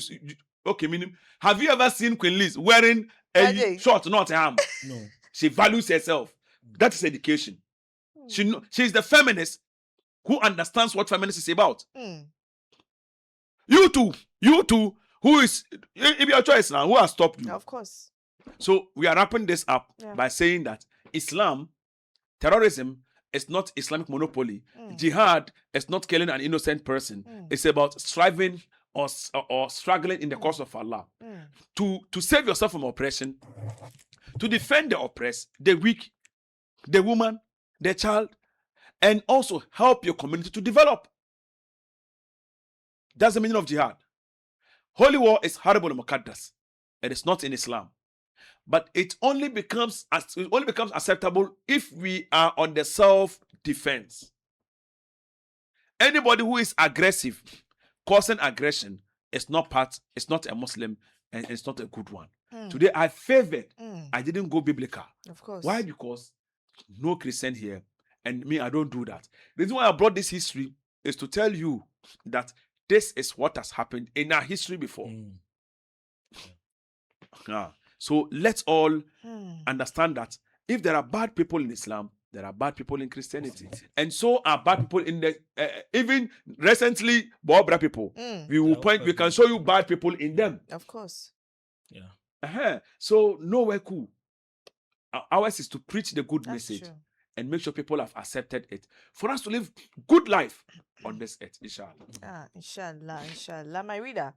okay, meaning, have you ever seen Queen Liz wearing a short, not a ham? No. She values herself. That is education. She's the feminist who understands what feminist is about. You too, who is, if your choice now, who has stopped you? Of course. So we are wrapping this up by saying that Islam, terrorism, is not Islamic monopoly. Jihad is not killing an innocent person. It's about striving or struggling in the cause of Allah. To save yourself from oppression, to defend the oppressed, the weak, the woman, the child, and also help your community to develop. That's the meaning of jihad. Holy war is horrible and muqaddas. It is not in Islam. But it only becomes acceptable if we are on the self-defense. Anybody who is aggressive, causing aggression, is not a Muslim, and it's not a good one. Today I favored. I didn't go biblical. Of course. Why? Because no Christian here, and me, I don't do that. The reason why I brought this history is to tell you that this is what has happened in our history before. So let's all understand that if there are bad people in Islam, there are bad people in Christianity. And so are bad people in the, even recently, Bobra people. We can show you bad people in them. Of course. Yeah. So nowhere cool. Ours is to preach the good That's message true. and make sure people have accepted it. For us to live good life on this earth, inshallah. Inshallah. My reader,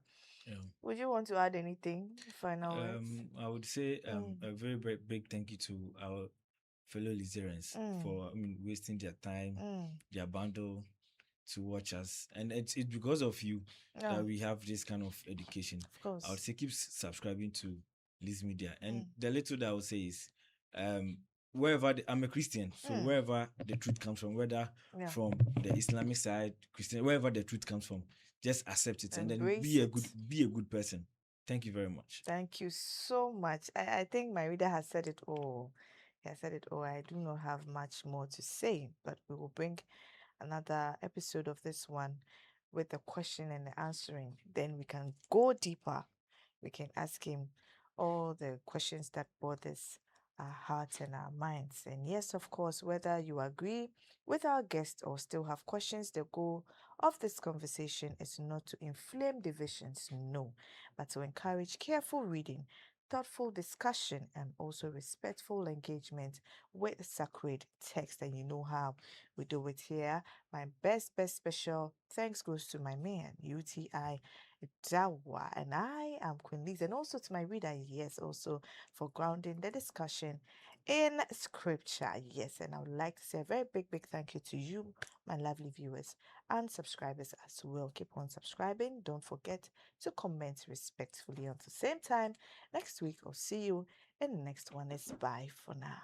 would you want to add anything? Final words? I would say a very, very big thank you to our fellow Lizerians for wasting their time, their bundle to watch us. And it's because of you that we have this kind of education. Of course. I would say keep subscribing to Liz Media. And the little that I would say is wherever I'm a Christian, so wherever the truth comes from, whether from the Islamic side, Christian, wherever the truth comes from, just accept it and then be a good person. Thank you very much. Thank you so much. I think my reader has said it all. He has said it all. I do not have much more to say, but we will bring another episode of this one with the question and the answering. Then we can go deeper. We can ask him all the questions that bothers our hearts and our minds. And yes, of course, whether you agree with our guest or still have questions, the goal of this conversation is not to inflame divisions, no, but to encourage careful reading, thoughtful discussion, and also respectful engagement with sacred text. And you know how we do it here. My best special thanks goes to my man, UTI Dawah, and I am Queen Liz, and also to my reader, yes, also for grounding the discussion in scripture. Yes, and I would like to say a very big thank you to you, my lovely viewers and subscribers as well. Keep on subscribing. Don't forget to comment respectfully. Until the same time next week, I'll see you in the next one. It's bye for now.